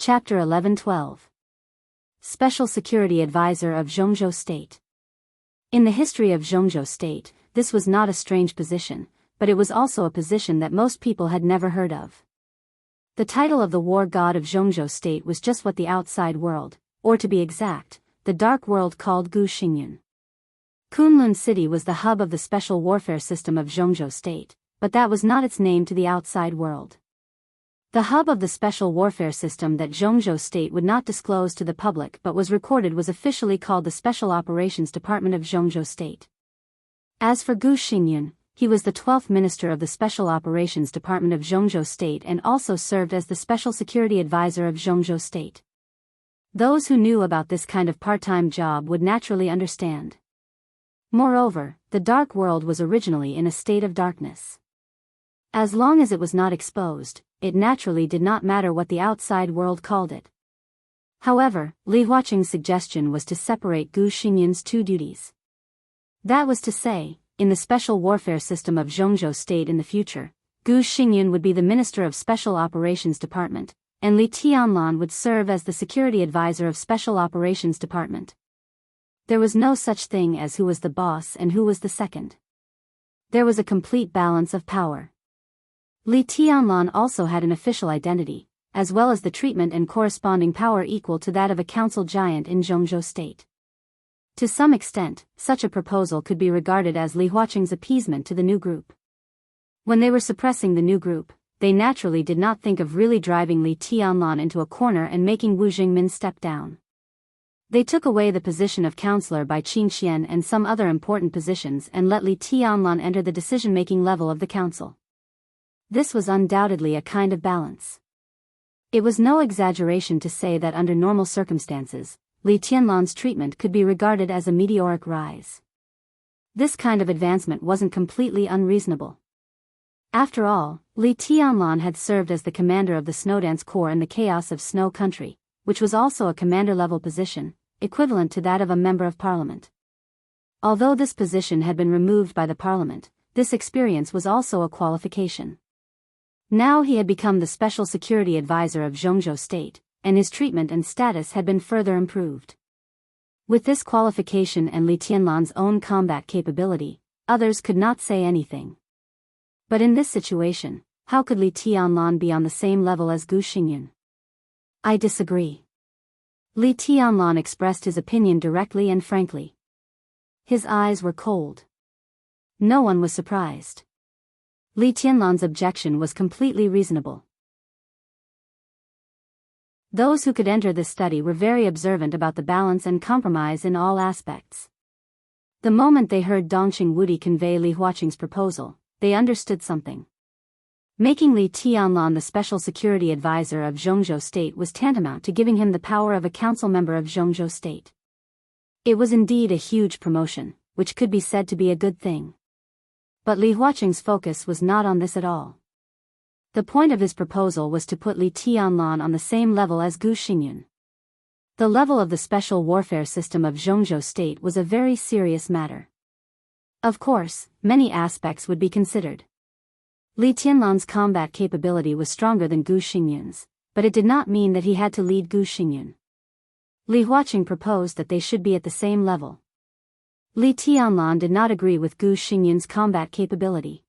Chapter 11-12. Special Security Advisor of Zhongzhou State. In the history of Zhongzhou State, this was not a strange position, but it was also a position that most people had never heard of. The title of the war god of Zhongzhou State was just what the outside world, or to be exact, the dark world called Gu Xingyun. Kunlun City was the hub of the special warfare system of Zhongzhou State, but that was not its name to the outside world. The hub of the special warfare system that Zhongzhou State would not disclose to the public but was recorded was officially called the Special Operations Department of Zhongzhou State. As for Gu Xingyun, he was the 12th Minister of the Special Operations Department of Zhongzhou State and also served as the Special Security Advisor of Zhongzhou State. Those who knew about this kind of part-time job would naturally understand. Moreover, the dark world was originally in a state of darkness. As long as it was not exposed, it naturally did not matter what the outside world called it. However, Li Huaqing's suggestion was to separate Gu Xingyun's two duties. That was to say, in the special warfare system of Zhongzhou State in the future, Gu Xingyun would be the Minister of Special Operations Department, and Li Tianlan would serve as the Security Advisor of Special Operations Department. There was no such thing as who was the boss and who was the second. There was a complete balance of power. Li Tianlan also had an official identity, as well as the treatment and corresponding power equal to that of a council giant in Zhongzhou State. To some extent, such a proposal could be regarded as Li Huaqing's appeasement to the new group. When they were suppressing the new group, they naturally did not think of really driving Li Tianlan into a corner and making Wu Jingmin step down. They took away the position of counselor by Qin Xian and some other important positions and let Li Tianlan enter the decision-making level of the council. This was undoubtedly a kind of balance. It was no exaggeration to say that under normal circumstances, Li Tianlan's treatment could be regarded as a meteoric rise. This kind of advancement wasn't completely unreasonable. After all, Li Tianlan had served as the commander of the Snowdance Corps in the Chaos of Snow Country, which was also a commander-level position, equivalent to that of a member of parliament. Although this position had been removed by the parliament, this experience was also a qualification. Now he had become the Special Security Advisor of Zhongzhou State, and his treatment and status had been further improved. With this qualification and Li Tianlan's own combat capability, others could not say anything. But in this situation, how could Li Tianlan be on the same level as Gu Xingyun? I disagree. Li Tianlan expressed his opinion directly and frankly. His eyes were cold. No one was surprised. Li Tianlan's objection was completely reasonable. Those who could enter this study were very observant about the balance and compromise in all aspects. The moment they heard Dongqing Wudi convey Li Huaqing's proposal, they understood something. Making Li Tianlan the Special Security Advisor of Zhongzhou State was tantamount to giving him the power of a council member of Zhongzhou State. It was indeed a huge promotion, which could be said to be a good thing. But Li Huaqing's focus was not on this at all. The point of his proposal was to put Li Tianlan on the same level as Gu Xingyun. The level of the special warfare system of Zhongzhou State was a very serious matter. Of course, many aspects would be considered. Li Tianlan's combat capability was stronger than Gu Xingyun's, but it did not mean that he had to lead Gu Xingyun. Li Huaqing proposed that they should be at the same level. Li Tianlan did not agree with Gu Xingyun's combat capability.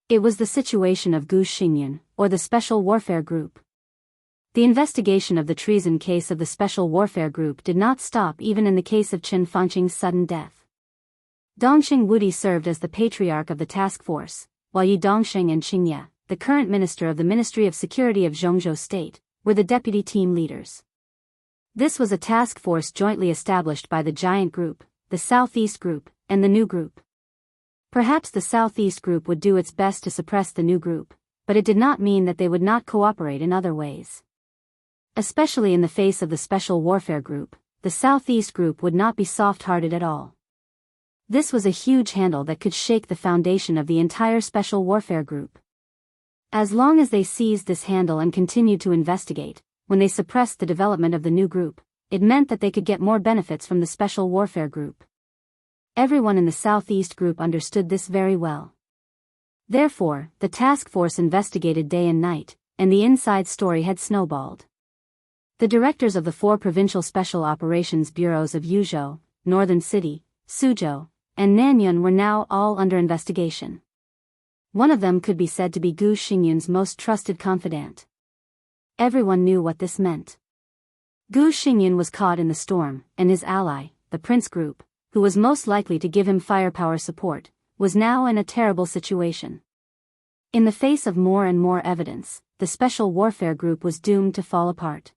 It was the situation of Gu Xingyun, or the Special Warfare Group. The investigation of the treason case of the Special Warfare Group did not stop even in the case of Qin Fangqing's sudden death. Dongqing Wudi served as the patriarch of the task force, while Yi Dongsheng and Qingye, the current minister of the Ministry of Security of Zhongzhou State, were the deputy team leaders. This was a task force jointly established by the Giant Group, the Southeast Group, and the New Group. Perhaps the Southeast Group would do its best to suppress the New Group, but it did not mean that they would not cooperate in other ways. Especially in the face of the Special Warfare Group, the Southeast Group would not be soft-hearted at all. This was a huge handle that could shake the foundation of the entire Special Warfare Group. As long as they seized this handle and continued to investigate, when they suppressed the development of the New Group, it meant that they could get more benefits from the Special Warfare Group. Everyone in the Southeast Group understood this very well. Therefore, the task force investigated day and night, and the inside story had snowballed. The directors of the 4 provincial special operations bureaus of Yuzhou, Northern City, Suzhou, and Nanyun were now all under investigation. One of them could be said to be Gu Xingyun's most trusted confidant. Everyone knew what this meant. Gu Xingyun was caught in the storm, and his ally, the Prince Group, who was most likely to give him firepower support, was now in a terrible situation. In the face of more and more evidence, the Special Warfare Group was doomed to fall apart.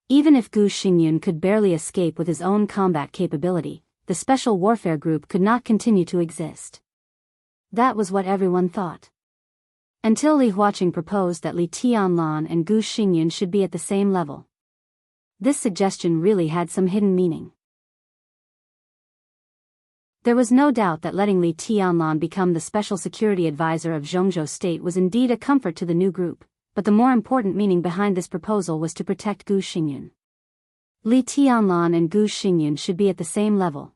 Even if Gu Xingyun could barely escape with his own combat capability, the Special Warfare Group could not continue to exist. That was what everyone thought. Until Li Huaqing proposed that Li Tianlan and Gu Xingyun should be at the same level. This suggestion really had some hidden meaning. There was no doubt that letting Li Tianlan become the special security advisor of Zhongzhou State was indeed a comfort to the new group, but the more important meaning behind this proposal was to protect Gu Xingyun. Li Tianlan and Gu Xingyun should be at the same level.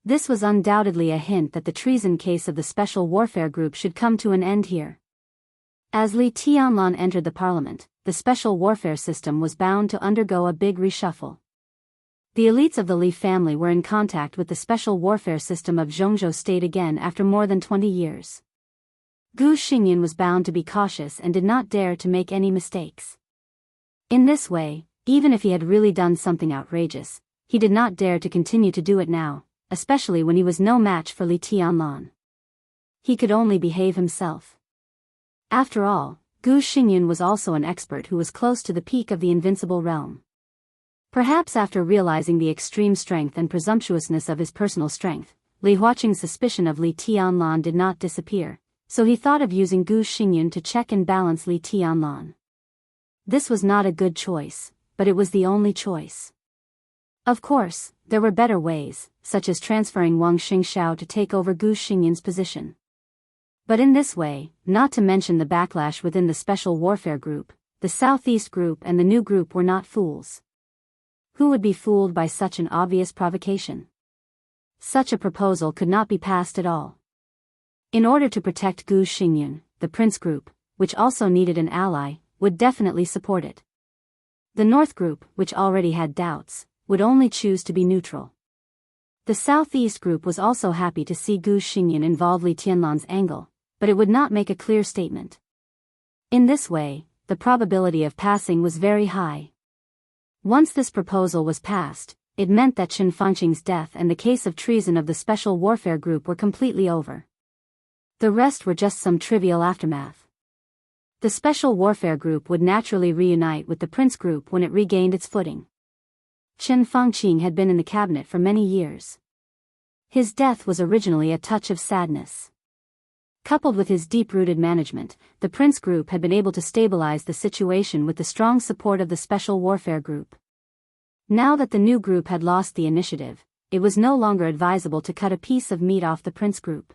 This was undoubtedly a hint that the treason case of the Special Warfare Group should come to an end here. As Li Tianlan entered the parliament, the Special Warfare System was bound to undergo a big reshuffle. The elites of the Li family were in contact with the Special Warfare System of Zhongzhou State again after more than 20 years. Gu Xingyun was bound to be cautious and did not dare to make any mistakes. In this way, even if he had really done something outrageous, he did not dare to continue to do it now, especially when he was no match for Li Tianlan. He could only behave himself. After all, Gu Xingyun was also an expert who was close to the peak of the invincible realm. Perhaps after realizing the extreme strength and presumptuousness of his personal strength, Li Huaqing's suspicion of Li Tianlan did not disappear, so he thought of using Gu Xingyun to check and balance Li Tianlan. This was not a good choice, but it was the only choice. Of course, there were better ways, such as transferring Wang Xingxiao to take over Gu Xingyun's position. But in this way, not to mention the backlash within the Special Warfare Group, the Southeast Group and the new group were not fools. Who would be fooled by such an obvious provocation? Such a proposal could not be passed at all. In order to protect Gu Xingyun, the Prince Group, which also needed an ally, would definitely support it. The North Group, which already had doubts, would only choose to be neutral. The Southeast Group was also happy to see Gu Xingyun involve Li Tianlan's angle, but it would not make a clear statement. In this way, the probability of passing was very high. Once this proposal was passed, it meant that Chen Fangqing's death and the case of treason of the Special Warfare Group were completely over. The rest were just some trivial aftermath. The Special Warfare Group would naturally reunite with the Prince Group when it regained its footing. Chen Fangqing had been in the cabinet for many years. His death was originally a touch of sadness. Coupled with his deep-rooted management, the Prince Group had been able to stabilize the situation with the strong support of the Special Warfare Group. Now that the new group had lost the initiative, it was no longer advisable to cut a piece of meat off the Prince Group.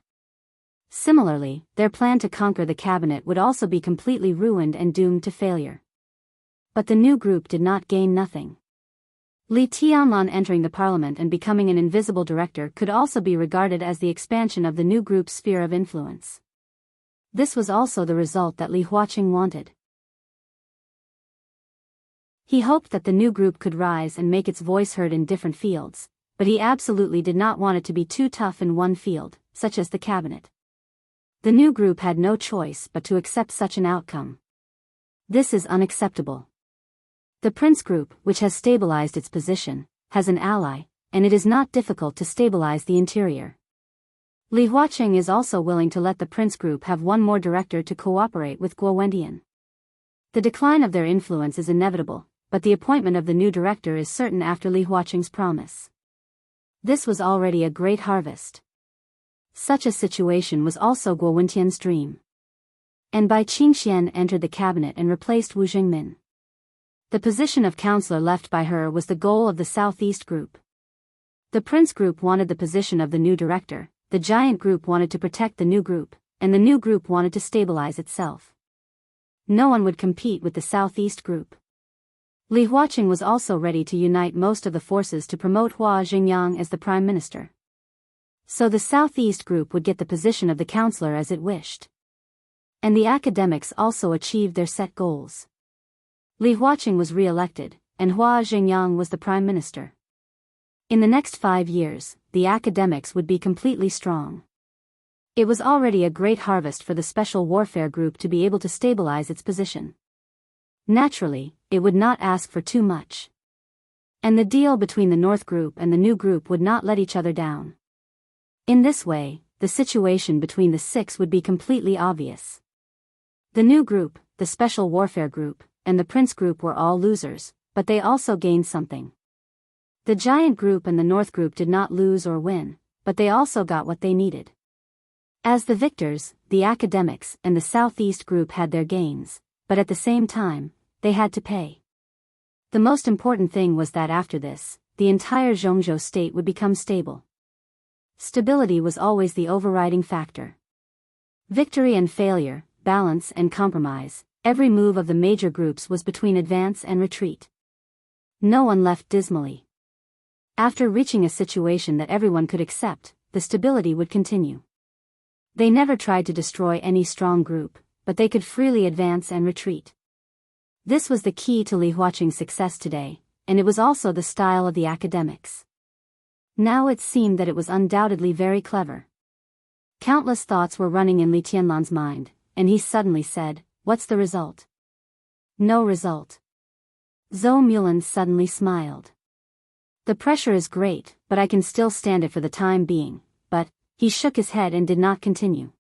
Similarly, their plan to conquer the cabinet would also be completely ruined and doomed to failure. But the new group did not gain nothing. Li Tianlan entering the parliament and becoming an invisible director could also be regarded as the expansion of the new group's sphere of influence. This was also the result that Li Huaqing wanted. He hoped that the new group could rise and make its voice heard in different fields, but he absolutely did not want it to be too tough in one field, such as the cabinet. The new group had no choice but to accept such an outcome. This is unacceptable. The Prince Group, which has stabilized its position, has an ally, and it is not difficult to stabilize the interior. Li Huaqing is also willing to let the Prince Group have one more director to cooperate with Guo Wendian. The decline of their influence is inevitable, but the appointment of the new director is certain after Li Huaqing's promise. This was already a great harvest. Such a situation was also Guo Wendian's dream. And Bai Qingxian entered the cabinet and replaced Wu Jingmin. The position of counselor left by her was the goal of the Southeast Group. The Prince Group wanted the position of the new director, the Giant Group wanted to protect the new group, and the new group wanted to stabilize itself. No one would compete with the Southeast Group. Li Huaqing was also ready to unite most of the forces to promote Hua Jingyang as the Prime Minister. So the Southeast Group would get the position of the counselor as it wished. And the academics also achieved their set goals. Li Huaqing was re-elected, and Hua Jingyang was the prime minister. In the next 5 years, the academics would be completely strong. It was already a great harvest for the Special Warfare Group to be able to stabilize its position. Naturally, it would not ask for too much. And the deal between the North Group and the New Group would not let each other down. In this way, the situation between the six would be completely obvious. The New Group, the Special Warfare Group, and the Prince Group were all losers, but they also gained something. The Giant Group and the North Group did not lose or win, but they also got what they needed. As the victors, the academics and the Southeast Group had their gains, but at the same time, they had to pay. The most important thing was that after this, the entire Zhongzhou state would become stable. Stability was always the overriding factor. Victory and failure, balance and compromise, every move of the major groups was between advance and retreat. No one left dismally. After reaching a situation that everyone could accept, the stability would continue. They never tried to destroy any strong group, but they could freely advance and retreat. This was the key to Li Huaqing's success today, and it was also the style of the academics. Now it seemed that it was undoubtedly very clever. Countless thoughts were running in Li Tianlan's mind, and he suddenly said, "What's the result?" "No result." Zhou Mulan suddenly smiled. "The pressure is great, but I can still stand it for the time being," but he shook his head and did not continue.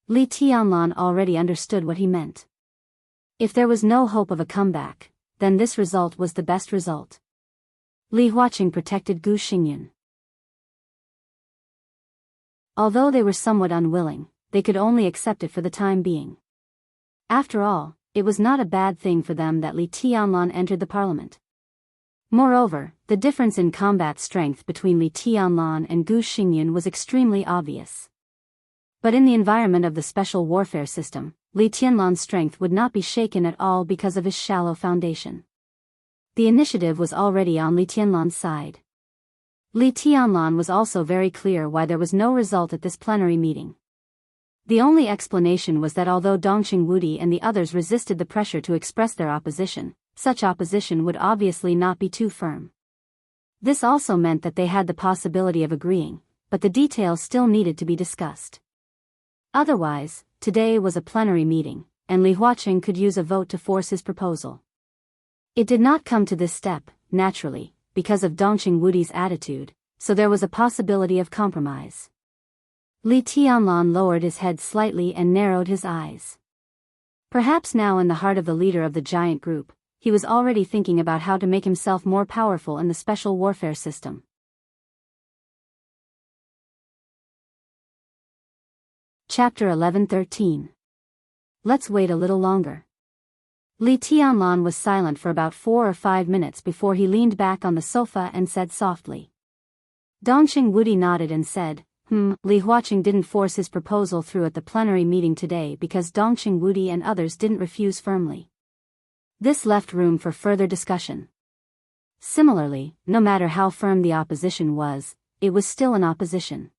Li Tianlan already understood what he meant. If there was no hope of a comeback, then this result was the best result. Li Huaqing protected Gu Xingyun. Although they were somewhat unwilling, they could only accept it for the time being. After all, it was not a bad thing for them that Li Tianlan entered the parliament. Moreover, the difference in combat strength between Li Tianlan and Gu Xingyun was extremely obvious. But in the environment of the special warfare system, Li Tianlan's strength would not be shaken at all because of his shallow foundation. The initiative was already on Li Tianlan's side. Li Tianlan was also very clear why there was no result at this plenary meeting. The only explanation was that although Dongqing Wudi and the others resisted the pressure to express their opposition, such opposition would obviously not be too firm. This also meant that they had the possibility of agreeing, but the details still needed to be discussed. Otherwise, today was a plenary meeting, and Li Huaqing could use a vote to force his proposal. It did not come to this step, naturally, because of Dongqing Wudi's attitude, so there was a possibility of compromise. Li Tianlan lowered his head slightly and narrowed his eyes. Perhaps now in the heart of the leader of the giant group, he was already thinking about how to make himself more powerful in the special warfare system. Chapter 11-13. Let's wait a little longer. Li Tianlan was silent for about 4 or 5 minutes before he leaned back on the sofa and said softly. Dongqing Wudi nodded and said, Li Huaqing didn't force his proposal through at the plenary meeting today because Dongqing Wudi and others didn't refuse firmly. This left room for further discussion. Similarly, no matter how firm the opposition was, it was still an opposition.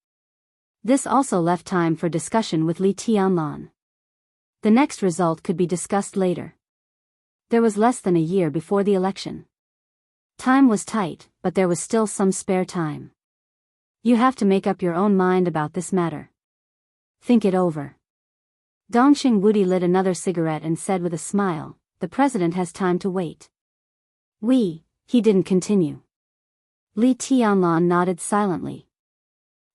This also left time for discussion with Li Tianlan. The next result could be discussed later. There was less than a year before the election. Time was tight, but there was still some spare time. You have to make up your own mind about this matter. Think it over. Dongqing Wudi lit another cigarette and said with a smile, "The president has time to wait." He didn't continue. Li Tianlan nodded silently.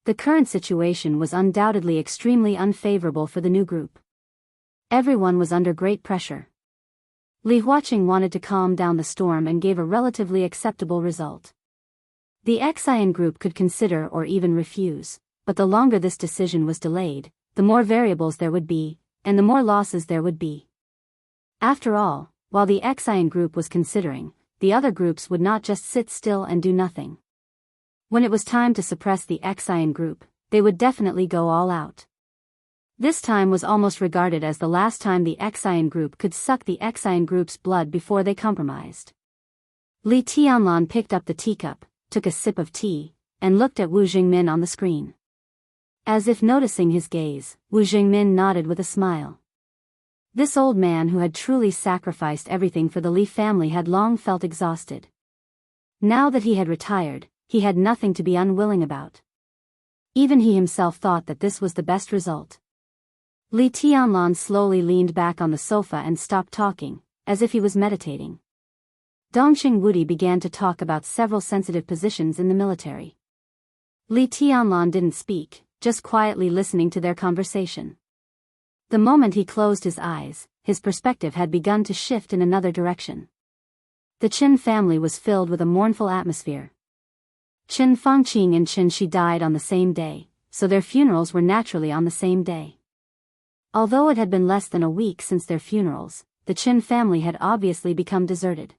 The current situation was undoubtedly extremely unfavorable for the new group. Everyone was under great pressure. Li Huaqing wanted to calm down the storm and gave a relatively acceptable result. The Xian group could consider or even refuse, but the longer this decision was delayed, the more variables there would be, and the more losses there would be. After all, while the Xian group was considering, the other groups would not just sit still and do nothing. When it was time to suppress the Xian group, they would definitely go all out. This time was almost regarded as the last time the Xian group could suck the Xian group's blood before they compromised. Li Tianlan picked up the teacup, took a sip of tea, and looked at Wu Jingmin on the screen. As if noticing his gaze, Wu Jingmin nodded with a smile. This old man who had truly sacrificed everything for the Li family had long felt exhausted. Now that he had retired, he had nothing to be unwilling about. Even he himself thought that this was the best result. Li Tianlan slowly leaned back on the sofa and stopped talking, as if he was meditating. Dongqing Wudi began to talk about several sensitive positions in the military. Li Tianlan didn't speak, just quietly listening to their conversation. The moment he closed his eyes, his perspective had begun to shift in another direction. The Qin family was filled with a mournful atmosphere. Qin Fangqing and Qin Shi died on the same day, so their funerals were naturally on the same day. Although it had been less than a week since their funerals, the Qin family had obviously become deserted.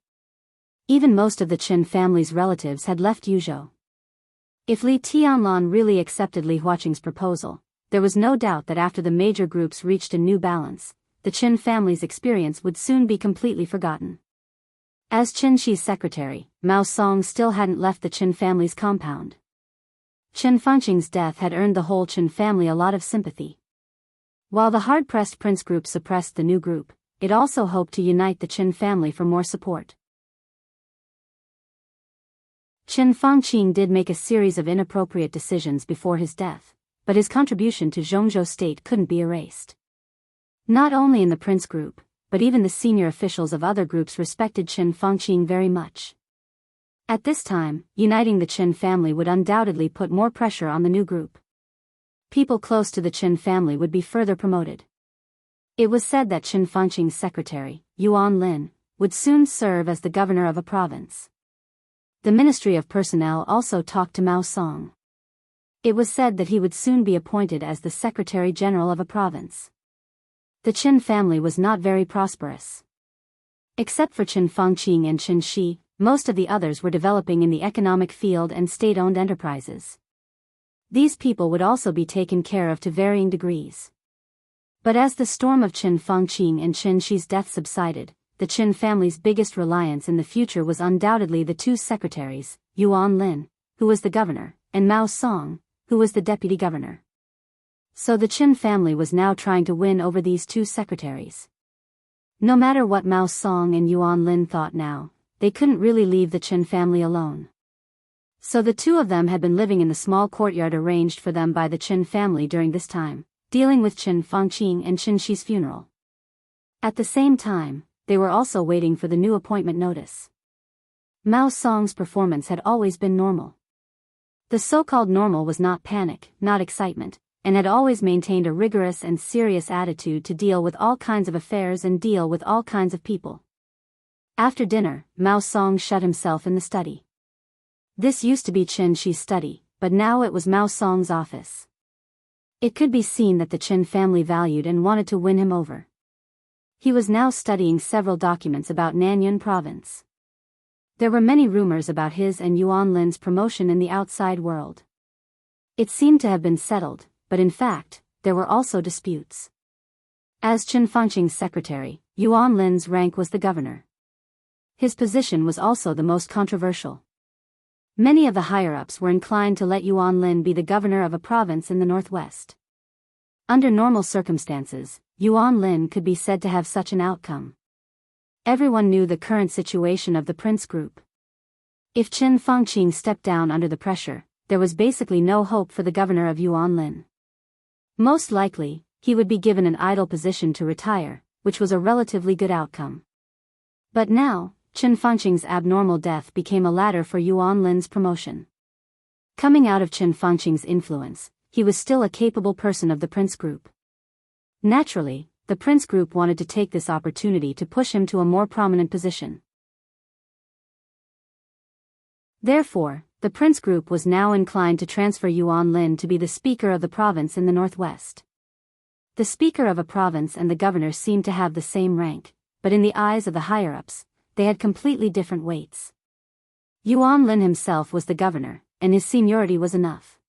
Even most of the Qin family's relatives had left Yuzhou. If Li Tianlan really accepted Li Huaqing's proposal, there was no doubt that after the major groups reached a new balance, the Qin family's experience would soon be completely forgotten. As Qin Shi's secretary, Mao Song still hadn't left the Qin family's compound. Qin Fangqing's death had earned the whole Qin family a lot of sympathy. While the hard-pressed prince group suppressed the new group, it also hoped to unite the Qin family for more support. Qin Fangqing did make a series of inappropriate decisions before his death, but his contribution to Zhongzhou state couldn't be erased. Not only in the prince group, but even the senior officials of other groups respected Qin Fangqing very much. At this time, uniting the Qin family would undoubtedly put more pressure on the new group. People close to the Qin family would be further promoted. It was said that Qin Fangqing's secretary, Yuan Lin, would soon serve as the governor of a province. The Ministry of Personnel also talked to Mao Song. It was said that he would soon be appointed as the Secretary General of a province. The Qin family was not very prosperous. Except for Qin Fangqing and Qin Shi, most of the others were developing in the economic field and state-owned enterprises. These people would also be taken care of to varying degrees. But as the storm of Qin Fangqing and Qin Shi's death subsided, the Qin family's biggest reliance in the future was undoubtedly the two secretaries, Yuan Lin, who was the governor, and Mao Song, who was the deputy governor. So the Qin family was now trying to win over these two secretaries. No matter what Mao Song and Yuan Lin thought now, they couldn't really leave the Qin family alone. So the two of them had been living in the small courtyard arranged for them by the Qin family during this time, dealing with Qin Fangqing and Qin Shi's funeral. At the same time, they were also waiting for the new appointment notice. Mao Song's performance had always been normal. The so-called normal was not panic, not excitement, and had always maintained a rigorous and serious attitude to deal with all kinds of affairs and deal with all kinds of people. After dinner, Mao Song shut himself in the study. This used to be Qin Shi's study, but now it was Mao Song's office. It could be seen that the Qin family valued and wanted to win him over. He was now studying several documents about Nanyun province. There were many rumors about his and Yuan Lin's promotion in the outside world. It seemed to have been settled, but in fact, there were also disputes. As Qin Fangqing's secretary, Yuan Lin's rank was the governor. His position was also the most controversial. Many of the higher-ups were inclined to let Yuan Lin be the governor of a province in the northwest. Under normal circumstances, Yuan Lin could be said to have such an outcome. Everyone knew the current situation of the prince group. If Qin Fangqing stepped down under the pressure, there was basically no hope for the governor of Yuan Lin. Most likely, he would be given an idle position to retire, which was a relatively good outcome. But now, Qin Fangqing's abnormal death became a ladder for Yuan Lin's promotion. Coming out of Qin Fangqing's influence, he was still a capable person of the prince group. Naturally, the prince group wanted to take this opportunity to push him to a more prominent position. Therefore, the prince group was now inclined to transfer Yuan Lin to be the speaker of the province in the northwest. The speaker of a province and the governor seemed to have the same rank, but in the eyes of the higher-ups, they had completely different weights. Yuan Lin himself was the governor, and his seniority was enough.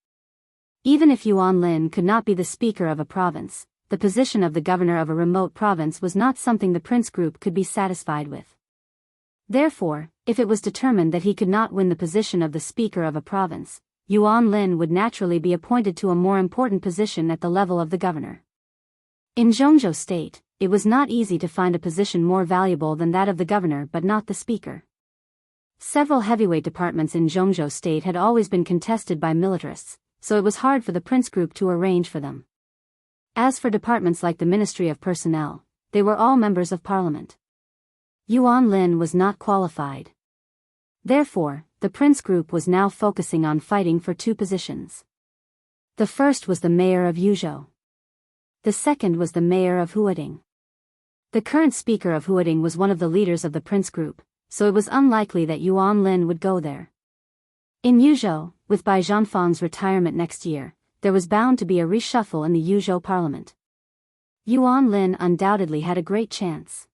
Even if Yuan Lin could not be the speaker of a province, the position of the governor of a remote province was not something the prince group could be satisfied with. Therefore, if it was determined that he could not win the position of the speaker of a province, Yuan Lin would naturally be appointed to a more important position at the level of the governor. In Zhongzhou state, it was not easy to find a position more valuable than that of the governor but not the speaker. Several heavyweight departments in Zhongzhou state had always been contested by militarists, so it was hard for the prince group to arrange for them. As for departments like the Ministry of Personnel, they were all members of parliament. Yuan Lin was not qualified. Therefore, the prince group was now focusing on fighting for two positions. The first was the mayor of Yuzhou. The second was the mayor of Huading. The current speaker of Huading was one of the leaders of the prince group, so it was unlikely that Yuan Lin would go there. In Yuzhou, with Bai Zhanfang's retirement next year, there was bound to be a reshuffle in the Yuzhou parliament. Yuan Lin undoubtedly had a great chance.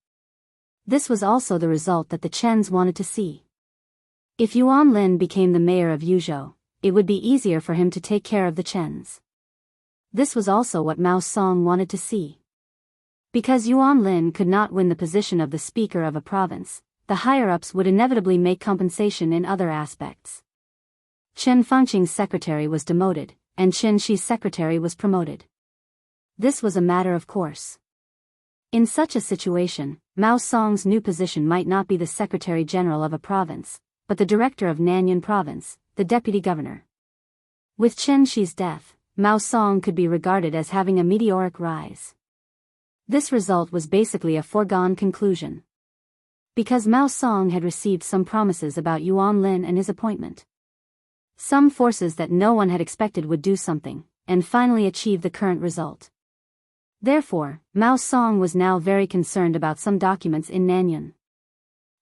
This was also the result that the Chens wanted to see. If Yuan Lin became the mayor of Yuzhou, it would be easier for him to take care of the Chens. This was also what Mao Song wanted to see. Because Yuan Lin could not win the position of the speaker of a province, the higher-ups would inevitably make compensation in other aspects. Chen Fengqing's secretary was demoted, and Chen Shi's secretary was promoted. This was a matter of course. In such a situation, Mao Song's new position might not be the secretary general of a province, but the director of Nanyuan province, the deputy governor. With Chen Shi's death, Mao Song could be regarded as having a meteoric rise. This result was basically a foregone conclusion. Because Mao Song had received some promises about Yuan Lin and his appointment. Some forces that no one had expected would do something, and finally achieve the current result. Therefore, Mao Song was now very concerned about some documents in Nanyuan.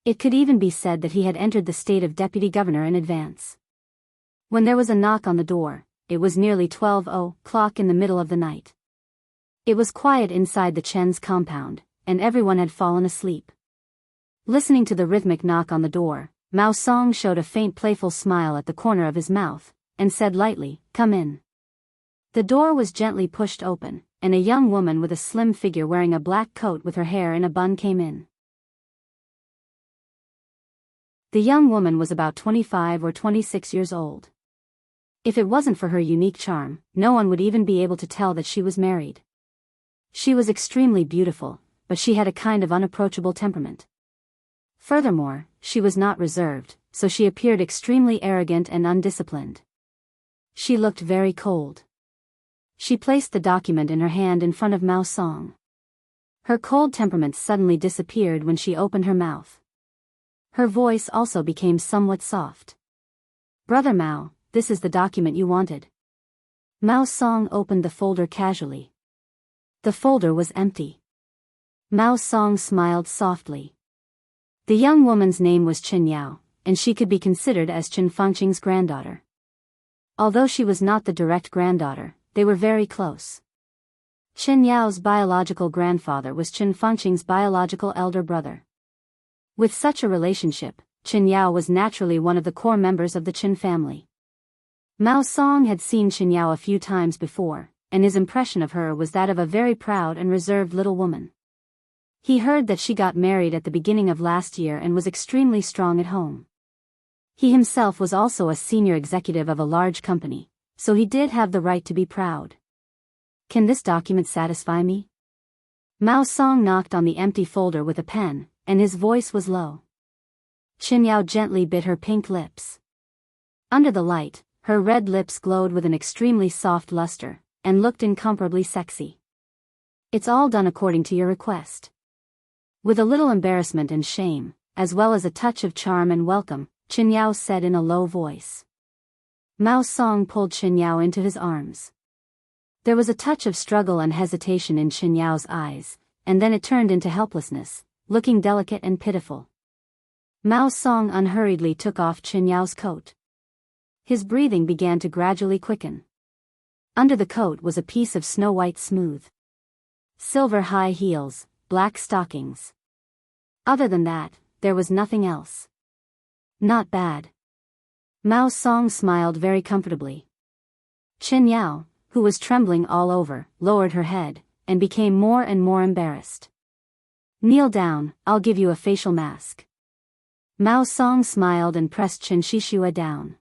It could even be said that he had entered the state of deputy governor in advance. When there was a knock on the door, it was nearly 12 o'clock in the middle of the night. It was quiet inside the Chen's compound, and everyone had fallen asleep. Listening to the rhythmic knock on the door, Mao Song showed a faint playful smile at the corner of his mouth, and said lightly, "Come in." The door was gently pushed open, and a young woman with a slim figure wearing a black coat with her hair in a bun came in. The young woman was about 25 or 26 years old. If it wasn't for her unique charm, no one would even be able to tell that she was married. She was extremely beautiful, but she had a kind of unapproachable temperament. Furthermore, she was not reserved, so she appeared extremely arrogant and undisciplined. She looked very cold. She placed the document in her hand in front of Mao Song. Her cold temperament suddenly disappeared when she opened her mouth. Her voice also became somewhat soft. "Brother Mao, this is the document you wanted." Mao Song opened the folder casually. The folder was empty. Mao Song smiled softly. The young woman's name was Chen Yao, and she could be considered as Chen Fengqing's granddaughter. Although she was not the direct granddaughter, they were very close. Chen Yao's biological grandfather was Chen Fengqing's biological elder brother. With such a relationship, Chen Yao was naturally one of the core members of the Chen family. Mao Song had seen Chen Yao a few times before, and his impression of her was that of a very proud and reserved little woman. He heard that she got married at the beginning of last year and was extremely strong at home. He himself was also a senior executive of a large company, so he did have the right to be proud. "Can this document satisfy me?" Mao Song knocked on the empty folder with a pen, and his voice was low. Chen Yao gently bit her pink lips. Under the light, her red lips glowed with an extremely soft luster, and looked incomparably sexy. "It's all done according to your request." With a little embarrassment and shame, as well as a touch of charm and welcome, Chen Yao said in a low voice. Mao Song pulled Chen Yao into his arms. There was a touch of struggle and hesitation in Chen Yao's eyes, and then it turned into helplessness, looking delicate and pitiful. Mao Song unhurriedly took off Chen Yao's coat. His breathing began to gradually quicken. Under the coat was a piece of snow-white smooth silver high heels, black stockings. Other than that, there was nothing else. "Not bad." Mao Song smiled very comfortably. Chen Yao, who was trembling all over, lowered her head, and became more and more embarrassed. "Kneel down, I'll give you a facial mask." Mao Song smiled and pressed Chen Shishua down.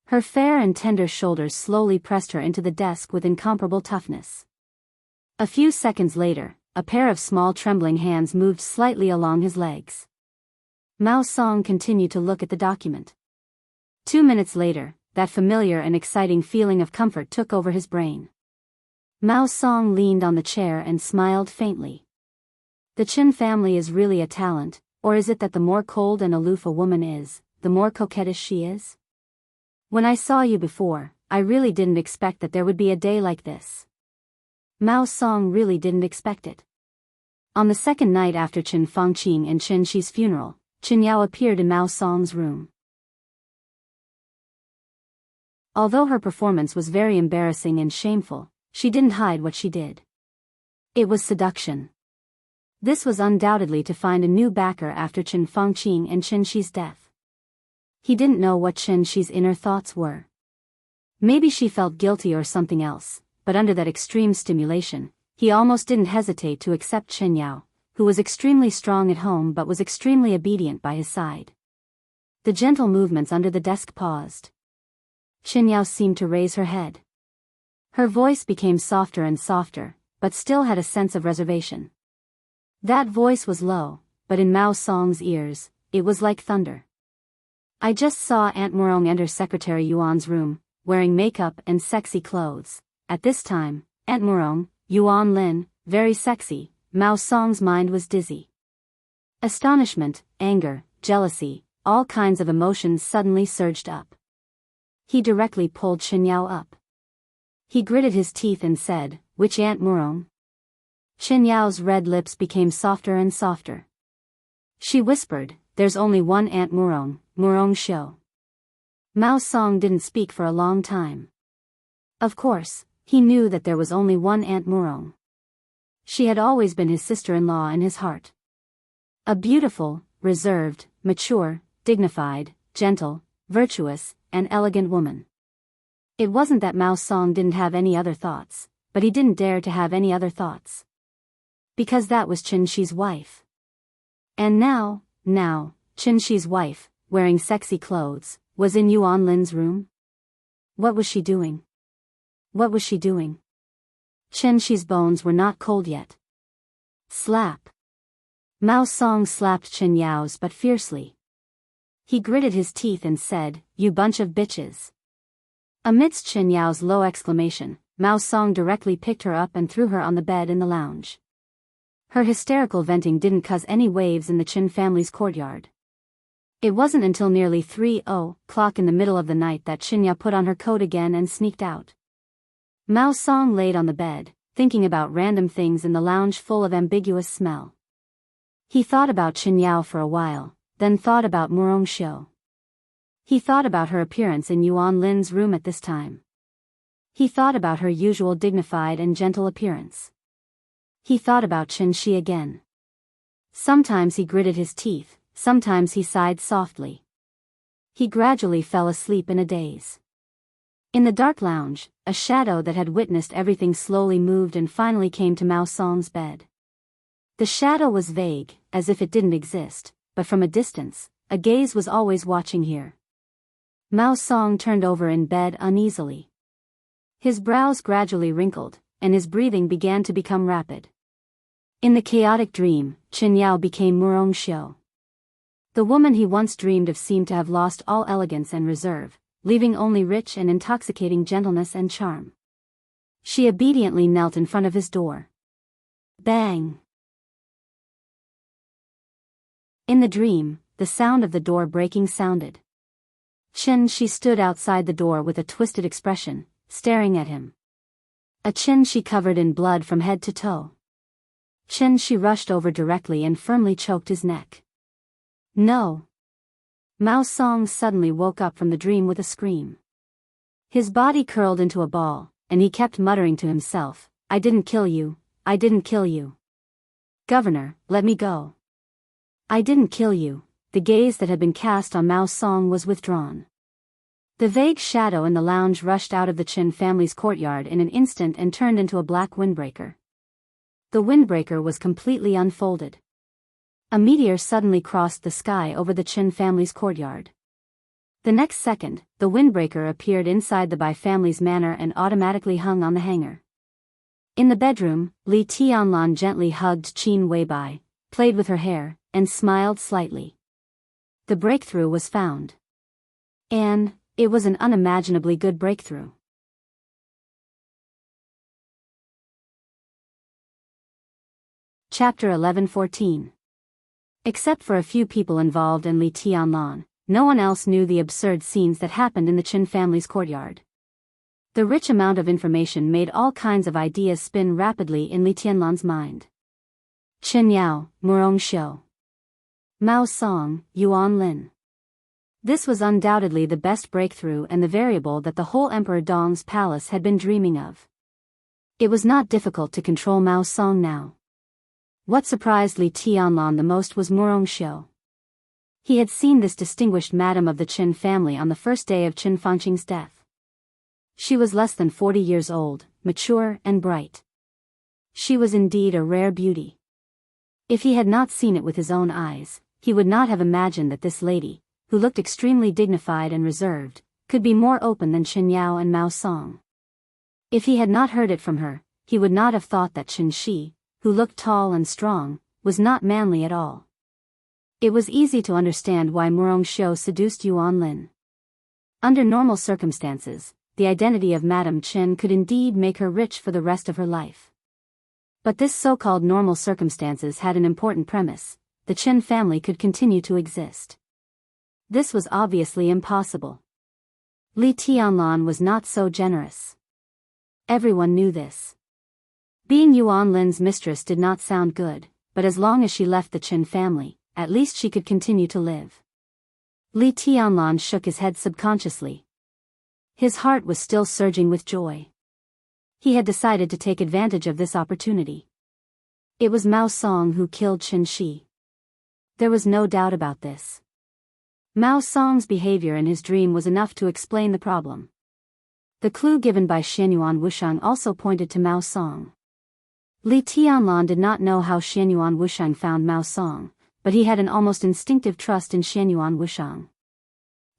Her fair and tender shoulders slowly pressed her into the desk with incomparable toughness. A few seconds later, a pair of small trembling hands moved slightly along his legs. Mao Song continued to look at the document. 2 minutes later, that familiar and exciting feeling of comfort took over his brain. Mao Song leaned on the chair and smiled faintly. The Qin family is really a talent, or is it that the more cold and aloof a woman is, the more coquettish she is? When I saw you before, I really didn't expect that there would be a day like this. Mao Song really didn't expect it. On the second night after Qin Fangqing and Qin Shi's funeral, Qin Yao appeared in Mao Song's room. Although her performance was very embarrassing and shameful, she didn't hide what she did. It was seduction. This was undoubtedly to find a new backer after Qin Fangqing and Qin Shi's death. He didn't know what Qin Shi's inner thoughts were. Maybe she felt guilty or something else, but under that extreme stimulation, he almost didn't hesitate to accept Qin Yao, who was extremely strong at home but was extremely obedient by his side. The gentle movements under the desk paused. Qin Yao seemed to raise her head. Her voice became softer and softer, but still had a sense of reservation. That voice was low, but in Mao Song's ears, it was like thunder. I just saw Aunt Murong enter Secretary Yuan's room, wearing makeup and sexy clothes. At this time, Aunt Murong, Yuan Lin, very sexy. Mao Song's mind was dizzy. Astonishment, anger, jealousy, all kinds of emotions suddenly surged up. He directly pulled Qin Yao up. He gritted his teeth and said, "Which Aunt Murong?" Qin Yao's red lips became softer and softer. She whispered, "There's only one Aunt Murong, Murong Shou." Mao Song didn't speak for a long time. Of course, he knew that there was only one Aunt Murong. She had always been his sister-in-law in his heart. A beautiful, reserved, mature, dignified, gentle, virtuous, and elegant woman. It wasn't that Mao Song didn't have any other thoughts, but he didn't dare to have any other thoughts. Because that was Qin Shi's wife. And now, Qin Shi's wife, wearing sexy clothes, was in Yuan Lin's room? What was she doing? What was she doing? Qin Shi's bones were not cold yet. Slap. Mao Song slapped Qin Yao's but fiercely. He gritted his teeth and said, "You bunch of bitches." Amidst Qin Yao's low exclamation, Mao Song directly picked her up and threw her on the bed in the lounge. Her hysterical venting didn't cause any waves in the Qin family's courtyard. It wasn't until nearly 3:00 in the middle of the night that Qin Yao put on her coat again and sneaked out. Mao Song laid on the bed, thinking about random things in the lounge full of ambiguous smell. He thought about Qin Yao for a while, then thought about Murong Shou. He thought about her appearance in Yuan Lin's room at this time. He thought about her usual dignified and gentle appearance. He thought about Qin Shi again. Sometimes he gritted his teeth, sometimes he sighed softly. He gradually fell asleep in a daze. In the dark lounge, a shadow that had witnessed everything slowly moved and finally came to Mao Song's bed. The shadow was vague, as if it didn't exist, but from a distance, a gaze was always watching here. Mao Song turned over in bed uneasily. His brows gradually wrinkled, and his breathing began to become rapid. In the chaotic dream, Qin Yao became Murong Shou. The woman he once dreamed of seemed to have lost all elegance and reserve, leaving only rich and intoxicating gentleness and charm. She obediently knelt in front of his door. Bang! In the dream, the sound of the door breaking sounded. Qin Shi stood outside the door with a twisted expression, staring at him. A Qin Shi covered in blood from head to toe. Qin Shi rushed over directly and firmly choked his neck. No! Mao Song suddenly woke up from the dream with a scream. His body curled into a ball, and he kept muttering to himself, "I didn't kill you, I didn't kill you. Governor, let me go. I didn't kill you." The gaze that had been cast on Mao Song was withdrawn. The vague shadow in the lounge rushed out of the Qin family's courtyard in an instant and turned into a black windbreaker. The windbreaker was completely unfolded. A meteor suddenly crossed the sky over the Qin family's courtyard. The next second, the windbreaker appeared inside the Bai family's manor and automatically hung on the hanger. In the bedroom, Li Tianlan gently hugged Qin Weibai, played with her hair, and smiled slightly. The breakthrough was found. And it was an unimaginably good breakthrough. Chapter 11:14. Except for a few people involved and Li Tianlan, no one else knew the absurd scenes that happened in the Qin family's courtyard. The rich amount of information made all kinds of ideas spin rapidly in Li Tianlan's mind. Qin Yao, Murong Xiu. Mao Song, Yuan Lin. This was undoubtedly the best breakthrough and the variable that the whole Emperor Dong's palace had been dreaming of. It was not difficult to control Mao Song now. What surprised Li Tianlan the most was Murong Xiu. He had seen this distinguished madam of the Qin family on the first day of Qin Fangqing's death. She was less than 40 years old, mature and bright. She was indeed a rare beauty. If he had not seen it with his own eyes, he would not have imagined that this lady, who looked extremely dignified and reserved, could be more open than Qin Yao and Mao Song. If he had not heard it from her, he would not have thought that Qin Shi, who looked tall and strong, was not manly at all. It was easy to understand why Murong Xiu seduced Yuan Lin. Under normal circumstances, the identity of Madame Qin could indeed make her rich for the rest of her life. But this so-called normal circumstances had an important premise: the Qin family could continue to exist. This was obviously impossible. Li Tianlan was not so generous. Everyone knew this. Being Yuan Lin's mistress did not sound good, but as long as she left the Qin family, at least she could continue to live. Li Tianlan shook his head subconsciously. His heart was still surging with joy. He had decided to take advantage of this opportunity. It was Mao Song who killed Qin Shi. There was no doubt about this. Mao Song's behavior in his dream was enough to explain the problem. The clue given by Xianyuan Wushang also pointed to Mao Song. Li Tianlan did not know how Xianyuan Wushang found Mao Song, but he had an almost instinctive trust in Xianyuan Wushang.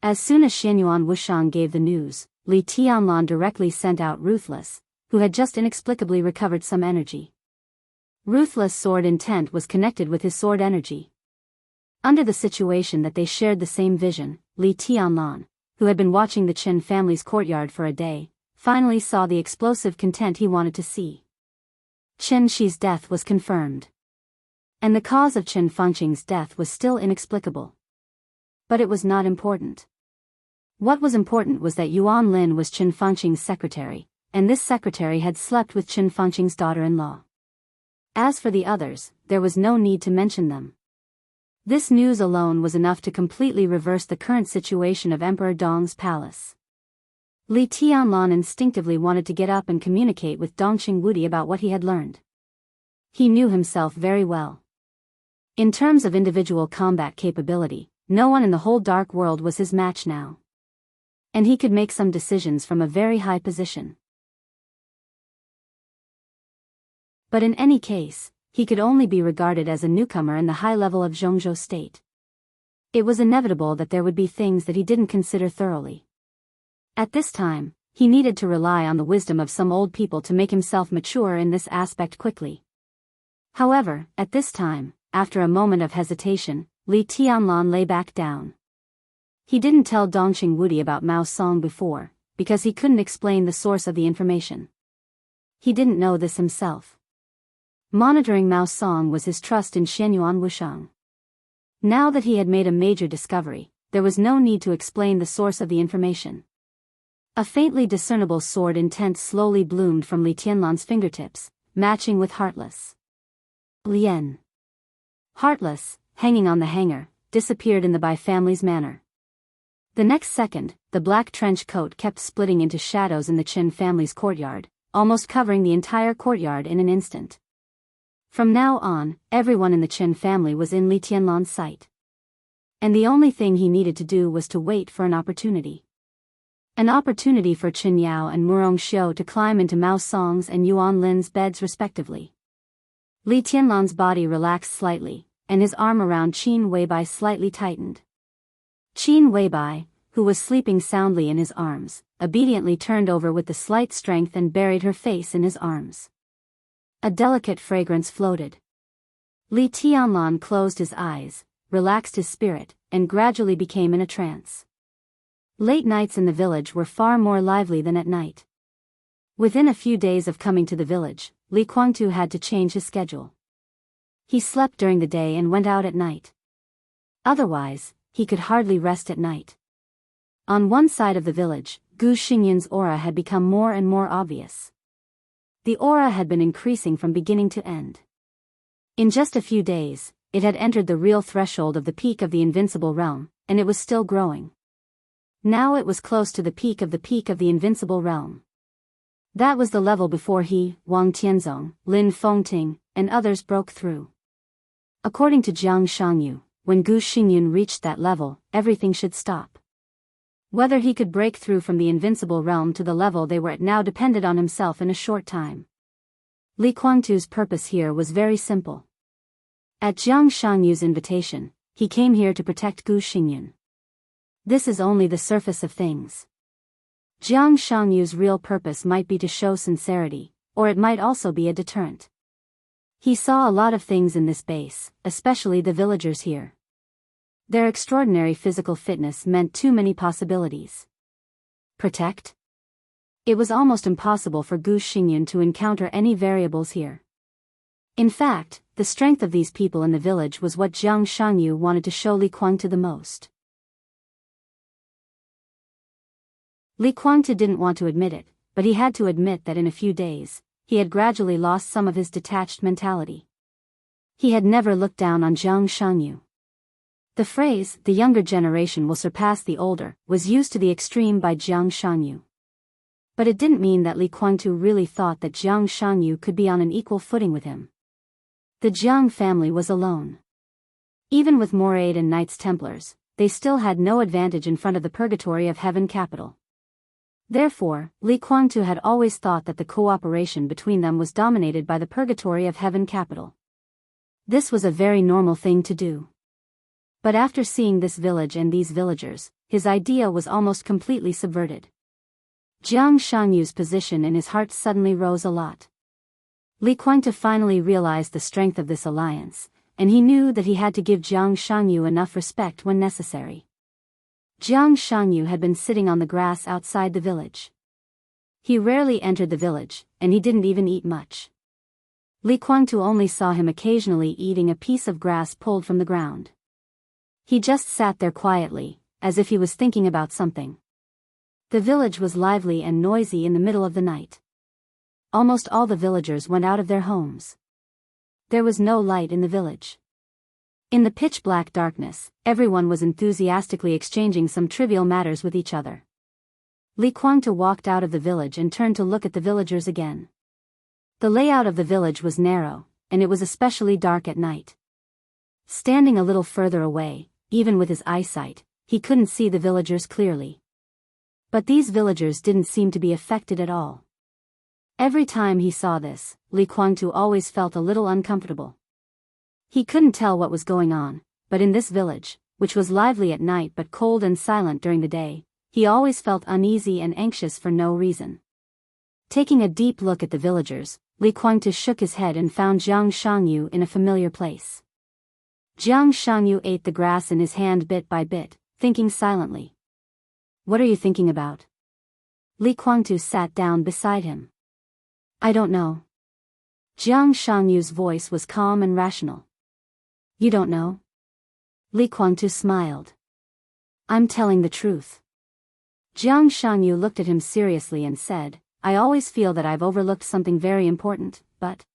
As soon as Xianyuan Wushang gave the news, Li Tianlan directly sent out Ruthless, who had just inexplicably recovered some energy. Ruthless' sword intent was connected with his sword energy. Under the situation that they shared the same vision, Li Tianlan, who had been watching the Qin family's courtyard for a day, finally saw the explosive content he wanted to see. Qin Shi's death was confirmed. And the cause of Qin Fangqing's death was still inexplicable. But it was not important. What was important was that Yuan Lin was Qin Fangqing's secretary, and this secretary had slept with Qin Fangqing's daughter-in-law. As for the others, there was no need to mention them. This news alone was enough to completely reverse the current situation of Emperor Dong's palace. Li Tianlan instinctively wanted to get up and communicate with Dongqing Wudi about what he had learned. He knew himself very well. In terms of individual combat capability, no one in the whole dark world was his match now. And he could make some decisions from a very high position. But in any case, he could only be regarded as a newcomer in the high level of Zhongzhou state. It was inevitable that there would be things that he didn't consider thoroughly. At this time, he needed to rely on the wisdom of some old people to make himself mature in this aspect quickly. However, at this time, after a moment of hesitation, Li Tianlan lay back down. He didn't tell Dongqing Wudi about Mao Song before, because he couldn't explain the source of the information. He didn't know this himself. Monitoring Mao Song was his trust in Xianyuan Wushang. Now that he had made a major discovery, there was no need to explain the source of the information. A faintly discernible sword intent slowly bloomed from Li Tianlan's fingertips, matching with Heartless. Lien. Heartless, hanging on the hanger, disappeared in the Bai family's manor. The next second, the black trench coat kept splitting into shadows in the Qin family's courtyard, almost covering the entire courtyard in an instant. From now on, everyone in the Qin family was in Li Tianlan's sight. And the only thing he needed to do was to wait for an opportunity. An opportunity for Qin Yao and Murong Xiu to climb into Mao Song's and Yuan Lin's beds respectively. Li Tianlan's body relaxed slightly, and his arm around Qin Weibai slightly tightened. Qin Weibai, who was sleeping soundly in his arms, obediently turned over with the slight strength and buried her face in his arms. A delicate fragrance floated. Li Tianlan closed his eyes, relaxed his spirit, and gradually became in a trance. Late nights in the village were far more lively than at night. Within a few days of coming to the village, Li Kuangtu had to change his schedule. He slept during the day and went out at night. Otherwise, he could hardly rest at night. On one side of the village, Gu Xingyun's aura had become more and more obvious. The aura had been increasing from beginning to end. In just a few days, it had entered the real threshold of the peak of the invincible realm, and it was still growing. Now it was close to the peak of the invincible realm. That was the level before he, Wang Tianzong, Lin Fengting, and others broke through. According to Jiang Shangyu, when Gu Xingyun reached that level, everything should stop. Whether he could break through from the invincible realm to the level they were at now depended on himself in a short time. Li Kuangtu's purpose here was very simple. At Jiang Shangyu's invitation, he came here to protect Gu Xingyun. This is only the surface of things. Jiang Shangyu's real purpose might be to show sincerity, or it might also be a deterrent. He saw a lot of things in this base, especially the villagers here. Their extraordinary physical fitness meant too many possibilities. Protect? It was almost impossible for Gu Xingyun to encounter any variables here. In fact, the strength of these people in the village was what Jiang Shangyu wanted to show Li Kuangtu the most. Li Kuangtu didn't want to admit it, but he had to admit that in a few days, he had gradually lost some of his detached mentality. He had never looked down on Jiang Shangyu. The phrase, "the younger generation will surpass the older," was used to the extreme by Jiang Shangyu. But it didn't mean that Li Kuangtu really thought that Jiang Shangyu could be on an equal footing with him. The Jiang family was alone. Even with more aid and Knights Templars, they still had no advantage in front of the purgatory of Heaven capital. Therefore, Li Kuangtu had always thought that the cooperation between them was dominated by the purgatory of Heaven capital. This was a very normal thing to do. But after seeing this village and these villagers, his idea was almost completely subverted. Jiang Shangyu's position in his heart suddenly rose a lot. Li Kuangtu finally realized the strength of this alliance, and he knew that he had to give Jiang Shangyu enough respect when necessary. Jiang Shangyu had been sitting on the grass outside the village. He rarely entered the village, and he didn't even eat much. Li Kuangtu only saw him occasionally eating a piece of grass pulled from the ground. He just sat there quietly, as if he was thinking about something. The village was lively and noisy in the middle of the night. Almost all the villagers went out of their homes. There was no light in the village. In the pitch-black darkness, everyone was enthusiastically exchanging some trivial matters with each other. Li Kuangtu walked out of the village and turned to look at the villagers again. The layout of the village was narrow, and it was especially dark at night. Standing a little further away, even with his eyesight, he couldn't see the villagers clearly. But these villagers didn't seem to be affected at all. Every time he saw this, Li Kuangtu always felt a little uncomfortable. He couldn't tell what was going on, but in this village, which was lively at night but cold and silent during the day, he always felt uneasy and anxious for no reason. Taking a deep look at the villagers, Li Kuangtu shook his head and found Jiang Shangyu in a familiar place. Jiang Shangyu ate the grass in his hand bit by bit, thinking silently. "What are you thinking about?" Li Kuangtu sat down beside him. "I don't know." Jiang Shangyu's voice was calm and rational. "You don't know?" Li Kuangtu smiled. "I'm telling the truth." Jiang Shangyu looked at him seriously and said, "I always feel that I've overlooked something very important, but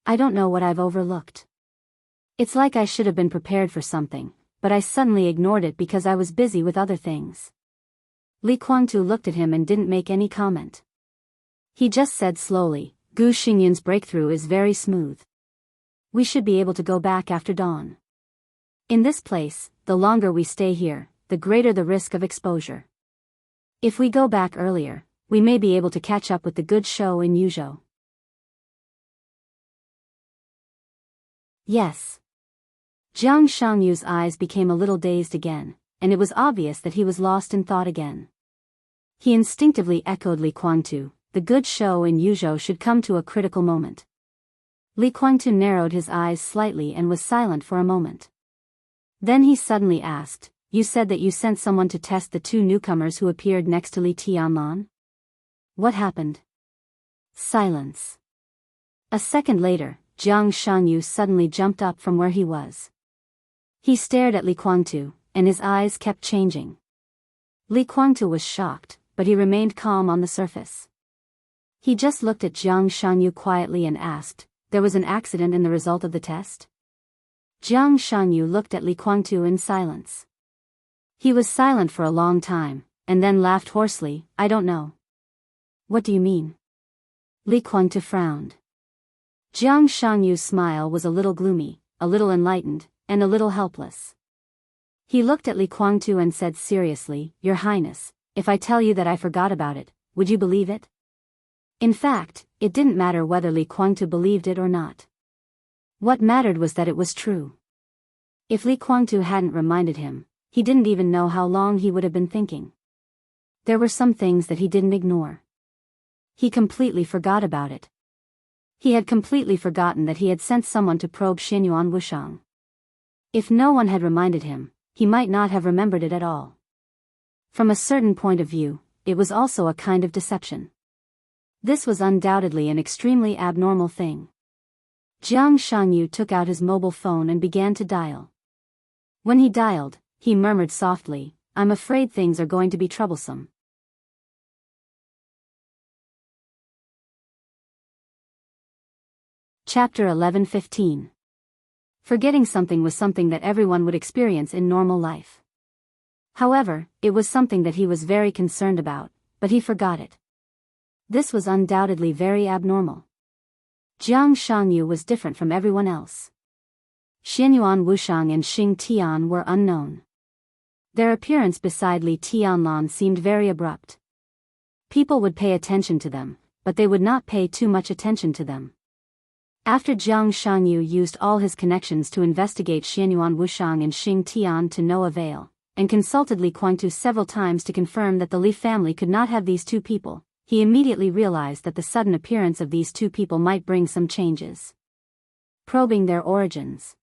I don't know what I've overlooked. It's like I should have been prepared for something, but I suddenly ignored it because I was busy with other things." Li Kuangtu looked at him and didn't make any comment. He just said slowly, "Gu Xingyun's breakthrough is very smooth. We should be able to go back after dawn. In this place, the longer we stay here, the greater the risk of exposure. If we go back earlier, we may be able to catch up with the good show in Yuzhou." "Yes." Jiang Shangyu's eyes became a little dazed again, and it was obvious that he was lost in thought again. He instinctively echoed Li Kuangtu, the good show in Yuzhou should come to a critical moment. Li Kuangtu narrowed his eyes slightly and was silent for a moment. Then he suddenly asked, "You said that you sent someone to test the two newcomers who appeared next to Li Tianlan? What happened?" Silence. A second later, Jiang Shanyu suddenly jumped up from where he was. He stared at Li Kuangtu, and his eyes kept changing. Li Kuangtu was shocked, but he remained calm on the surface. He just looked at Jiang Shanyu quietly and asked, "There was an accident in the result of the test?" Jiang Shanyu looked at Li Kuangtu in silence. He was silent for a long time, and then laughed hoarsely, "I don't know." "What do you mean?" Li Kuangtu frowned. Jiang Shanyu's smile was a little gloomy, a little enlightened, and a little helpless. He looked at Li Kuangtu and said seriously, "Your Highness, if I tell you that I forgot about it, would you believe it?" In fact, it didn't matter whether Li Kuangtu believed it or not. What mattered was that it was true. If Li Kuangtu hadn't reminded him, he didn't even know how long he would have been thinking. There were some things that he didn't ignore. He completely forgot about it. He had completely forgotten that he had sent someone to probe Xianyuan Wushang. If no one had reminded him, he might not have remembered it at all. From a certain point of view, it was also a kind of deception. This was undoubtedly an extremely abnormal thing. Jiang Shanyu took out his mobile phone and began to dial. When he dialed, he murmured softly, "I'm afraid things are going to be troublesome." Chapter 11:15. Forgetting something was something that everyone would experience in normal life. However, it was something that he was very concerned about, but he forgot it. This was undoubtedly very abnormal. Jiang Shanyu was different from everyone else. Xianyuan Wushang and Xing Tian were unknown. Their appearance beside Li Tianlan seemed very abrupt. People would pay attention to them, but they would not pay too much attention to them. After Jiang Shanyu used all his connections to investigate Xianyuan Wushang and Xing Tian to no avail, and consulted Li Kuangtu several times to confirm that the Li family could not have these two people, he immediately realized that the sudden appearance of these two people might bring some changes. Probing their origins.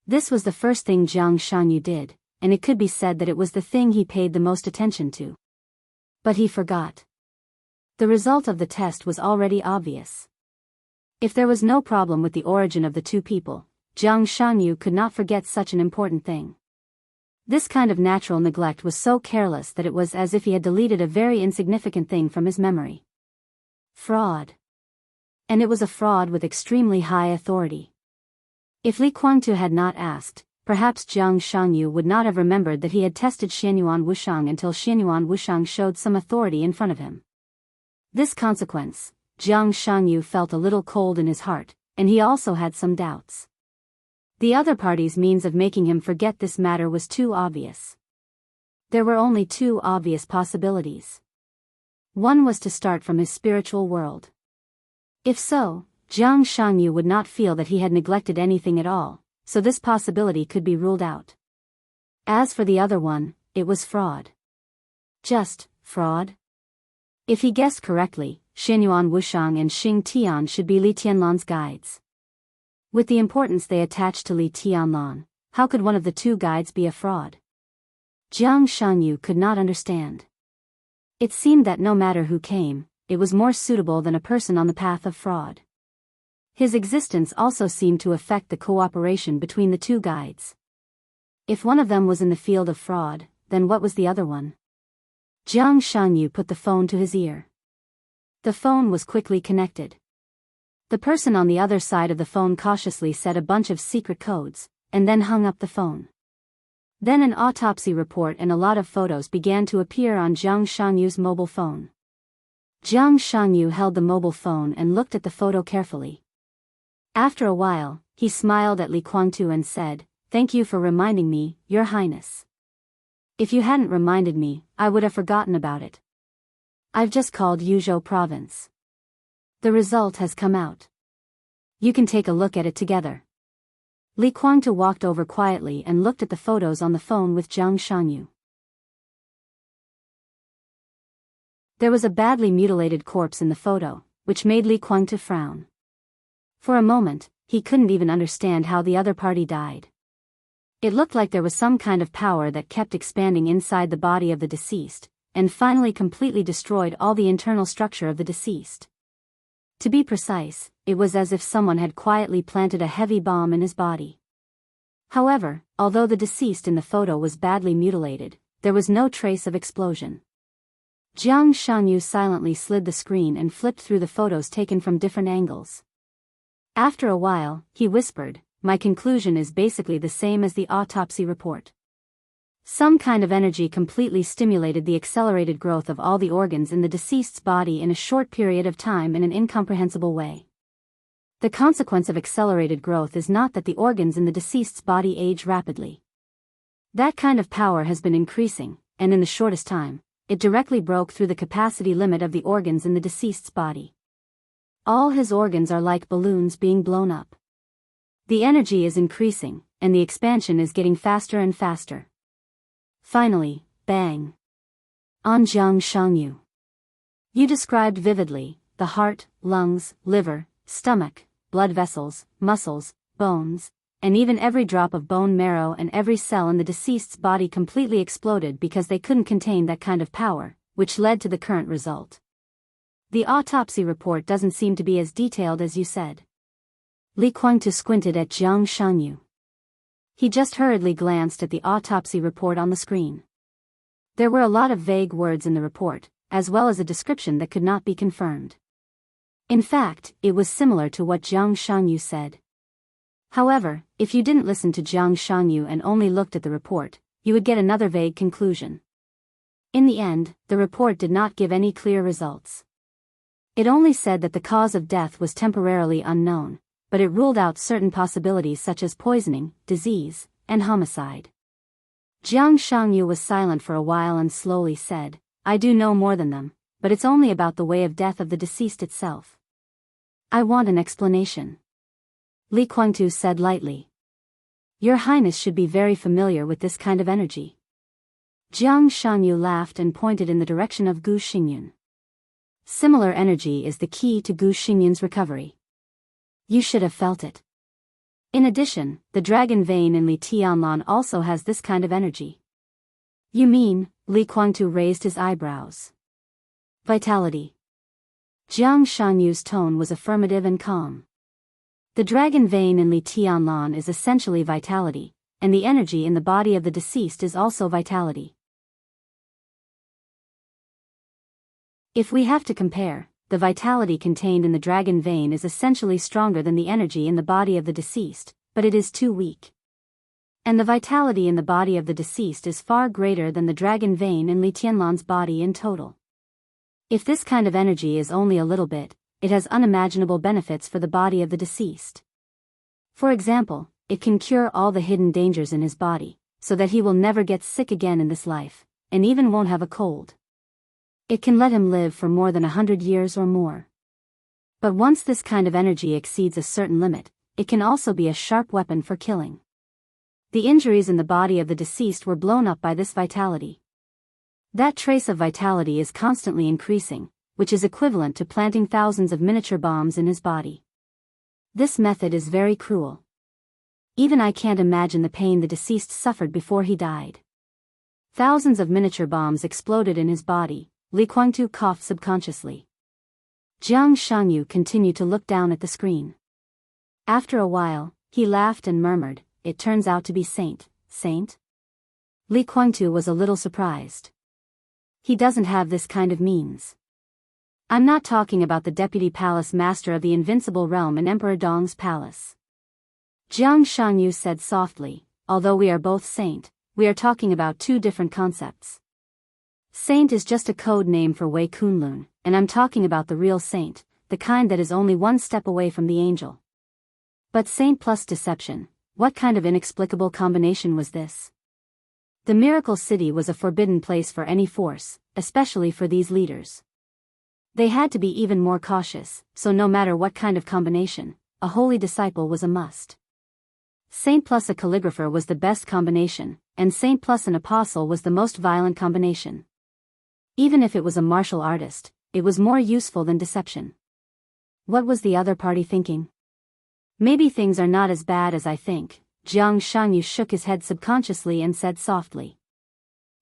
This was the first thing Jiang Shanyu did, and it could be said that it was the thing he paid the most attention to. But he forgot. The result of the test was already obvious. If there was no problem with the origin of the two people, Jiang Shanyu could not forget such an important thing. This kind of natural neglect was so careless that it was as if he had deleted a very insignificant thing from his memory. Fraud. And it was a fraud with extremely high authority. If Li Kuangtu had not asked, perhaps Jiang Shanyu would not have remembered that he had tested Xianyuan Wushang until Xianyuan Wushang showed some authority in front of him. This consequence, Jiang Shanyu felt a little cold in his heart, and he also had some doubts. The other party's means of making him forget this matter was too obvious. There were only two obvious possibilities. One was to start from his spiritual world. If so, Jiang Shanyu would not feel that he had neglected anything at all, so this possibility could be ruled out. As for the other one, it was fraud. Just fraud? If he guessed correctly, Xianyuan Wushang and Xing Tian should be Li Tianlan's guides. With the importance they attached to Li Tianlan, how could one of the two guides be a fraud? Jiang Shanyu could not understand. It seemed that no matter who came, it was more suitable than a person on the path of fraud. His existence also seemed to affect the cooperation between the two guides. If one of them was in the field of fraud, then what was the other one? Jiang Shanyu put the phone to his ear. The phone was quickly connected. The person on the other side of the phone cautiously said a bunch of secret codes, and then hung up the phone. Then an autopsy report and a lot of photos began to appear on Jiang Shanyu's mobile phone. Jiang Shanyu held the mobile phone and looked at the photo carefully. After a while, he smiled at Li Kuangtu and said, "Thank you for reminding me, Your Highness. If you hadn't reminded me, I would have forgotten about it. I've just called Yuzhou province. The result has come out. You can take a look at it together." Li Kuangtu walked over quietly and looked at the photos on the phone with Jiang Shanyu. There was a badly mutilated corpse in the photo, which made Li Kuangtu frown. For a moment, he couldn't even understand how the other party died. It looked like there was some kind of power that kept expanding inside the body of the deceased, and finally completely destroyed all the internal structure of the deceased. To be precise, it was as if someone had quietly planted a heavy bomb in his body. However, although the deceased in the photo was badly mutilated, there was no trace of explosion. Jiang Shanyu silently slid the screen and flipped through the photos taken from different angles. After a while, he whispered, "My conclusion is basically the same as the autopsy report. Some kind of energy completely stimulated the accelerated growth of all the organs in the deceased's body in a short period of time in an incomprehensible way. The consequence of accelerated growth is not that the organs in the deceased's body age rapidly. That kind of power has been increasing, and in the shortest time, it directly broke through the capacity limit of the organs in the deceased's body. All his organs are like balloons being blown up. The energy is increasing, and the expansion is getting faster and faster." Finally, bang. On Jiang Shanyu. "You described vividly the heart, lungs, liver, stomach, blood vessels, muscles, bones, and even every drop of bone marrow and every cell in the deceased's body completely exploded because they couldn't contain that kind of power, which led to the current result. The autopsy report doesn't seem to be as detailed as you said." Li Kuangtu squinted at Jiang Shanyu. He just hurriedly glanced at the autopsy report on the screen. There were a lot of vague words in the report, as well as a description that could not be confirmed. In fact, it was similar to what Jiang Shanyu said. However, if you didn't listen to Jiang Shanyu and only looked at the report, you would get another vague conclusion. In the end, the report did not give any clear results. It only said that the cause of death was temporarily unknown, but it ruled out certain possibilities such as poisoning, disease, and homicide. Jiang Shanyu was silent for a while and slowly said, "I do know more than them, but it's only about the way of death of the deceased itself. I want an explanation." Li Kuangtu said lightly. "Your Highness should be very familiar with this kind of energy." Jiang Shanyu laughed and pointed in the direction of Gu Xingyun. "Similar energy is the key to Gu Xingyun's recovery. You should have felt it. In addition, the dragon vein in Li Tianlan also has this kind of energy." "You mean?" Li Kuangtu raised his eyebrows. "Vitality." Jiang Shanyu's tone was affirmative and calm. The dragon vein in Li Tianlan is essentially vitality, and the energy in the body of the deceased is also vitality. If we have to compare, the vitality contained in the dragon vein is essentially stronger than the energy in the body of the deceased, but it is too weak. And the vitality in the body of the deceased is far greater than the dragon vein in Li Tianlan's body in total. If this kind of energy is only a little bit, it has unimaginable benefits for the body of the deceased. For example, it can cure all the hidden dangers in his body, so that he will never get sick again in this life, and even won't have a cold. It can let him live for more than 100 years or more. But once this kind of energy exceeds a certain limit, it can also be a sharp weapon for killing. The injuries in the body of the deceased were blown up by this vitality. That trace of vitality is constantly increasing, which is equivalent to planting thousands of miniature bombs in his body. This method is very cruel. Even I can't imagine the pain the deceased suffered before he died. Thousands of miniature bombs exploded in his body. Li Kuangtu coughed subconsciously. Jiang Shanyu continued to look down at the screen. After a while, he laughed and murmured, "It turns out to be Saint." Li Kuangtu was a little surprised. He doesn't have this kind of means. I'm not talking about the deputy palace master of the invincible realm in Emperor Dong's palace. Jiang Shanyu said softly, "Although we are both saint, we are talking about two different concepts. Saint is just a code name for Wei Kunlun, and I'm talking about the real saint, the kind that is only one step away from the angel. But saint plus deception, what kind of inexplicable combination was this?" The miracle city was a forbidden place for any force, especially for these leaders. They had to be even more cautious, so no matter what kind of combination, a holy disciple was a must. Saint plus a calligrapher was the best combination, and saint plus an apostle was the most violent combination. Even if it was a martial artist, it was more useful than deception. What was the other party thinking? Maybe things are not as bad as I think. Jiang Shanyu shook his head subconsciously and said softly.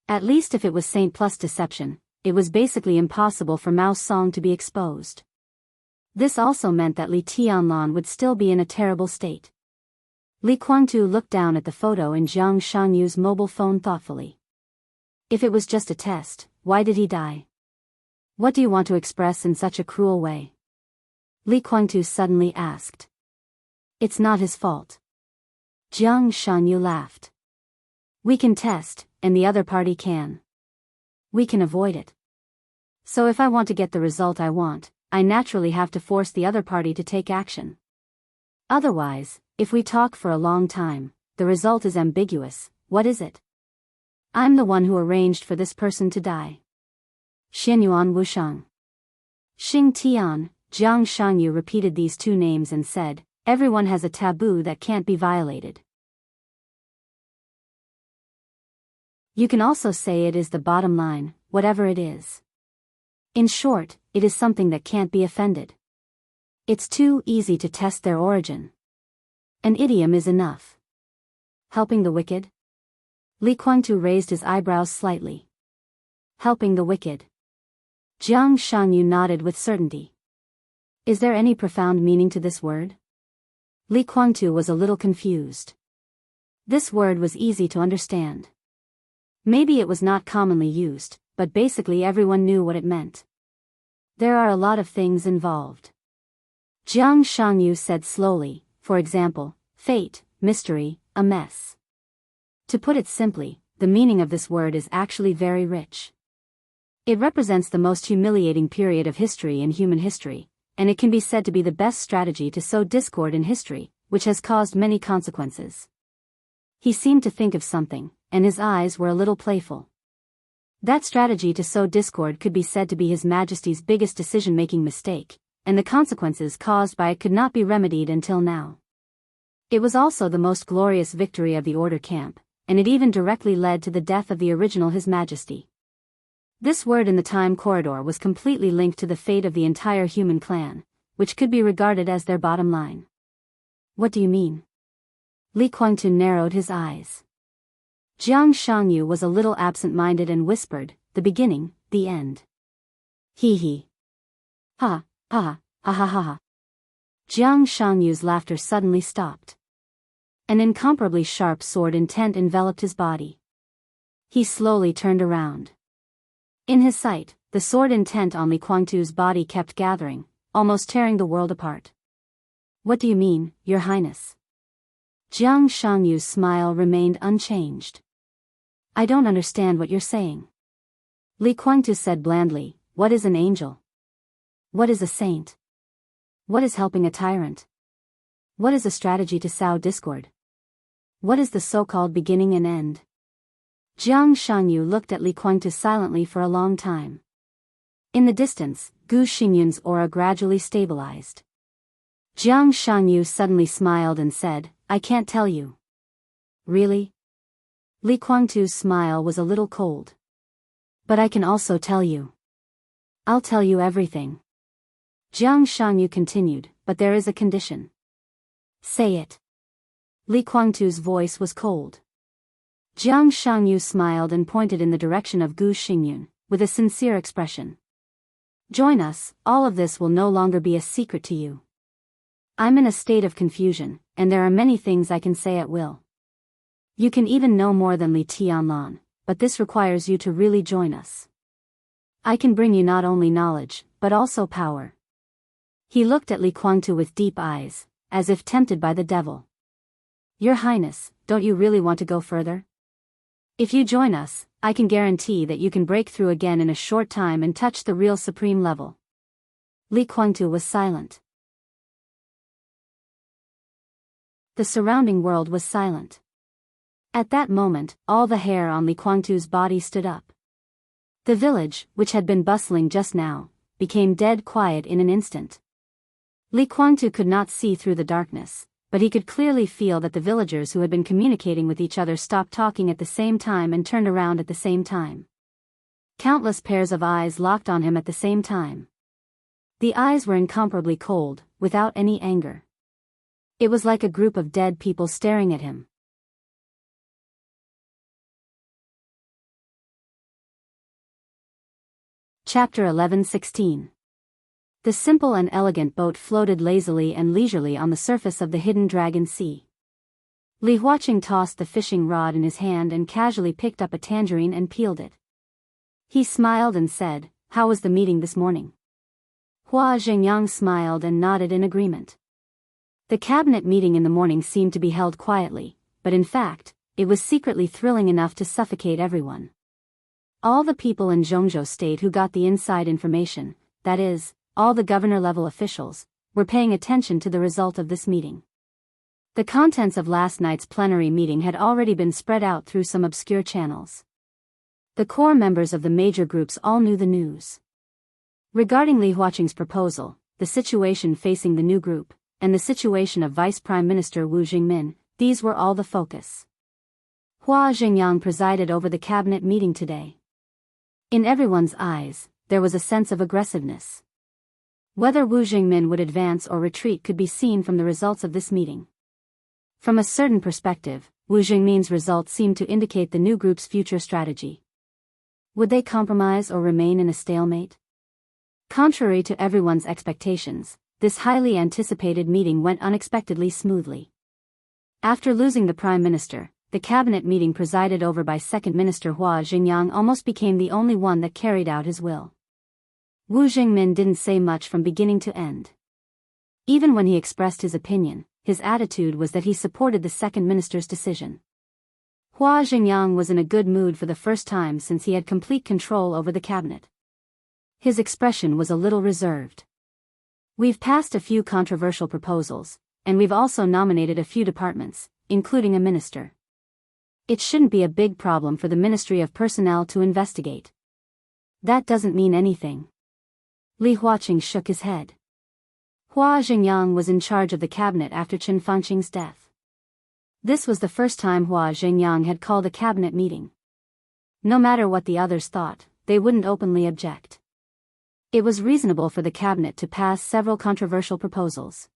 At least if it was Saint plus deception, it was basically impossible for Mao Song to be exposed. This also meant that Li Tianlan would still be in a terrible state. Li Guangtu looked down at the photo in Jiang Shanyu's mobile phone thoughtfully. If it was just a test, why did he die? What do you want to express in such a cruel way? Li Guangtu suddenly asked. It's not his fault. Jiang Shanyu laughed. We can test, and the other party can. We can avoid it. So if I want to get the result I want, I naturally have to force the other party to take action. Otherwise, if we talk for a long time, the result is ambiguous. What is it? I'm the one who arranged for this person to die. Xianyuan Wushang. Xing Tian, Jiang Shangyu repeated these two names and said, everyone has a taboo that can't be violated. You can also say it is the bottom line, whatever it is. In short, it is something that can't be offended. It's too easy to test their origin. An idiom is enough. Helping the wicked? Li Guangtu raised his eyebrows slightly. Helping the wicked. Jiang Shanyu nodded with certainty. Is there any profound meaning to this word? Li Guangtu was a little confused. This word was easy to understand. Maybe it was not commonly used, but basically everyone knew what it meant. There are a lot of things involved. Jiang Shangyu said slowly, for example, fate, mystery, a mess. To put it simply, the meaning of this word is actually very rich. It represents the most humiliating period of history in human history, and it can be said to be the best strategy to sow discord in history, which has caused many consequences. He seemed to think of something, and his eyes were a little playful. That strategy to sow discord could be said to be His Majesty's biggest decision-making mistake, and the consequences caused by it could not be remedied until now. It was also the most glorious victory of the Order camp, and it even directly led to the death of the original His Majesty. This word in the time corridor was completely linked to the fate of the entire human clan, which could be regarded as their bottom line. What do you mean? Li Guangtu narrowed his eyes. Jiang Shangyu was a little absent-minded and whispered, the beginning, the end. He. Ha, ha, ha ha ha ha. Jiang Shangyu's laughter suddenly stopped. An incomparably sharp sword intent enveloped his body. He slowly turned around. In his sight, the sword intent on Li Guangtu's body kept gathering, almost tearing the world apart. What do you mean, Your Highness? Jiang Shangyu's smile remained unchanged. I don't understand what you're saying. Li Guangtu said blandly, what is an angel? What is a saint? What is helping a tyrant? What is a strategy to sow discord? What is the so-called beginning and end? Jiang Shangyu looked at Li Guangtu silently for a long time. In the distance, Gu Xingyun's aura gradually stabilized. Jiang Shangyu suddenly smiled and said, I can't tell you. Really? Li Guangtu's smile was a little cold. But I can also tell you. I'll tell you everything. Jiang Shangyu continued, but there is a condition. Say it. Li Guangtu's voice was cold. Jiang Shangyu smiled and pointed in the direction of Gu Xingyun, with a sincere expression. Join us, all of this will no longer be a secret to you. I'm in a state of confusion, and there are many things I can say at will. You can even know more than Li Tianlan, but this requires you to really join us. I can bring you not only knowledge, but also power. He looked at Li Guangtu with deep eyes, as if tempted by the devil. Your Highness, don't you really want to go further? If you join us, I can guarantee that you can break through again in a short time and touch the real supreme level. Li Guangtu was silent. The surrounding world was silent. At that moment, all the hair on Li Guangtu's body stood up. The village, which had been bustling just now, became dead quiet in an instant. Li Guangtu could not see through the darkness, but he could clearly feel that the villagers who had been communicating with each other stopped talking at the same time and turned around at the same time. Countless pairs of eyes locked on him at the same time. The eyes were incomparably cold, without any anger. It was like a group of dead people staring at him. Chapter 11:16. The simple and elegant boat floated lazily and leisurely on the surface of the hidden Dragon Sea. Li Huaqing tossed the fishing rod in his hand and casually picked up a tangerine and peeled it. He smiled and said, "How was the meeting this morning?" Hua Zhengyang smiled and nodded in agreement. The cabinet meeting in the morning seemed to be held quietly, but in fact, it was secretly thrilling enough to suffocate everyone. All the people in Zhongzhou State who got the inside information, that is, all the governor-level officials, were paying attention to the result of this meeting. The contents of last night's plenary meeting had already been spread out through some obscure channels. The core members of the major groups all knew the news. Regarding Li Huaqing's proposal, the situation facing the new group, and the situation of Vice Prime Minister Wu Jingmin, these were all the focus. Hua Zhengyang presided over the cabinet meeting today. In everyone's eyes, there was a sense of aggressiveness. Whether Wu Jingmin would advance or retreat could be seen from the results of this meeting. From a certain perspective, Wu Jingmin's results seemed to indicate the new group's future strategy. Would they compromise or remain in a stalemate? Contrary to everyone's expectations, this highly anticipated meeting went unexpectedly smoothly. After losing the Prime Minister, the cabinet meeting presided over by Second Minister Hua Zhengyang almost became the only one that carried out his will. Wu Jingmin didn't say much from beginning to end. Even when he expressed his opinion, his attitude was that he supported the second minister's decision. Hua Zhengyang was in a good mood for the first time since he had complete control over the cabinet. His expression was a little reserved. "We've passed a few controversial proposals, and we've also nominated a few departments, including a minister. It shouldn't be a big problem for the Ministry of Personnel to investigate." "That doesn't mean anything." Li Huaqing shook his head. Hua Zhengyang was in charge of the cabinet after Chen Fangqing's death. This was the first time Hua Zhengyang had called a cabinet meeting. No matter what the others thought, they wouldn't openly object. It was reasonable for the cabinet to pass several controversial proposals.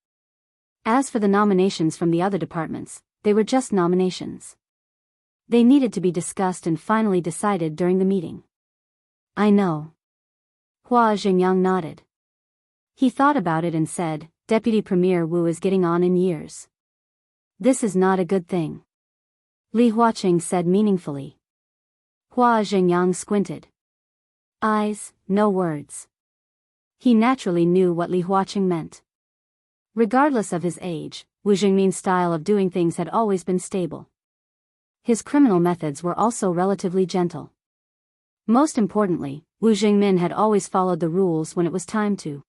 As for the nominations from the other departments, they were just nominations. They needed to be discussed and finally decided during the meeting. "I know." Hua Zhengyang nodded. He thought about it and said, "Deputy Premier Wu is getting on in years. This is not a good thing." Li Huaqing said meaningfully. Hua Zhengyang squinted. Eyes, no words. He naturally knew what Li Huaqing meant. Regardless of his age, Wu Jingmin's style of doing things had always been stable. His criminal methods were also relatively gentle. Most importantly, Wu Jingmin had always followed the rules when it was time to.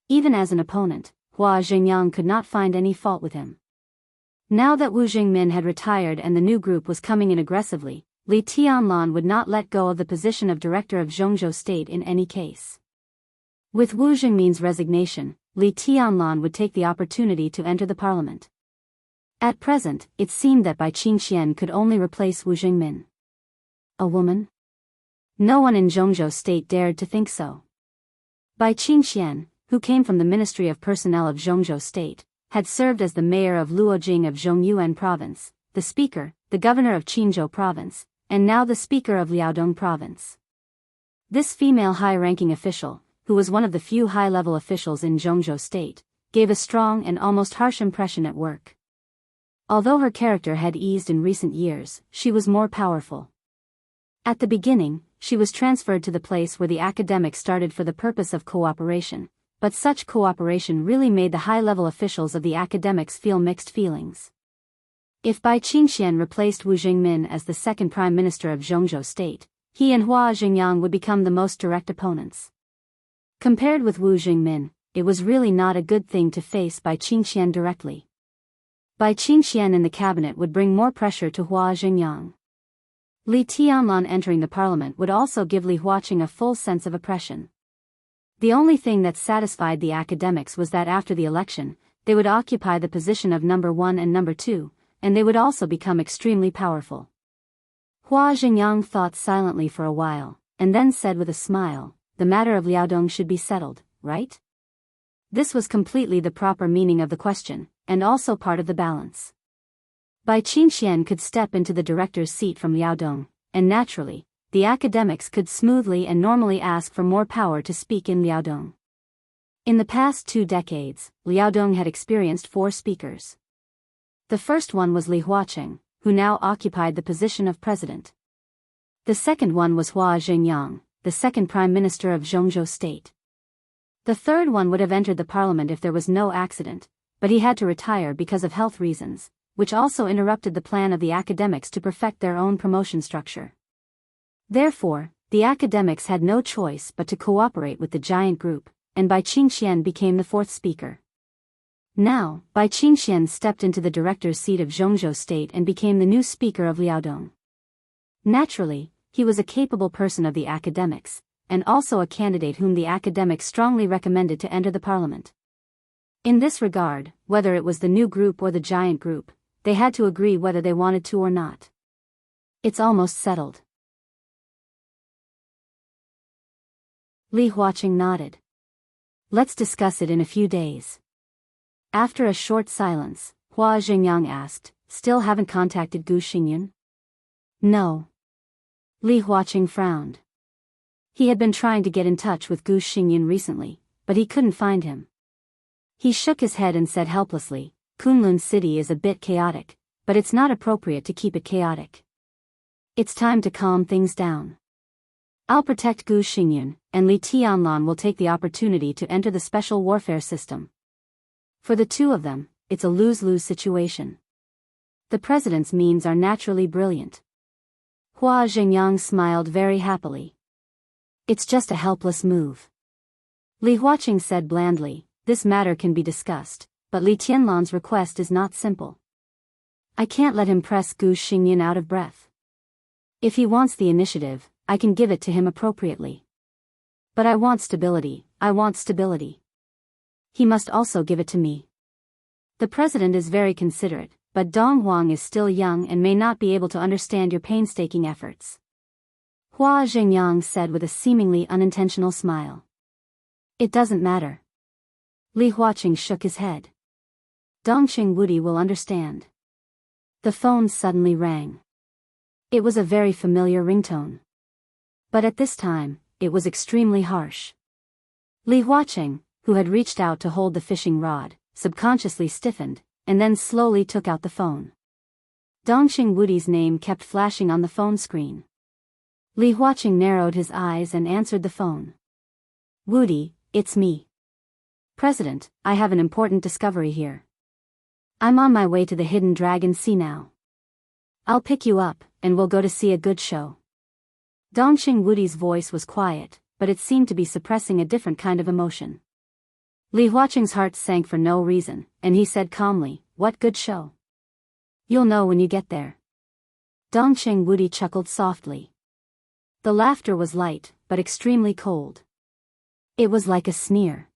Even as an opponent, Hua Zhengyang could not find any fault with him. Now that Wu Jingmin had retired and the new group was coming in aggressively, Li Tianlan would not let go of the position of director of Zhongzhou State in any case. With Wu Jingmin's resignation, Li Tianlan would take the opportunity to enter the parliament. At present, it seemed that Bai Qingxian could only replace Wu Jingmin. A woman? No one in Zhongzhou State dared to think so. Bai Qingxian, who came from the Ministry of Personnel of Zhongzhou State, had served as the mayor of Luojing of Zhongyuan Province, the speaker, the governor of Qinzhou Province, and now the speaker of Liaodong Province. This female high-ranking official, who was one of the few high-level officials in Zhongzhou State, gave a strong and almost harsh impression at work. Although her character had eased in recent years, she was more powerful. At the beginning, she was transferred to the place where the academics started for the purpose of cooperation, but such cooperation really made the high-level officials of the academics feel mixed feelings. If Bai Qingxian replaced Wu Jingmin as the second prime minister of Zhongzhou State, he and Hua Zhengyang would become the most direct opponents. Compared with Wu Jingmin, it was really not a good thing to face Bai Qingxian directly. Bai Qingxian in the cabinet would bring more pressure to Hua Zhengyang. Li Tianlan entering the parliament would also give Li Huaqing a full sense of oppression. The only thing that satisfied the academics was that after the election, they would occupy the position of number 1 and number 2, and they would also become extremely powerful. Hua Zhengyang thought silently for a while, and then said with a smile, "The matter of Liaodong should be settled, right?" This was completely the proper meaning of the question, and also part of the balance. Bai Qingxian could step into the director's seat from Liaodong, and naturally, the academics could smoothly and normally ask for more power to speak in Liaodong. In the past 2 decades, Liaodong had experienced 4 speakers. The first one was Li Huaqing, who now occupied the position of president. The second one was Hua Zhengyang, the second prime minister of Zhongzhou State. The third one would have entered the parliament if there was no accident, but he had to retire because of health reasons, which also interrupted the plan of the academics to perfect their own promotion structure. Therefore, the academics had no choice but to cooperate with the giant group, and Bai Qingxian became the 4th speaker. Now, Bai Qingxian stepped into the director's seat of Zhongzhou State and became the new speaker of Liaodong. Naturally, he was a capable person of the academics, and also a candidate whom the academics strongly recommended to enter the parliament. In this regard, whether it was the new group or the giant group, they had to agree whether they wanted to or not. It's almost settled. Li Huaqing nodded. Let's discuss it in a few days. After a short silence, Hua Zhengyang asked, still haven't contacted Gu Xingyun? No. Li Huaqing frowned. He had been trying to get in touch with Gu Xingyun recently, but he couldn't find him. He shook his head and said helplessly, Kunlun City is a bit chaotic, but it's not appropriate to keep it chaotic. It's time to calm things down. I'll protect Gu Xingyun, and Li Tianlan will take the opportunity to enter the special warfare system. For the two of them, it's a lose-lose situation. The president's means are naturally brilliant. Hua Zhengyang smiled very happily. It's just a helpless move. Li Huaqing said blandly, this matter can be discussed, but Li Tianlan's request is not simple. I can't let him press Gu Xingyun out of breath. If he wants the initiative, I can give it to him appropriately. But I want stability. He must also give it to me. The president is very considerate, but Dong Huang is still young and may not be able to understand your painstaking efforts. Hua Zhengyang said with a seemingly unintentional smile. It doesn't matter. Li Huaqing shook his head. Dongqing Wudi will understand. The phone suddenly rang. It was a very familiar ringtone. But at this time, it was extremely harsh. Li Huaqing, who had reached out to hold the fishing rod, subconsciously stiffened, and then slowly took out the phone. Dongqing Wudi's name kept flashing on the phone screen. Li Huaqing narrowed his eyes and answered the phone. Wudi, it's me. President, I have an important discovery here. I'm on my way to the Hidden Dragon Sea now. I'll pick you up, and we'll go to see a good show. Dongqing Wudi's voice was quiet, but it seemed to be suppressing a different kind of emotion. Li Huaqing's heart sank for no reason, and he said calmly, what good show? You'll know when you get there. Dongqing Wudi chuckled softly. The laughter was light, but extremely cold. It was like a sneer.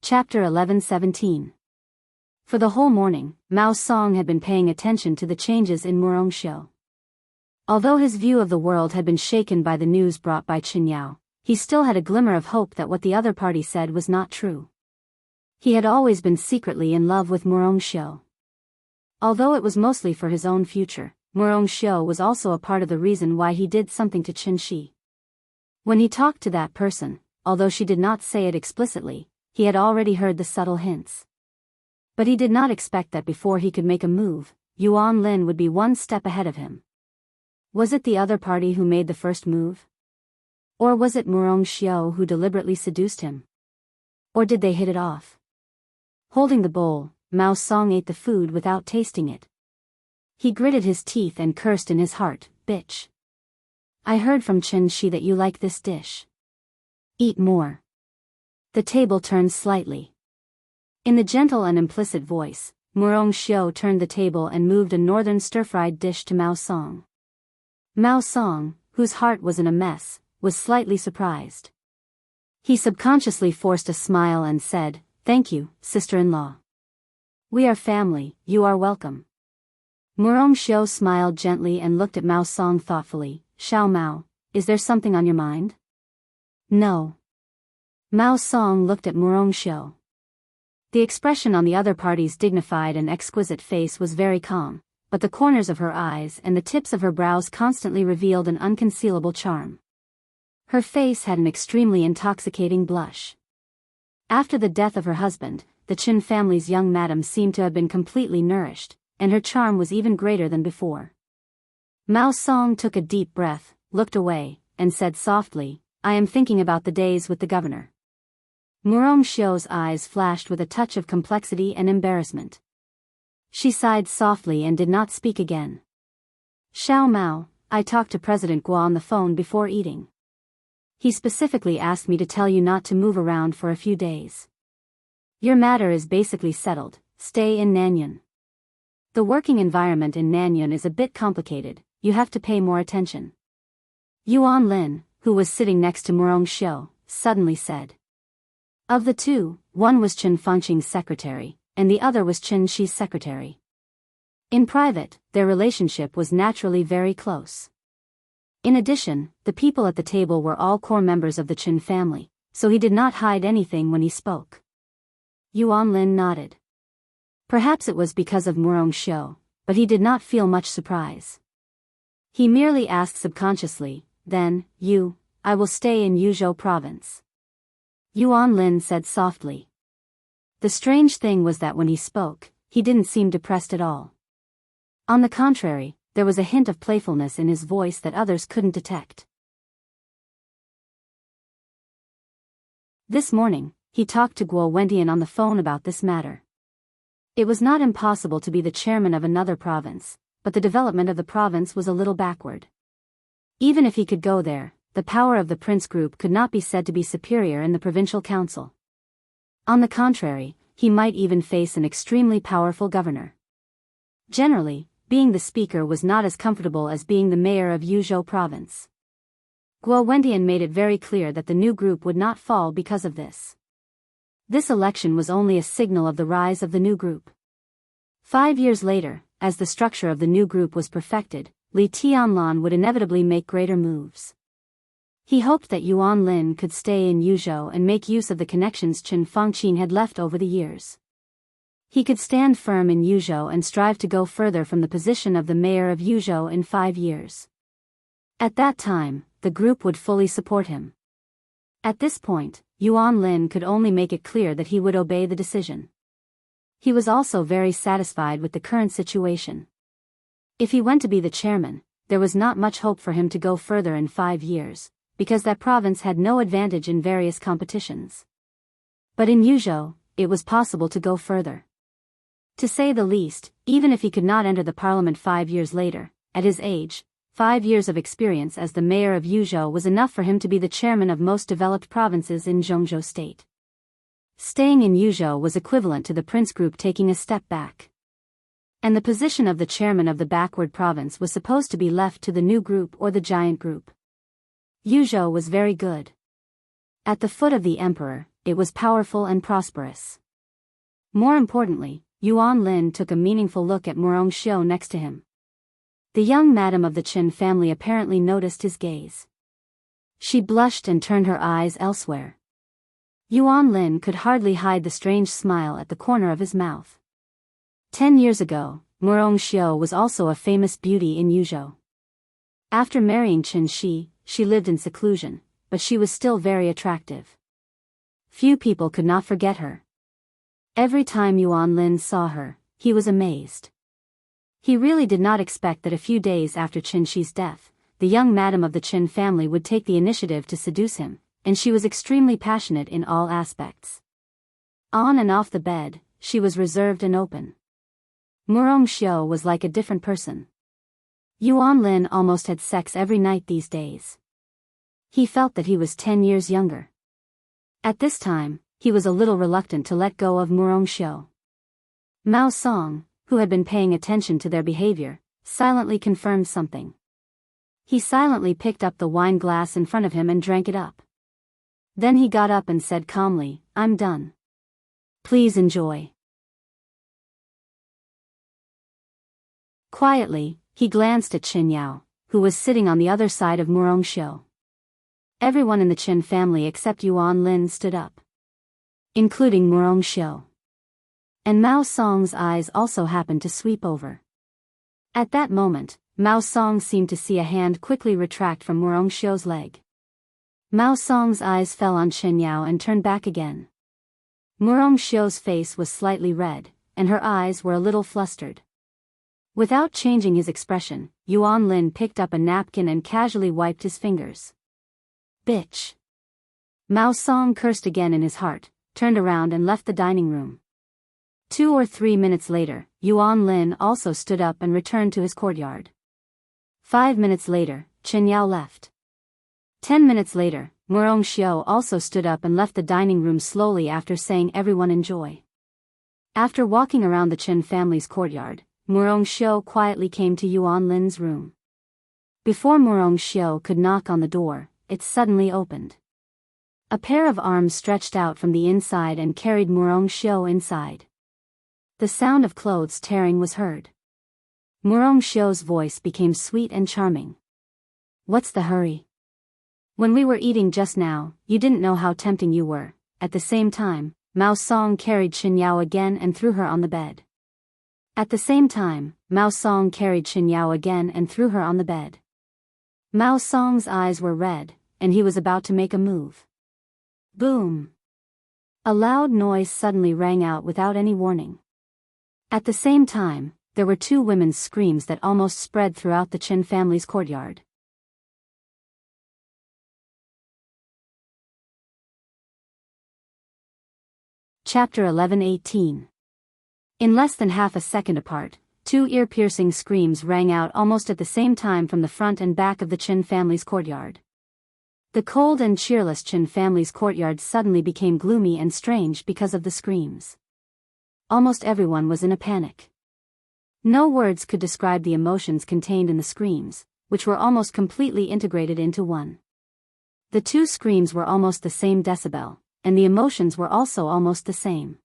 Chapter 11:17. For the whole morning, Mao Song had been paying attention to the changes in Murongxiu. Although his view of the world had been shaken by the news brought by Qin Yao, he still had a glimmer of hope that what the other party said was not true. He had always been secretly in love with Murongxiu. Although it was mostly for his own future, Murongxiu was also a part of the reason why he did something to Qin Shi. When he talked to that person, although she did not say it explicitly, he had already heard the subtle hints. But he did not expect that before he could make a move, Yuan Lin would be one step ahead of him. Was it the other party who made the first move? Or was it Murongxiu who deliberately seduced him? Or did they hit it off? Holding the bowl, Mao Song ate the food without tasting it. He gritted his teeth and cursed in his heart, bitch. I heard from Qin Shi that you like this dish. Eat more. The table turned slightly. In the gentle and implicit voice, Murongxiu turned the table and moved a northern stir-fried dish to Mao Song. Mao Song, whose heart was in a mess, was slightly surprised. He subconsciously forced a smile and said, thank you, sister-in-law. We are family, you are welcome. Murongxiu smiled gently and looked at Mao Song thoughtfully. Xiao Mao, is there something on your mind? No. Mao Song looked at Murong Xiu. The expression on the other party's dignified and exquisite face was very calm, but the corners of her eyes and the tips of her brows constantly revealed an unconcealable charm. Her face had an extremely intoxicating blush. After the death of her husband, the Qin family's young madam seemed to have been completely nourished, and her charm was even greater than before. Mao Song took a deep breath, looked away, and said softly, I am thinking about the days with the governor. Murong Xiu's eyes flashed with a touch of complexity and embarrassment. She sighed softly and did not speak again. Xiao Mao, I talked to President Guo on the phone before eating. He specifically asked me to tell you not to move around for a few days. Your matter is basically settled, stay in Nanyun. The working environment in Nanyun is a bit complicated, you have to pay more attention. Yuan Lin, who was sitting next to Murong Xiu, suddenly said. Of the two, one was Chen Fengqing's secretary, and the other was Chen Shi's secretary. In private, their relationship was naturally very close. In addition, the people at the table were all core members of the Qin family, so he did not hide anything when he spoke. Yuan Lin nodded. Perhaps it was because of Murong Xiu, but he did not feel much surprise. He merely asked subconsciously, then, I will stay in Yuzhou province. Yuan Lin said softly. The strange thing was that when he spoke, he didn't seem depressed at all. On the contrary, there was a hint of playfulness in his voice that others couldn't detect. This morning, he talked to Guo Wentian on the phone about this matter. It was not impossible to be the chairman of another province, but the development of the province was a little backward. Even if he could go there, the power of the Prince Group could not be said to be superior in the provincial council. On the contrary, he might even face an extremely powerful governor. Generally, being the speaker was not as comfortable as being the mayor of Yuzhou province. Guo Wentian made it very clear that the new group would not fall because of this. This election was only a signal of the rise of the new group. 5 years later, as the structure of the new group was perfected, Li Tianlan would inevitably make greater moves. He hoped that Yuan Lin could stay in Yuzhou and make use of the connections Chen Fengqing had left over the years. He could stand firm in Yuzhou and strive to go further from the position of the mayor of Yuzhou in 5 years. At that time, the group would fully support him. At this point, Yuan Lin could only make it clear that he would obey the decision. He was also very satisfied with the current situation. If he went to be the chairman, there was not much hope for him to go further in 5 years, because that province had no advantage in various competitions. But in Yuzhou, it was possible to go further. To say the least, even if he could not enter the parliament 5 years later, at his age, 5 years of experience as the mayor of Yuzhou was enough for him to be the chairman of most developed provinces in Zhongzhou state. Staying in Yuzhou was equivalent to the Prince Group taking a step back. And the position of the chairman of the backward province was supposed to be left to the new group or the giant group. Yuzhou was very good. At the foot of the emperor, it was powerful and prosperous. More importantly, Yuan Lin took a meaningful look at Murong Xiu next to him. The young madam of the Qin family apparently noticed his gaze. She blushed and turned her eyes elsewhere. Yuan Lin could hardly hide the strange smile at the corner of his mouth. 10 years ago, Murong Xiu was also a famous beauty in Yuzhou. After marrying Chen Shi, she lived in seclusion, but she was still very attractive. Few people could not forget her. Every time Yuan Lin saw her, he was amazed. He really did not expect that a few days after Chen Shi's death, the young madam of the Qin family would take the initiative to seduce him, and she was extremely passionate in all aspects. On and off the bed, she was reserved and open. Murong Xiu was like a different person. Yuan Lin almost had sex every night these days. He felt that he was 10 years younger. At this time, he was a little reluctant to let go of Murong Xiu. Mao Song, who had been paying attention to their behavior, silently confirmed something. He silently picked up the wine glass in front of him and drank it up. Then he got up and said calmly, "I'm done. Please enjoy." Quietly, he glanced at Qin Yao, who was sitting on the other side of Murong Xiu. Everyone in the Qin family except Yuan Lin stood up, including Murong Xiu. And Mao Song's eyes also happened to sweep over. At that moment, Mao Song seemed to see a hand quickly retract from Murong Xiu's leg. Mao Song's eyes fell on Chen Yao and turned back again. Murong Xiu's face was slightly red, and her eyes were a little flustered. Without changing his expression, Yuan Lin picked up a napkin and casually wiped his fingers. Bitch! Mao Song cursed again in his heart, turned around and left the dining room. 2 or 3 minutes later, Yuan Lin also stood up and returned to his courtyard. 5 minutes later, Chen Yao left. 10 minutes later, Murong Xiu also stood up and left the dining room slowly after saying everyone enjoy. After walking around the Chen family's courtyard, Murong Xiu quietly came to Yuan Lin's room. Before Murong Xiu could knock on the door, it suddenly opened. A pair of arms stretched out from the inside and carried Murong Xiu inside. The sound of clothes tearing was heard. Murong Xiu's voice became sweet and charming. What's the hurry? When we were eating just now, you didn't know how tempting you were. At the same time, Mao Song carried Chen Yao again and threw her on the bed. At the same time, Mao Song carried Chen Yao again and threw her on the bed. Mao Song's eyes were red, and he was about to make a move. Boom! A loud noise suddenly rang out without any warning. At the same time, there were 2 women's screams that almost spread throughout the Qin family's courtyard. Chapter 11:18. In less than half a second apart, 2 ear-piercing screams rang out almost at the same time from the front and back of the Qin family's courtyard. The cold and cheerless Qin family's courtyard suddenly became gloomy and strange because of the screams. Almost everyone was in a panic. No words could describe the emotions contained in the screams, which were almost completely integrated into one. The 2 screams were almost the same decibel, and the emotions were also almost the same.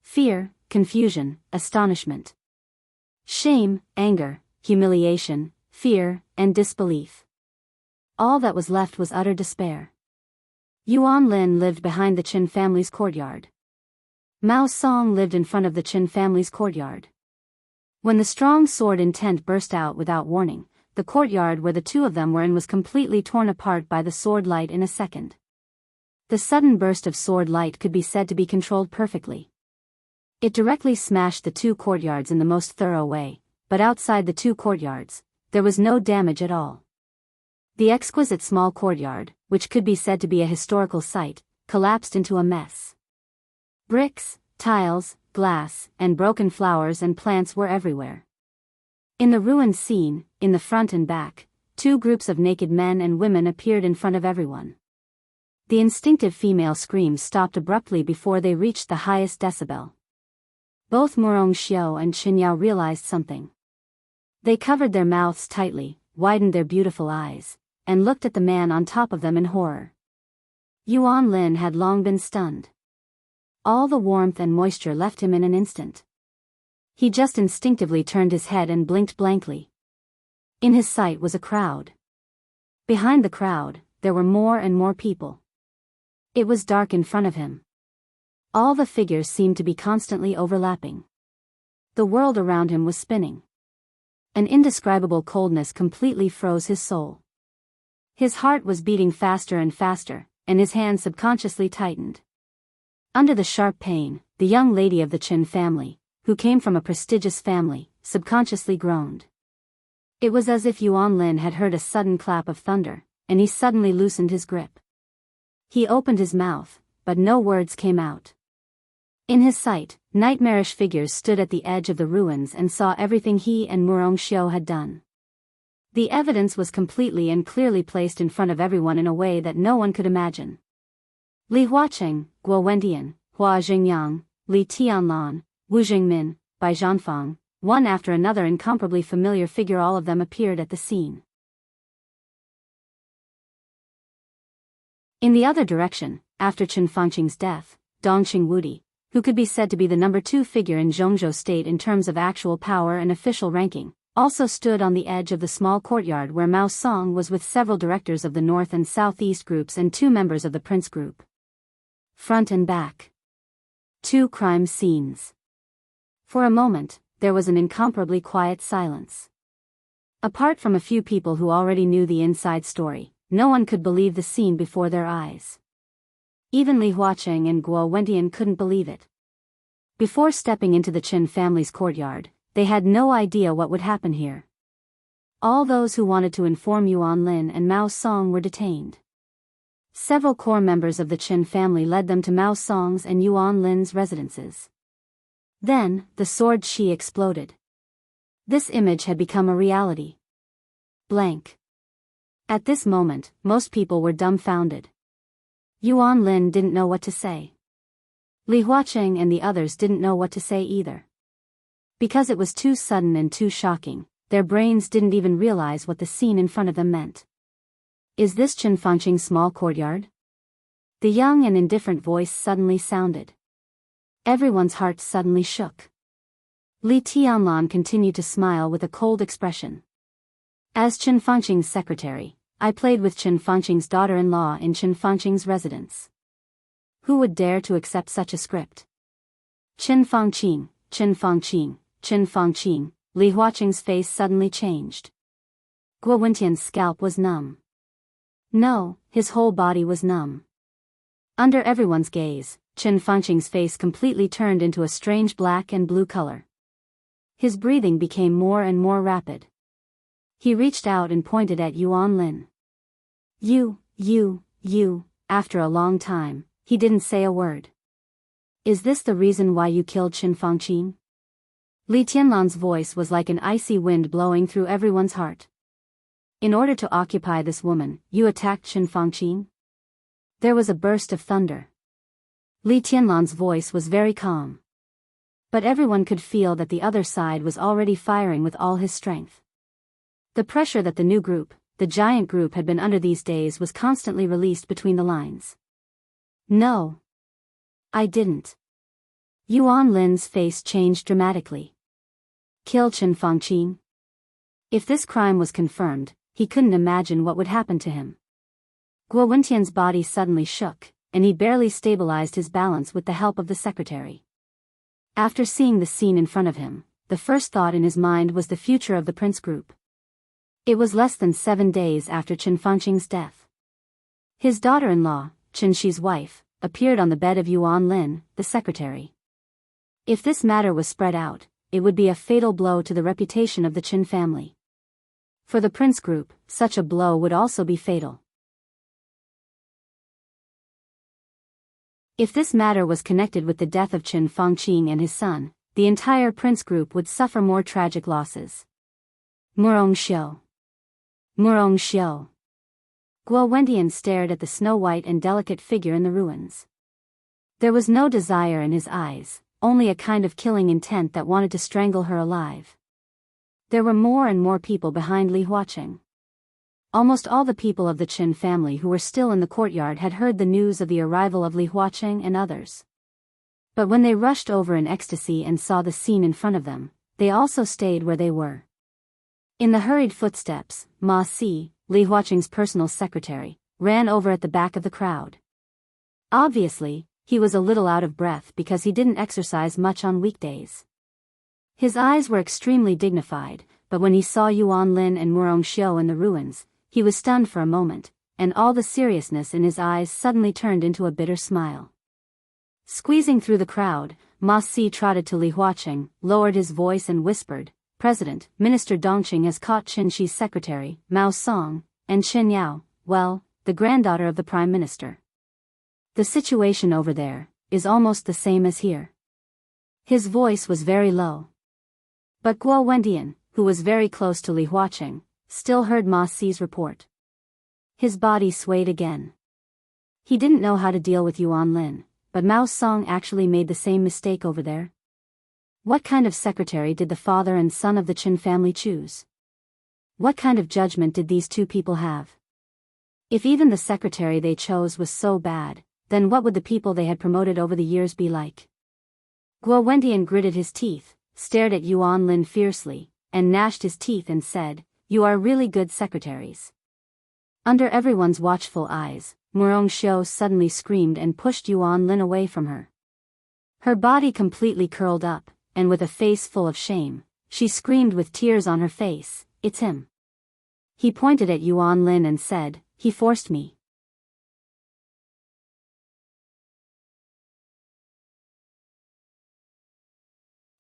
Fear, confusion, astonishment. Shame, anger, humiliation, fear, and disbelief. All that was left was utter despair. Yuan Lin lived behind the Qin family's courtyard. Mao Song lived in front of the Qin family's courtyard. When the strong sword intent burst out without warning, the courtyard where the 2 of them were in was completely torn apart by the sword light in a second. The sudden burst of sword light could be said to be controlled perfectly. It directly smashed the 2 courtyards in the most thorough way, but outside the 2 courtyards, there was no damage at all. The exquisite small courtyard, which could be said to be a historical site, collapsed into a mess. Bricks, tiles, glass, and broken flowers and plants were everywhere. In the ruined scene, in the front and back, 2 groups of naked men and women appeared in front of everyone. The instinctive female screams stopped abruptly before they reached the highest decibel. Both Murong Xiu and Chen Yao realized something. They covered their mouths tightly, widened their beautiful eyes, and looked at the man on top of them in horror. Yuan Lin had long been stunned. All the warmth and moisture left him in an instant. He just instinctively turned his head and blinked blankly. In his sight was a crowd. Behind the crowd, there were more and more people. It was dark in front of him. All the figures seemed to be constantly overlapping. The world around him was spinning. An indescribable coldness completely froze his soul. His heart was beating faster and faster, and his hands subconsciously tightened. Under the sharp pain, the young lady of the Qin family, who came from a prestigious family, subconsciously groaned. It was as if Yuan Lin had heard a sudden clap of thunder, and he suddenly loosened his grip. He opened his mouth, but no words came out. In his sight, nightmarish figures stood at the edge of the ruins and saw everything he and Murong Xiu had done. The evidence was completely and clearly placed in front of everyone in a way that no one could imagine. Li Huacheng, Guo Wendian, Hua Jingyang, Li Tianlan, Wu Jingmin, Bai Zhanfang, one after another incomparably familiar figure, all of them appeared at the scene. In the other direction, after Chen Fangqing's death, Dongqing Wudi, who could be said to be the number 2 figure in Zhongzhou state in terms of actual power and official ranking, also stood on the edge of the small courtyard where Mao Song was with several directors of the North and Southeast groups and 2 members of the Prince group. Front and back. 2 crime scenes. For a moment, there was an incomparably quiet silence. Apart from a few people who already knew the inside story, no one could believe the scene before their eyes. Even Li Huaqing and Guo Wentian couldn't believe it. Before stepping into the Qin family's courtyard, they had no idea what would happen here. All those who wanted to inform Yuan Lin and Mao Song were detained. Several core members of the Qin family led them to Mao Song's and Yuan Lin's residences. Then, the sword Shi exploded. This image had become a reality. Blank. At this moment, most people were dumbfounded. Yuan Lin didn't know what to say. Li Huaqing and the others didn't know what to say either. Because it was too sudden and too shocking, their brains didn't even realize what the scene in front of them meant. Is this Qin Fangqing's small courtyard? The young and indifferent voice suddenly sounded. Everyone's heart suddenly shook. Li Tianlan continued to smile with a cold expression. As Qin Fangqing's secretary, I played with Qin Fangqing's daughter-in-law in Qin Fangqing's residence. Who would dare to accept such a script? Qin Fangqing, Qin Fangqing, Qin Fangqing. Li Huaqing's face suddenly changed. Guo Wentian's scalp was numb. No, his whole body was numb. Under everyone's gaze, Qin Fangqing's face completely turned into a strange black and blue color. His breathing became more and more rapid. He reached out and pointed at Yuan Lin. You. After a long time, he didn't say a word. Is this the reason why you killed Qin Fangqing? Li Tianlan's voice was like an icy wind blowing through everyone's heart. In order to occupy this woman, you attacked Qin Fangqing? There was a burst of thunder. Li Tianlan's voice was very calm. But everyone could feel that the other side was already firing with all his strength. The pressure that the new group, the giant group, had been under these days was constantly released between the lines. No. I didn't. Yuan Lin's face changed dramatically. Kill Qin Fangqing? If this crime was confirmed, he couldn't imagine what would happen to him. Guo Wentian's body suddenly shook, and he barely stabilized his balance with the help of the secretary. After seeing the scene in front of him, the first thought in his mind was the future of the Prince group. It was less than 7 days after Qin Fangqing's death. His daughter-in-law, Qin Shi's wife, appeared on the bed of Yuan Lin, the secretary. If this matter was spread out, it would be a fatal blow to the reputation of the Qin family. For the Prince group, such a blow would also be fatal. If this matter was connected with the death of Qin Fangqing and his son, the entire Prince group would suffer more tragic losses. Murong Xiu. Murong Xiu. Guo Wentian stared at the snow-white and delicate figure in the ruins. There was no desire in his eyes, only a kind of killing intent that wanted to strangle her alive. There were more and more people behind Li Huaqing. Almost all the people of the Qin family who were still in the courtyard had heard the news of the arrival of Li Huaqing and others. But when they rushed over in ecstasy and saw the scene in front of them, they also stayed where they were. In the hurried footsteps, Ma Si, Li Huaqing's personal secretary, ran over at the back of the crowd. Obviously, he was a little out of breath because he didn't exercise much on weekdays. His eyes were extremely dignified, but when he saw Yuan Lin and Murong Xiu in the ruins, he was stunned for a moment, and all the seriousness in his eyes suddenly turned into a bitter smile. Squeezing through the crowd, Ma Si trotted to Li Huaqing, lowered his voice and whispered, "President, Minister Dongqing has caught Qin Shi's secretary, Mao Song, and Qin Yao, well, the granddaughter of the Prime Minister. The situation over there is almost the same as here." His voice was very low. But Guo Wentian, who was very close to Li Huaqing, still heard Ma Si's report. His body swayed again. He didn't know how to deal with Yuan Lin, but Mao Song actually made the same mistake over there. What kind of secretary did the father and son of the Qin family choose? What kind of judgment did these two people have? If even the secretary they chose was so bad, then what would the people they had promoted over the years be like? Guo Wentian gritted his teeth, stared at Yuan Lin fiercely, and gnashed his teeth and said, "You are really good secretaries." Under everyone's watchful eyes, Murongxiu suddenly screamed and pushed Yuan Lin away from her. Her body completely curled up, and with a face full of shame, she screamed with tears on her face, "It's him." He pointed at Yuan Lin and said, "He forced me."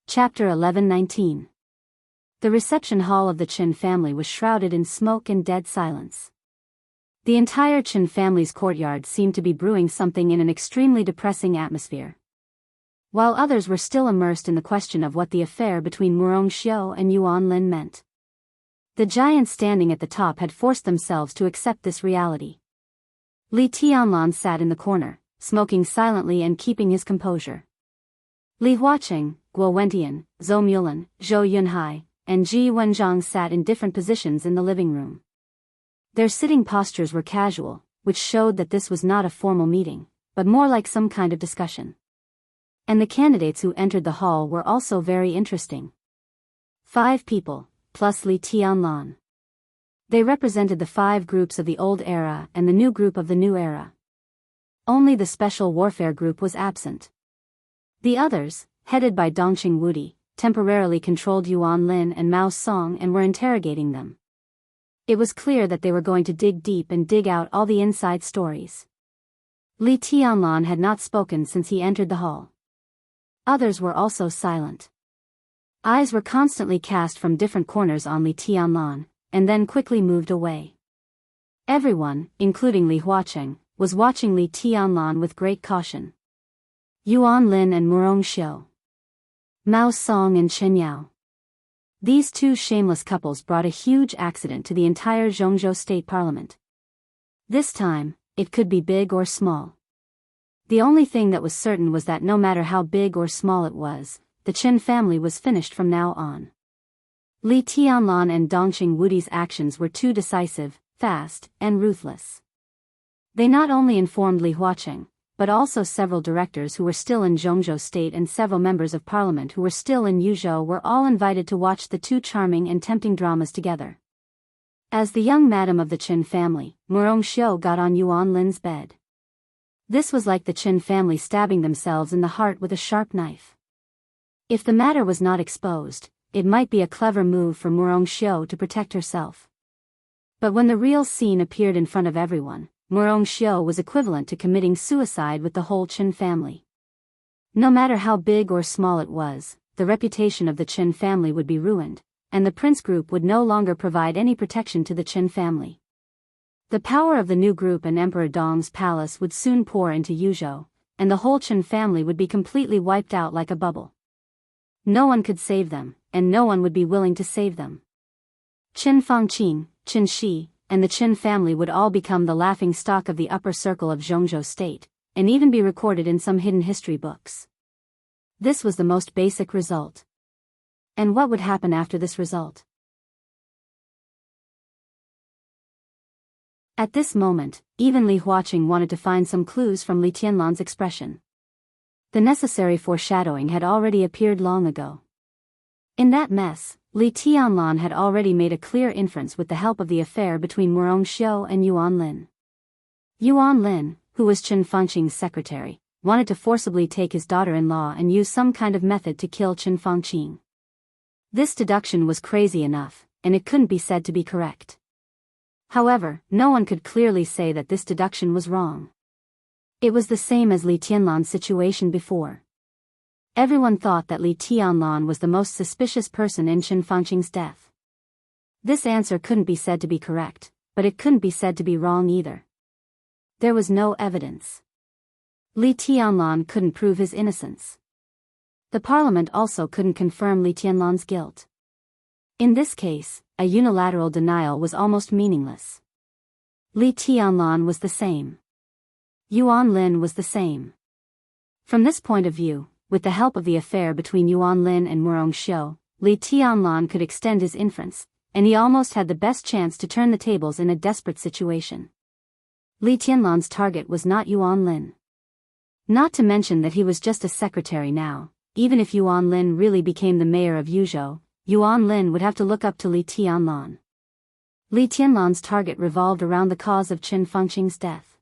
Chapter 11:19. The reception hall of the Qin family was shrouded in smoke and dead silence. The entire Qin family's courtyard seemed to be brewing something in an extremely depressing atmosphere. While others were still immersed in the question of what the affair between Murongxiu and Yuan Lin meant. The giants standing at the top had forced themselves to accept this reality. Li Tianlan sat in the corner, smoking silently and keeping his composure. Li Huaqing, Guo Wentian, Zhou Mulan, Zhou Yunhai, and Ji Wenzhang sat in different positions in the living room. Their sitting postures were casual, which showed that this was not a formal meeting, but more like some kind of discussion. And the candidates who entered the hall were also very interesting. 5 people, plus Li Tianlan. They represented the 5 groups of the old era and the new group of the new era. Only the special warfare group was absent. The others, headed by Dongqing Wudi, temporarily controlled Yuan Lin and Mao Song and were interrogating them. It was clear that they were going to dig deep and dig out all the inside stories. Li Tianlan had not spoken since he entered the hall. Others were also silent. Eyes were constantly cast from different corners on Li Tianlan, and then quickly moved away. Everyone, including Li Huaqing, was watching Li Tianlan with great caution. Yuan Lin and Murongxiu. Mao Song and Chen Yao. These 2 shameless couples brought a huge accident to the entire Zhongzhou State Parliament. This time, it could be big or small. The only thing that was certain was that no matter how big or small it was, the Qin family was finished from now on. Li Tianlan and Dongqing Wudi's actions were too decisive, fast, and ruthless. They not only informed Li Huaqing, but also several directors who were still in Zhongzhou State and several members of parliament who were still in Yuzhou were all invited to watch the 2 charming and tempting dramas together. As the young madam of the Qin family, Murongxiu got on Yuan Lin's bed. This was like the Qin family stabbing themselves in the heart with a sharp knife. If the matter was not exposed, it might be a clever move for Murongxiu to protect herself. But when the real scene appeared in front of everyone, Murongxiu was equivalent to committing suicide with the whole Qin family. No matter how big or small it was, the reputation of the Qin family would be ruined, and the prince group would no longer provide any protection to the Qin family. The power of the new group and Emperor Dong's palace would soon pour into Yuzhou, and the whole Qin family would be completely wiped out like a bubble. No one could save them, and no one would be willing to save them. Qin Fangqing, Qin Shi, and the Qin family would all become the laughing stock of the upper circle of Zhongzhou State, and even be recorded in some hidden history books. This was the most basic result. And what would happen after this result? At this moment, even Li Huaqing wanted to find some clues from Li Tianlan's expression. The necessary foreshadowing had already appeared long ago. In that mess, Li Tianlan had already made a clear inference with the help of the affair between Murongxiu and Yuan Lin. Yuan Lin, who was Qin Fangqing's secretary, wanted to forcibly take his daughter-in-law and use some kind of method to kill Qin Fangqing. This deduction was crazy enough, and it couldn't be said to be correct. However, no one could clearly say that this deduction was wrong. It was the same as Li Tianlan's situation before. Everyone thought that Li Tianlan was the most suspicious person in Qin Fangqing's death. This answer couldn't be said to be correct, but it couldn't be said to be wrong either. There was no evidence. Li Tianlan couldn't prove his innocence. The parliament also couldn't confirm Li Tianlan's guilt. In this case, a unilateral denial was almost meaningless. Li Tianlan was the same. Yuan Lin was the same. From this point of view, with the help of the affair between Yuan Lin and Murongxiu, Li Tianlan could extend his inference, and he almost had the best chance to turn the tables in a desperate situation. Li Tianlan's target was not Yuan Lin. Not to mention that he was just a secretary now. Even if Yuan Lin really became the mayor of Yuzhou, Yuan Lin would have to look up to Li Tianlan. Li Tianlan's target revolved around the cause of Qin Fengqing's death.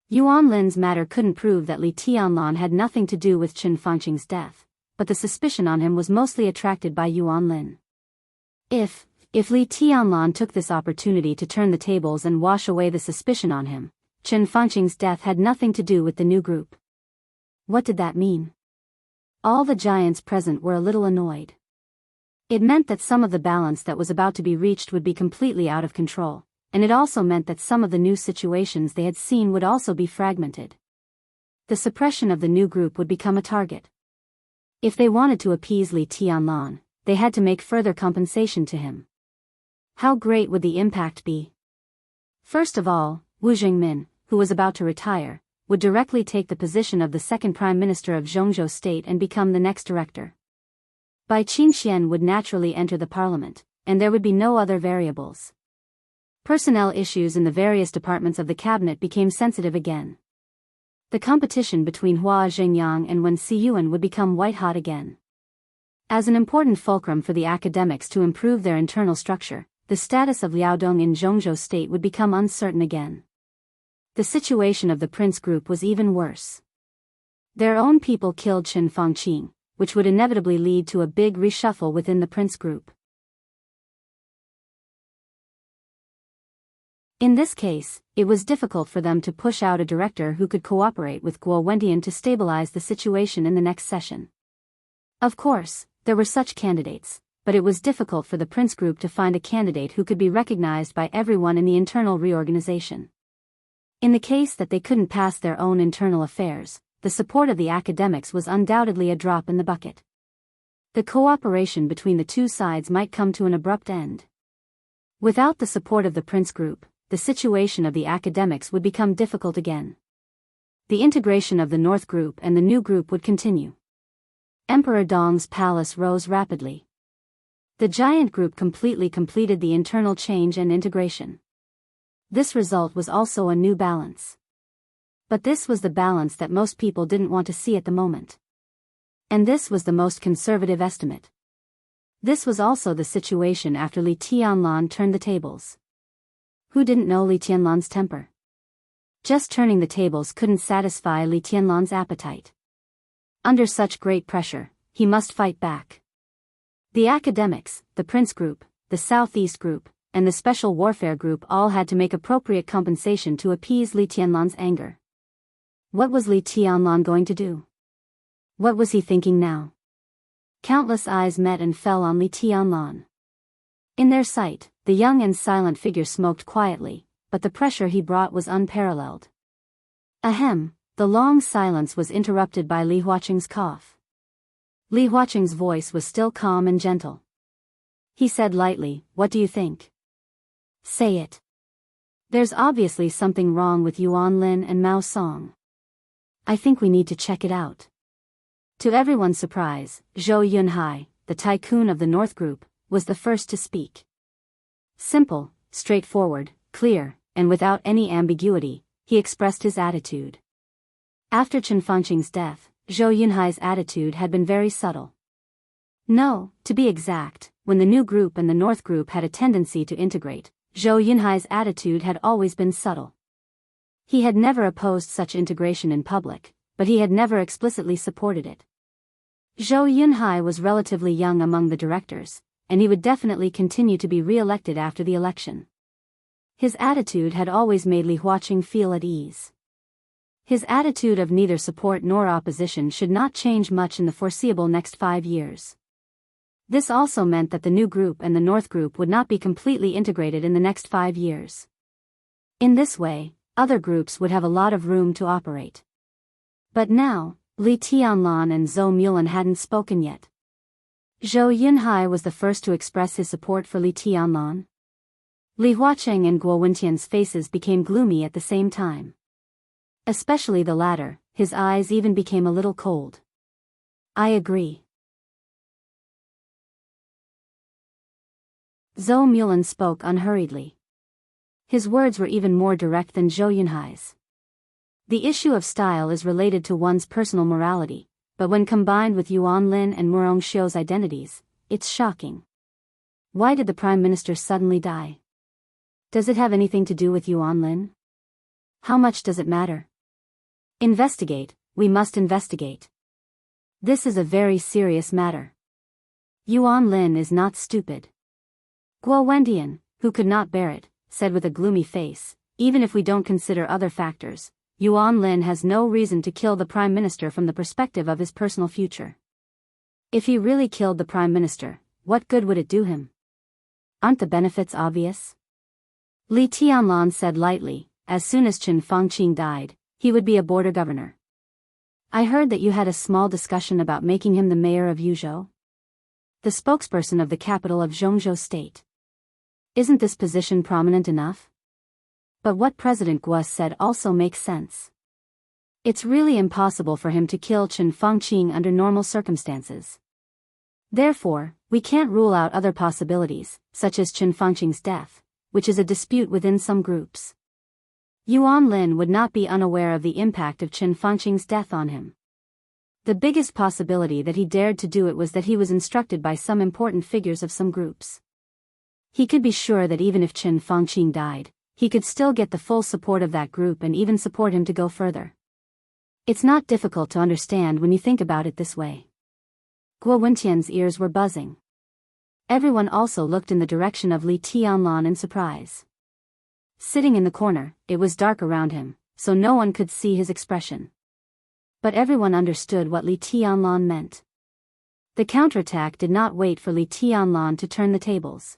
Yuan Lin's matter couldn't prove that Li Tianlan had nothing to do with Qin Fengqing's death, but the suspicion on him was mostly attracted by Yuan Lin. If Li Tianlan took this opportunity to turn the tables and wash away the suspicion on him, Qin Fengqing's death had nothing to do with the new group. What did that mean? All the giants present were a little annoyed. It meant that some of the balance that was about to be reached would be completely out of control, and it also meant that some of the new situations they had seen would also be fragmented. The suppression of the new group would become a target. If they wanted to appease Li Tianlan, they had to make further compensation to him. How great would the impact be? First of all, Wu Jingmin, who was about to retire, would directly take the position of the second prime minister of Zhongzhou state and become the next director. Bai Qingxian would naturally enter the parliament, and there would be no other variables. Personnel issues in the various departments of the cabinet became sensitive again. The competition between Hua Zhengyang and Wen Siyuan would become white-hot again. As an important fulcrum for the academics to improve their internal structure, the status of Liaodong in Zhongzhou state would become uncertain again. The situation of the prince group was even worse. Their own people killed Qin Fengqing, which would inevitably lead to a big reshuffle within the prince group. In this case, it was difficult for them to push out a director who could cooperate with Guo Wendian to stabilize the situation in the next session. Of course, there were such candidates, but it was difficult for the prince group to find a candidate who could be recognized by everyone in the internal reorganization. In the case that they couldn't pass their own internal affairs, the support of the academics was undoubtedly a drop in the bucket. The cooperation between the two sides might come to an abrupt end. Without the support of the prince group, the situation of the academics would become difficult again. The integration of the North group and the new group would continue. Emperor Dong's palace rose rapidly. The giant group completely completed the internal change and integration. This result was also a new balance. But this was the balance that most people didn't want to see at the moment. And this was the most conservative estimate. This was also the situation after Li Tianlan turned the tables. Who didn't know Li Tianlan's temper? Just turning the tables couldn't satisfy Li Tianlan's appetite. Under such great pressure, he must fight back. The academics, the Prince Group, the Southeast Group, and the Special Warfare Group all had to make appropriate compensation to appease Li Tianlan's anger. What was Li Tianlan going to do? What was he thinking now? Countless eyes met and fell on Li Tianlan. In their sight, the young and silent figure smoked quietly, but the pressure he brought was unparalleled. Ahem, the long silence was interrupted by Li Huaqing's cough. Li Huaqing's voice was still calm and gentle. He said lightly, "What do you think?" "Say it." "There's obviously something wrong with Yuan Lin and Mao Song. I think we need to check it out." To everyone's surprise, Zhou Yunhai, the tycoon of the North Group, was the first to speak. Simple, straightforward, clear, and without any ambiguity, he expressed his attitude. After Qin Fengqing's death, Zhou Yunhai's attitude had been very subtle. No, to be exact, when the new group and the North Group had a tendency to integrate, Zhou Yunhai's attitude had always been subtle. He had never opposed such integration in public, but he had never explicitly supported it. Zhou Yunhai was relatively young among the directors, and he would definitely continue to be re-elected after the election. His attitude had always made Li Huaqing feel at ease. His attitude of neither support nor opposition should not change much in the foreseeable next 5 years. This also meant that the new group and the North Group would not be completely integrated in the next 5 years. In this way, other groups would have a lot of room to operate. But now, Li Tianlan and Zhou Mulan hadn't spoken yet. Zhou Yunhai was the first to express his support for Li Tianlan. Li Huaqing and Guo Wendian's faces became gloomy at the same time. Especially the latter, his eyes even became a little cold. "I agree." Zhou Mulan spoke unhurriedly. His words were even more direct than Zhou Yunhai's. The issue of style is related to one's personal morality, but when combined with Yuan Lin and Murong Xiu's identities, it's shocking. Why did the Prime Minister suddenly die? Does it have anything to do with Yuan Lin? How much does it matter? Investigate, we must investigate. This is a very serious matter. Yuan Lin is not stupid. Guo Wendian, who could not bear it, said with a gloomy face, even if we don't consider other factors, Yuan Lin has no reason to kill the Prime Minister from the perspective of his personal future. If he really killed the Prime Minister, what good would it do him? Aren't the benefits obvious? Li Tianlan said lightly, as soon as Chen Fangqing died, he would be a border governor. I heard that you had a small discussion about making him the mayor of Yuzhou, the spokesperson of the capital of Zhongzhou State. Isn't this position prominent enough? But what President Guo said also makes sense. It's really impossible for him to kill Chen Fangqing under normal circumstances. Therefore, we can't rule out other possibilities, such as Chen Fangqing's death, which is a dispute within some groups. Yuan Lin would not be unaware of the impact of Chen Fangqing's death on him. The biggest possibility that he dared to do it was that he was instructed by some important figures of some groups. He could be sure that even if Chen Fangqing died, he could still get the full support of that group and even support him to go further. It's not difficult to understand when you think about it this way. Guo Wentian's ears were buzzing. Everyone also looked in the direction of Li Tianlan in surprise. Sitting in the corner, it was dark around him, so no one could see his expression. But everyone understood what Li Tianlan meant. The counterattack did not wait for Li Tianlan to turn the tables.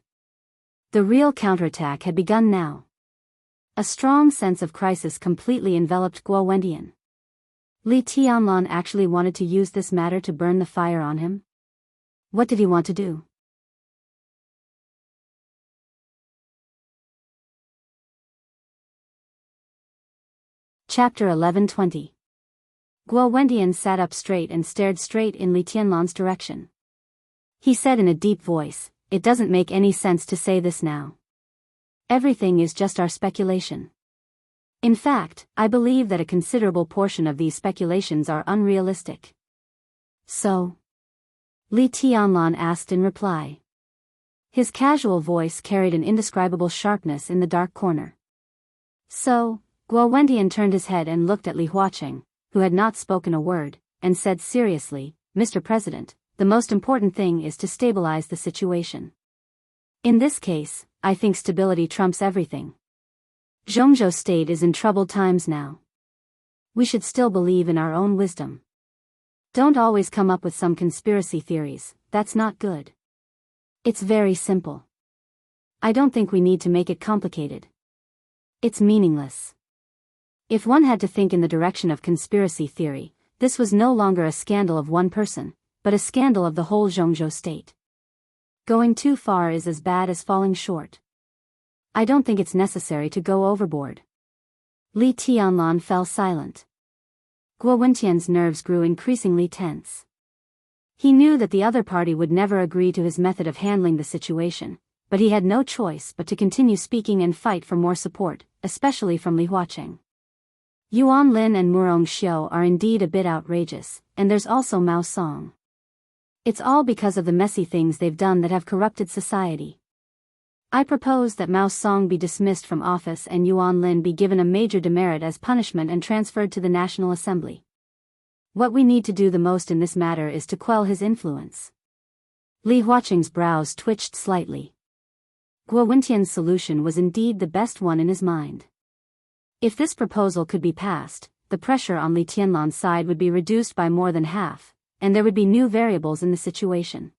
The real counterattack had begun now. A strong sense of crisis completely enveloped Guo Wendian. Li Tianlan actually wanted to use this matter to burn the fire on him? What did he want to do? Chapter 11:20. Guo Wendian sat up straight and stared straight in Li Tianlan's direction. He said in a deep voice, "It doesn't make any sense to say this now. Everything is just our speculation. In fact, I believe that a considerable portion of these speculations are unrealistic." So? Li Tianlan asked in reply. His casual voice carried an indescribable sharpness in the dark corner. So, Guo Wendian turned his head and looked at Li Huaqing, who had not spoken a word, and said seriously, "Mr. President, the most important thing is to stabilize the situation. In this case, I think stability trumps everything. Zhongzhou State is in troubled times now. We should still believe in our own wisdom. Don't always come up with some conspiracy theories, that's not good. It's very simple. I don't think we need to make it complicated. It's meaningless." If one had to think in the direction of conspiracy theory, this was no longer a scandal of one person, but a scandal of the whole Zhongzhou State. Going too far is as bad as falling short. I don't think it's necessary to go overboard. Li Tianlan fell silent. Guo Wentian's nerves grew increasingly tense. He knew that the other party would never agree to his method of handling the situation, but he had no choice but to continue speaking and fight for more support, especially from Li Huaqing. Yuan Lin and Murong Xiu are indeed a bit outrageous, and there's also Mao Song. It's all because of the messy things they've done that have corrupted society. I propose that Mao Song be dismissed from office and Yuan Lin be given a major demerit as punishment and transferred to the National Assembly. What we need to do the most in this matter is to quell his influence. Li Huaqing's brows twitched slightly. Guo Wentian's solution was indeed the best one in his mind. If this proposal could be passed, the pressure on Li Tianlan's side would be reduced by more than half, and there would be new variables in the situation.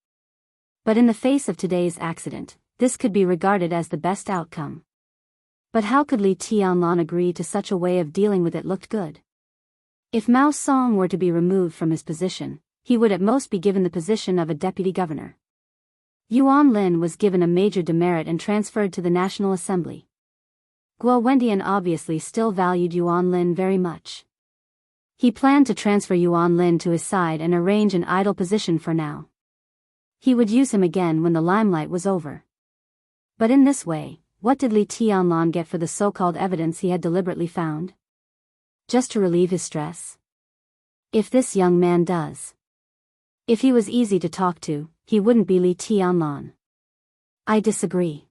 But in the face of today's accident, this could be regarded as the best outcome. But how could Li Tianlan agree to such a way of dealing with it looked good? If Mao Song were to be removed from his position, he would at most be given the position of a deputy governor. Yuan Lin was given a major demerit and transferred to the National Assembly. Guo Wendian obviously still valued Yuan Lin very much. He planned to transfer Yuan Lin to his side and arrange an idle position for now. He would use him again when the limelight was over. But in this way, what did Li Tianlan get for the so-called evidence he had deliberately found? Just to relieve his stress? If this young man does If he was easy to talk to, he wouldn't be Li Tianlan. I disagree.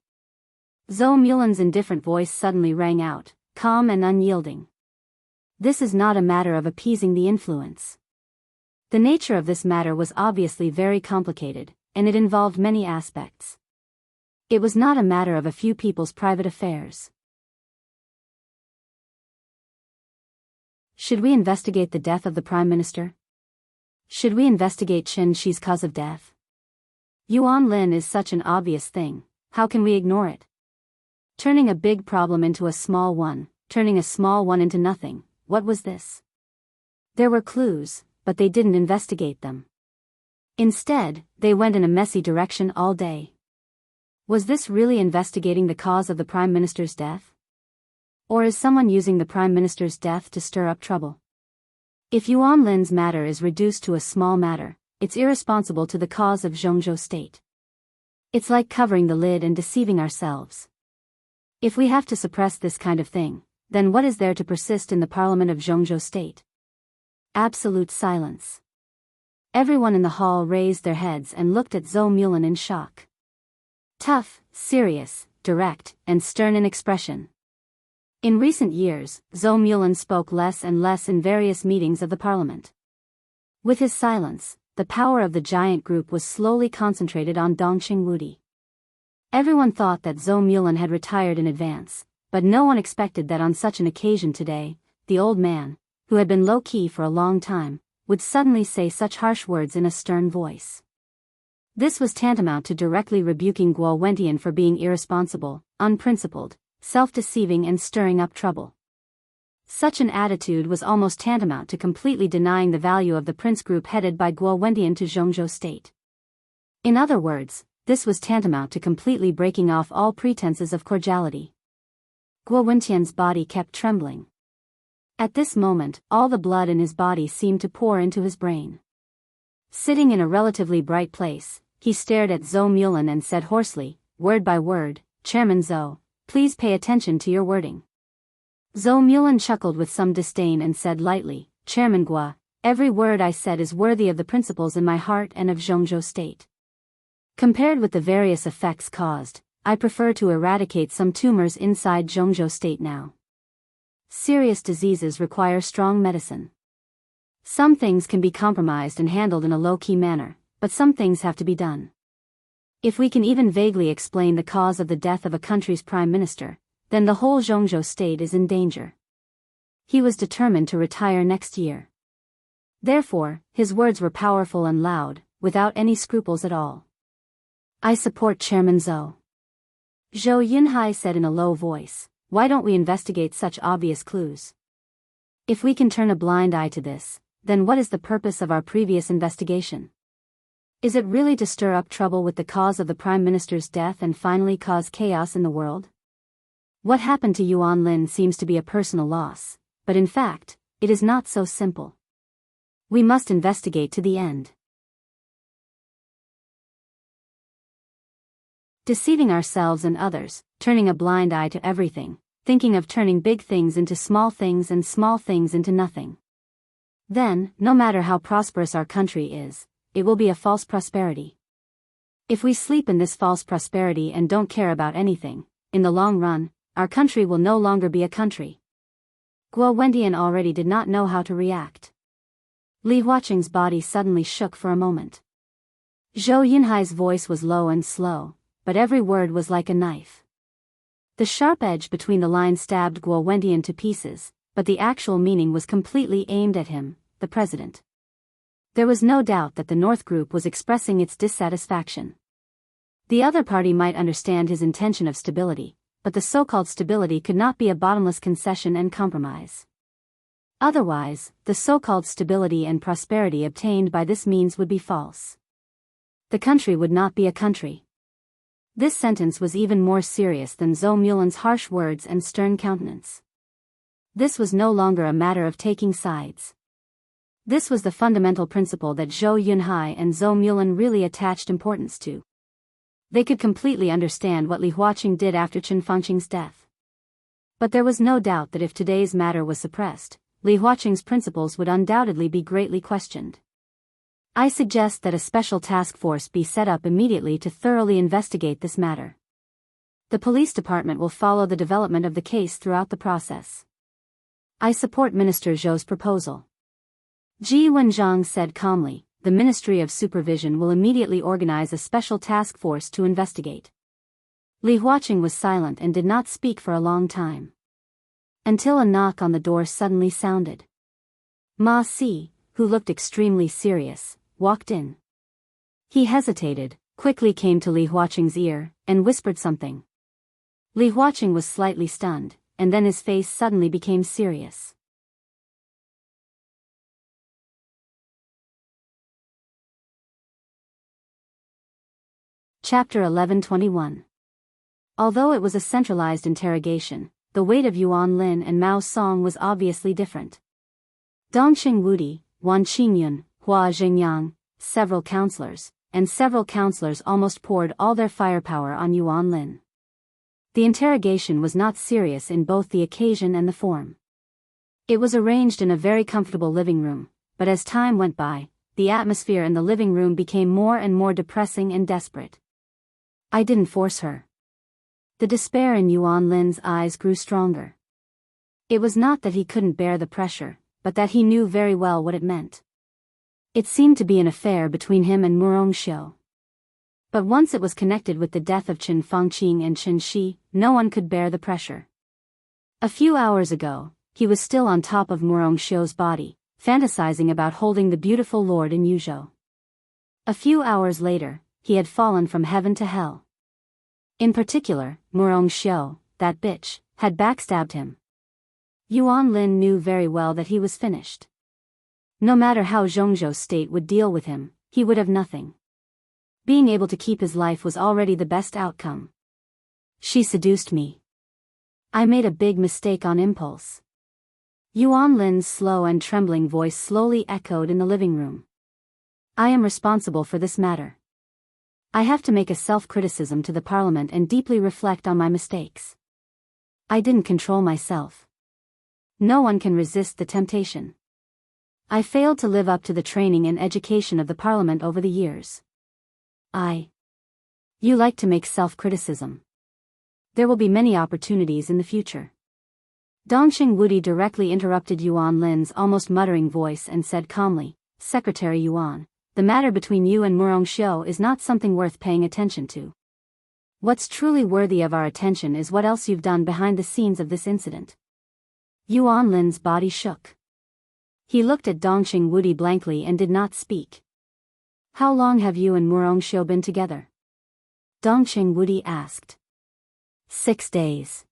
Zhou Mulan's indifferent voice suddenly rang out, calm and unyielding. This is not a matter of appeasing the influence. The nature of this matter was obviously very complicated, and it involved many aspects. It was not a matter of a few people's private affairs. Should we investigate the death of the Prime Minister? Should we investigate Chen Shi's cause of death? Yuan Lin is such an obvious thing, how can we ignore it? Turning a big problem into a small one, turning a small one into nothing, what was this? There were clues, but they didn't investigate them. Instead, they went in a messy direction all day. Was this really investigating the cause of the Prime Minister's death? Or is someone using the Prime Minister's death to stir up trouble? If Yuan Lin's matter is reduced to a small matter, it's irresponsible to the cause of Zhongzhou State. It's like covering the lid and deceiving ourselves. If we have to suppress this kind of thing, then what is there to persist in the parliament of Zhongzhou State? Absolute silence. Everyone in the hall raised their heads and looked at Zhou Mulan in shock. Tough, serious, direct, and stern in expression. In recent years, Zhou Mulan spoke less and less in various meetings of the parliament. With his silence, the power of the giant group was slowly concentrated on Dongqing Wudi. Everyone thought that Zhou Mulan had retired in advance, but no one expected that on such an occasion today, the old man, who had been low-key for a long time, would suddenly say such harsh words in a stern voice. This was tantamount to directly rebuking Guo Wentian for being irresponsible, unprincipled, self-deceiving and stirring up trouble. Such an attitude was almost tantamount to completely denying the value of the prince group headed by Guo Wentian to Zhongzhou State. In other words, this was tantamount to completely breaking off all pretenses of cordiality. Guo Wentian's body kept trembling. At this moment, all the blood in his body seemed to pour into his brain. Sitting in a relatively bright place, he stared at Zhou Mulan and said hoarsely, word by word, "Chairman Zhou, please pay attention to your wording." Zhou Mulan chuckled with some disdain and said lightly, "Chairman Guo, every word I said is worthy of the principles in my heart and of Zhongzhou State. Compared with the various effects caused, I prefer to eradicate some tumors inside Zhongzhou State now. Serious diseases require strong medicine. Some things can be compromised and handled in a low-key manner, but some things have to be done. If we can even vaguely explain the cause of the death of a country's prime minister, then the whole Zhongzhou State is in danger." He was determined to retire next year. Therefore, his words were powerful and loud, without any scruples at all. "I support Chairman Zhou." Zhou Yunhai said in a low voice, "Why don't we investigate such obvious clues? If we can turn a blind eye to this, then what is the purpose of our previous investigation? Is it really to stir up trouble with the cause of the Prime Minister's death and finally cause chaos in the world? What happened to Yuan Lin seems to be a personal loss, but in fact, it is not so simple. We must investigate to the end." Deceiving ourselves and others, turning a blind eye to everything, thinking of turning big things into small things and small things into nothing. Then, no matter how prosperous our country is, it will be a false prosperity. If we sleep in this false prosperity and don't care about anything, in the long run, our country will no longer be a country. Guo Wentian already did not know how to react. Li Huaqing's body suddenly shook for a moment. Zhou Yunhai's voice was low and slow, but every word was like a knife. The sharp edge between the lines stabbed Guo Wentian to pieces, but the actual meaning was completely aimed at him, the president. There was no doubt that the North Group was expressing its dissatisfaction. The other party might understand his intention of stability, but the so-called stability could not be a bottomless concession and compromise. Otherwise, the so-called stability and prosperity obtained by this means would be false. The country would not be a country. This sentence was even more serious than Zhou Mulan's harsh words and stern countenance. This was no longer a matter of taking sides. This was the fundamental principle that Zhou Yunhai and Zhou Mulan really attached importance to. They could completely understand what Li Huaqing did after Chen Fangqing's death. But there was no doubt that if today's matter was suppressed, Li Huaqing's principles would undoubtedly be greatly questioned. I suggest that a special task force be set up immediately to thoroughly investigate this matter. The police department will follow the development of the case throughout the process. I support Minister Zhou's proposal. Ji Wenjiang said calmly. The Ministry of Supervision will immediately organize a special task force to investigate. Li Huaqing was silent and did not speak for a long time. Until a knock on the door suddenly sounded. Ma Si, who looked extremely serious, walked in. He hesitated, quickly came to Li Huaqing's ear, and whispered something. Li Huaqing was slightly stunned, and then his face suddenly became serious. Chapter 11:21. Although it was a centralized interrogation, the weight of Yuan Lin and Mao Song was obviously different. Dongxing Wudi, Wan Qingyun, Hua Jingyang, several counselors almost poured all their firepower on Yuan Lin. The interrogation was not serious in both the occasion and the form. It was arranged in a very comfortable living room, but as time went by, the atmosphere in the living room became more and more depressing and desperate. I didn't force her. The despair in Yuan Lin's eyes grew stronger. It was not that he couldn't bear the pressure, but that he knew very well what it meant. It seemed to be an affair between him and Murong Xiu. But once it was connected with the death of Chen Fangqing and Chen Shi, no one could bear the pressure. A few hours ago, he was still on top of Murong Xiu's body, fantasizing about holding the beautiful lord in Yuzhou. A few hours later, he had fallen from heaven to hell. In particular, Murong Xiu, that bitch, had backstabbed him. Yuan Lin knew very well that he was finished. No matter how Zhongzhou State would deal with him, he would have nothing. Being able to keep his life was already the best outcome. She seduced me. I made a big mistake on impulse. Yuan Lin's slow and trembling voice slowly echoed in the living room. I am responsible for this matter. I have to make a self-criticism to the parliament and deeply reflect on my mistakes. I didn't control myself. No one can resist the temptation. I failed to live up to the training and education of the parliament over the years. You like to make self-criticism. There will be many opportunities in the future. Dongxing Wudi directly interrupted Yuan Lin's almost muttering voice and said calmly, Secretary Yuan, the matter between you and Murong Xiu is not something worth paying attention to. What's truly worthy of our attention is what else you've done behind the scenes of this incident. Yuan Lin's body shook. He looked at Dongxing Wudi blankly and did not speak. How long have you and Murong Xiu been together? Dongxing Wudi asked. 6 days.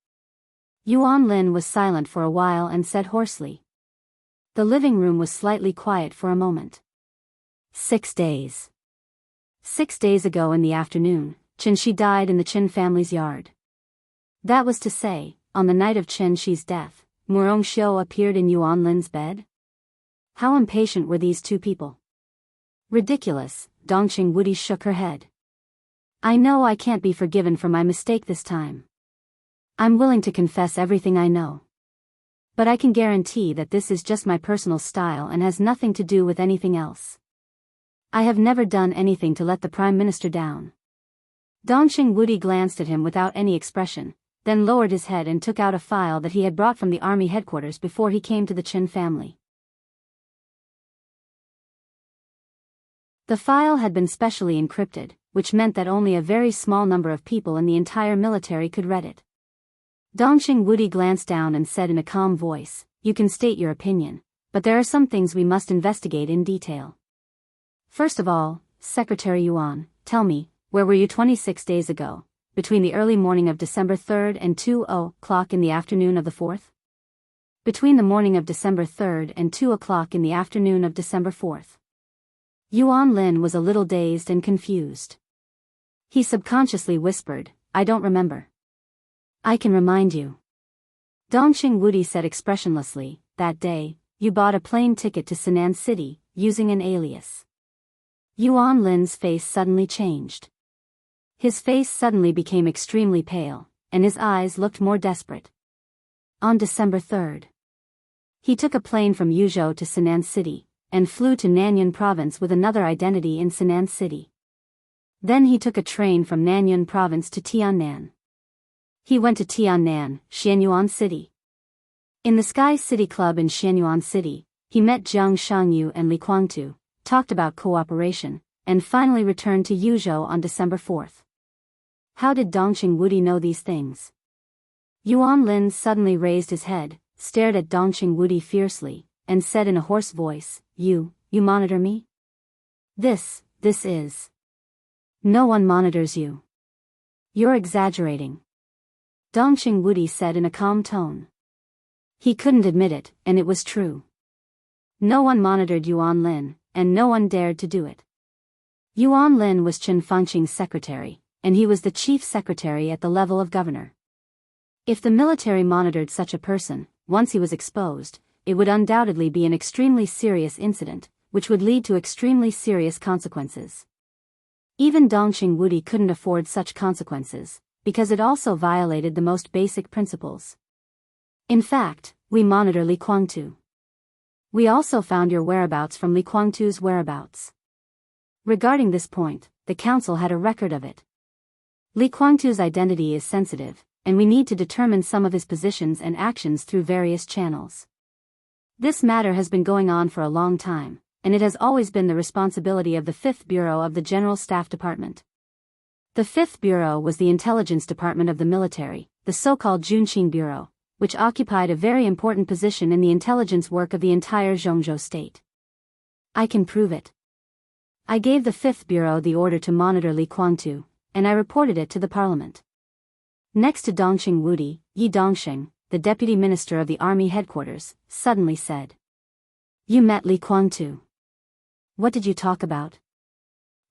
Yuan Lin was silent for a while and said hoarsely. The living room was slightly quiet for a moment. 6 days. 6 days ago in the afternoon, Chen Shi died in the Chen family's yard. That was to say, on the night of Chen Shi's death, Murong Xiu appeared in Yuan Lin's bed? How impatient were these two people? Ridiculous, Dongxing Wudi shook her head. I know I can't be forgiven for my mistake this time. I'm willing to confess everything I know. But I can guarantee that this is just my personal style and has nothing to do with anything else. I have never done anything to let the Prime Minister down. Dongxing Wudi glanced at him without any expression, then lowered his head and took out a file that he had brought from the army headquarters before he came to the Chen family. The file had been specially encrypted, which meant that only a very small number of people in the entire military could read it. Dongxing Wudi glanced down and said in a calm voice, You can state your opinion, but there are some things we must investigate in detail. First of all, Secretary Yuan, tell me, where were you 26 days ago, between the early morning of December 3rd and 2:00 in the afternoon of the 4th? Between the morning of December 3rd and 2:00 in the afternoon of December 4th. Yuan Lin was a little dazed and confused. He subconsciously whispered, I don't remember. I can remind you. Dongxing Wudi said expressionlessly, that day, you bought a plane ticket to Sinan City, using an alias. Yuan Lin's face suddenly changed. His face suddenly became extremely pale, and his eyes looked more desperate. On December 3rd. He took a plane from Yuzhou to Sinan City, and flew to Nanyuan province with another identity in Sinan City. Then he took a train from Nanyuan province to Tiannan. He went to Tiannan, Xianyuan City. In the Sky City Club in Xianyuan City, he met Jiang Shangyu and Li Guangtu, talked about cooperation, and finally returned to Yuzhou on December 4. How did Dongqing Wudi know these things? Yuan Lin suddenly raised his head, stared at Dongqing Wudi fiercely, and said in a hoarse voice, You monitor me? This is. No one monitors you. You're exaggerating. Dongqing Wudi said in a calm tone. He couldn't admit it, and it was true. No one monitored Yuan Lin, and no one dared to do it. Yuan Lin was Qin Fangqing's secretary, and he was the chief secretary at the level of governor. If the military monitored such a person, once he was exposed, it would undoubtedly be an extremely serious incident, which would lead to extremely serious consequences. Even Dongqing Wudi couldn't afford such consequences, because it also violated the most basic principles. In fact, we monitor Li Guangtu. We also found your whereabouts from Li Guangtu's whereabouts. Regarding this point, the council had a record of it. Li Guangtu's identity is sensitive, and we need to determine some of his positions and actions through various channels. This matter has been going on for a long time, and it has always been the responsibility of the 5th Bureau of the General Staff Department. The 5th Bureau was the intelligence department of the military, the so-called Junqing Bureau, which occupied a very important position in the intelligence work of the entire Zhongzhou state. I can prove it. I gave the 5th Bureau the order to monitor Li Guangtu, and I reported it to the parliament. Next to Dongqing Wudi, Yi Dongsheng, the deputy minister of the army headquarters, suddenly said, You met Li Guangtu. What did you talk about?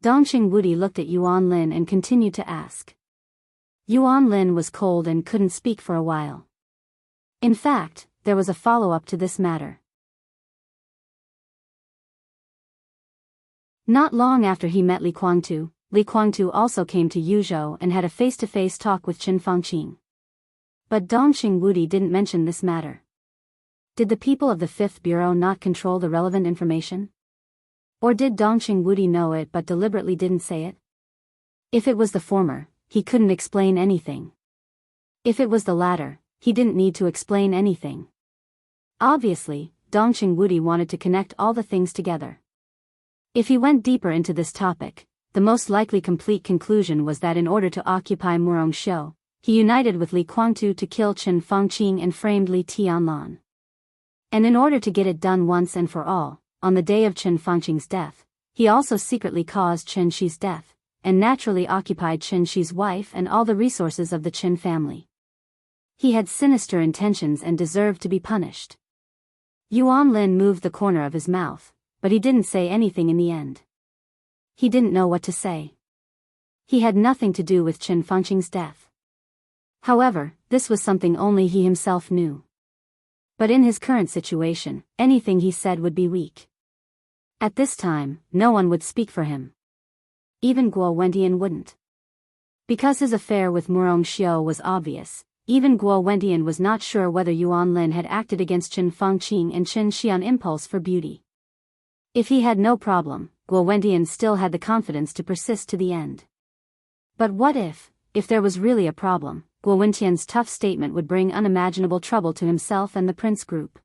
Dongqing Wudi looked at Yuan Lin and continued to ask. Yuan Lin was cold and couldn't speak for a while. In fact, there was a follow-up to this matter. Not long after he met Li Guangtu also came to Yuzhou and had a face-to-face talk with Qin Fangqing. But Dongqing Wudi didn't mention this matter. Did the people of the 5th Bureau not control the relevant information? Or did Dongqing Wudi know it but deliberately didn't say it? If it was the former, he couldn't explain anything. If it was the latter, he didn't need to explain anything. Obviously, Dongqing Wudi wanted to connect all the things together. If he went deeper into this topic, the most likely complete conclusion was that in order to occupy Murongxiu, he united with Li Guangtu to kill Qin Fangqing and framed Li Tianlan. And in order to get it done once and for all, on the day of Qin Fangqing's death, he also secretly caused Qin Shi's death, and naturally occupied Qin Shi's wife and all the resources of the Qin family. He had sinister intentions and deserved to be punished. Yuan Lin moved the corner of his mouth, but he didn't say anything in the end. He didn't know what to say. He had nothing to do with Qin Fangqing's death. However, this was something only he himself knew. But in his current situation, anything he said would be weak. At this time, no one would speak for him. Even Guo Wendian wouldn't. Because his affair with Murongxiu was obvious, even Guo Wendian was not sure whether Yuan Lin had acted against Qin Fangqing and Qin Shi on impulse for beauty. If he had no problem, Guo Wendian still had the confidence to persist to the end. But what if there was really a problem, Guo Wendian's tough statement would bring unimaginable trouble to himself and the Prince Group.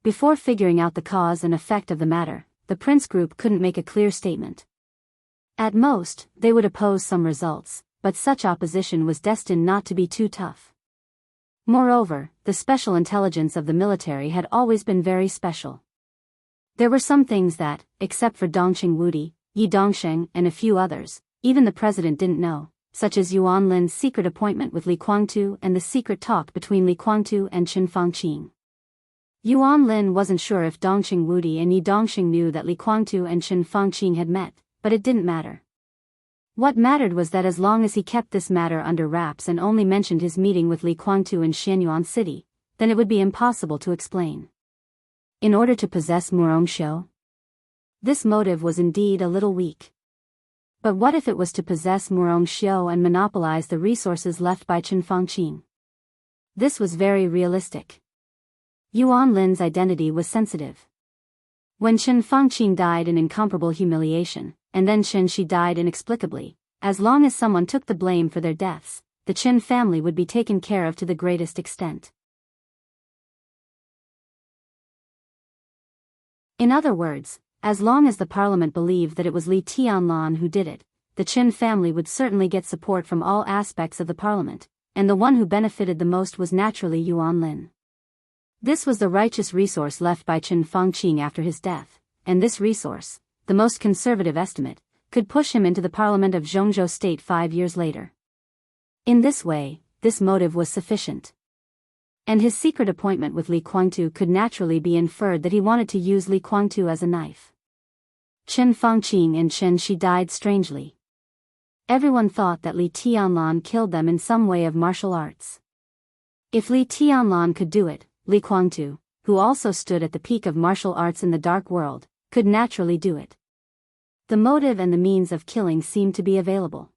Before figuring out the cause and effect of the matter, the Prince Group couldn't make a clear statement. At most, they would oppose some results, but such opposition was destined not to be too tough. Moreover, the special intelligence of the military had always been very special. There were some things that, except for Dongqing Wudi, Yi Dongsheng and a few others, even the president didn't know, such as Yuan Lin's secret appointment with Li Guangtu and the secret talk between Li Guangtu and Qin Fangqing. Yuan Lin wasn't sure if Dongqing Wudi and Yi Dongsheng knew that Li Guangtu and Qin Fangqing had met, but it didn't matter. What mattered was that as long as he kept this matter under wraps and only mentioned his meeting with Li Guangtu in Xianyuan City, then it would be impossible to explain. In order to possess Murongxiu? This motive was indeed a little weak. But what if it was to possess Murongxiu and monopolize the resources left by Qin Fangqing? This was very realistic. Yuan Lin's identity was sensitive. When Chen Fangqing died in incomparable humiliation, and then Chen Shi died inexplicably, as long as someone took the blame for their deaths, the Qin family would be taken care of to the greatest extent. In other words, as long as the parliament believed that it was Li Tianlan who did it, the Qin family would certainly get support from all aspects of the parliament, and the one who benefited the most was naturally Yuan Lin. This was the righteous resource left by Chen Fangqing after his death, and this resource, the most conservative estimate, could push him into the parliament of Zhongzhou state 5 years later. In this way, this motive was sufficient. And his secret appointment with Li Guangtu could naturally be inferred that he wanted to use Li Guangtu as a knife. Chen Fangqing and Chen Shi died strangely. Everyone thought that Li Tianlan killed them in some way of martial arts. If Li Tianlan could do it, Li Guangtu, who also stood at the peak of martial arts in the dark world, could naturally do it. The motive and the means of killing seemed to be available.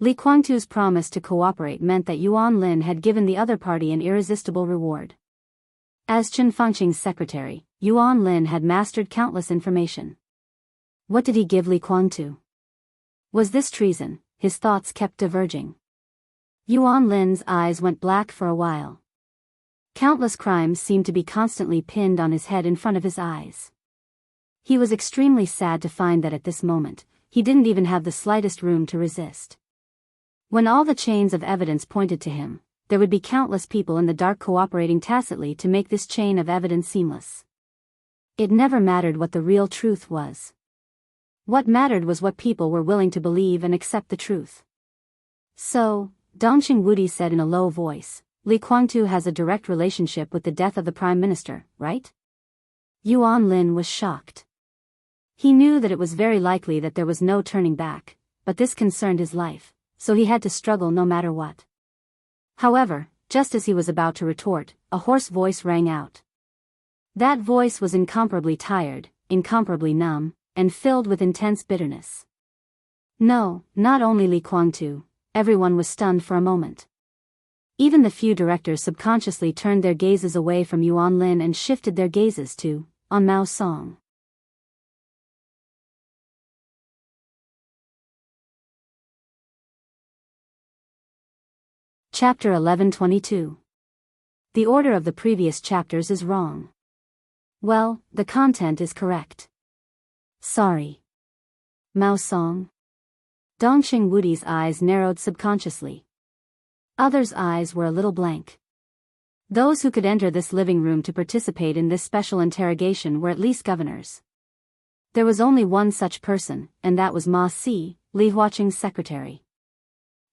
Li Guangtu's promise to cooperate meant that Yuan Lin had given the other party an irresistible reward. As Chen Fangqing's secretary, Yuan Lin had mastered countless information. What did he give Li Guangtu? Was this treason? His thoughts kept diverging. Yuan Lin's eyes went black for a while. Countless crimes seemed to be constantly pinned on his head in front of his eyes. He was extremely sad to find that at this moment, he didn't even have the slightest room to resist. When all the chains of evidence pointed to him, there would be countless people in the dark cooperating tacitly to make this chain of evidence seamless. It never mattered what the real truth was. What mattered was what people were willing to believe and accept the truth. So, Dongqing Wudi said in a low voice, Li Guangtu has a direct relationship with the death of the Prime Minister, right? Yuan Lin was shocked. He knew that it was very likely that there was no turning back, but this concerned his life, so he had to struggle no matter what. However, just as he was about to retort, a hoarse voice rang out. That voice was incomparably tired, incomparably numb, and filled with intense bitterness. No, not only Li Guangtu, everyone was stunned for a moment. Even the few directors subconsciously turned their gazes away from Yuan Lin and shifted their gazes to, on Mao Song. Chapter 1122. The order of the previous chapters is wrong. Well, the content is correct. Sorry. Mao Song. Dongqing Wudi's eyes narrowed subconsciously. Others' eyes were a little blank. Those who could enter this living room to participate in this special interrogation were at least governors. There was only one such person, and that was Ma Si, Li Huaqing's secretary.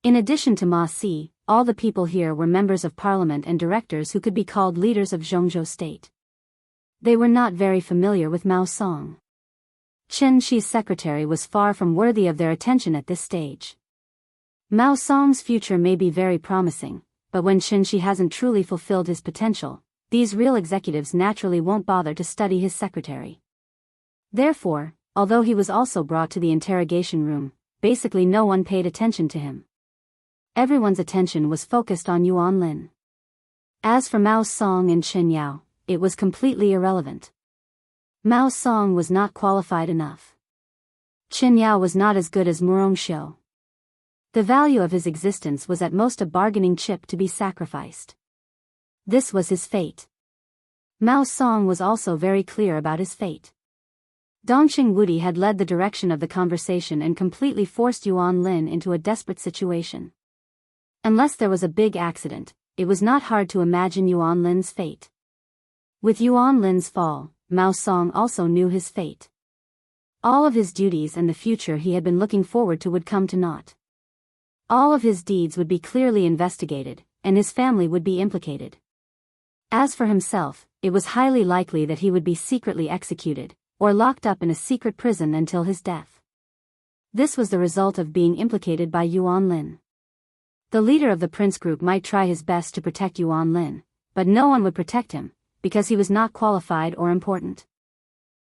In addition to Ma Si, all the people here were members of parliament and directors who could be called leaders of Zhongzhou state. They were not very familiar with Mao Song. Chen Shi's secretary was far from worthy of their attention at this stage. Mao Song's future may be very promising, but when Chen Shi hasn't truly fulfilled his potential, these real executives naturally won't bother to study his secretary. Therefore, although he was also brought to the interrogation room, basically no one paid attention to him. Everyone's attention was focused on Yuan Lin. As for Mao Song and Chen Yao, it was completely irrelevant. Mao Song was not qualified enough. Chen Yao was not as good as Murong Xiu. The value of his existence was at most a bargaining chip to be sacrificed. This was his fate. Mao Song was also very clear about his fate. Dongqing Wudi had led the direction of the conversation and completely forced Yuan Lin into a desperate situation. Unless there was a big accident, it was not hard to imagine Yuan Lin's fate. With Yuan Lin's fall, Mao Song also knew his fate. All of his duties and the future he had been looking forward to would come to naught. All of his deeds would be clearly investigated, and his family would be implicated. As for himself, it was highly likely that he would be secretly executed, or locked up in a secret prison until his death. This was the result of being implicated by Yuan Lin. The leader of the prince group might try his best to protect Yuan Lin, but no one would protect him, because he was not qualified or important.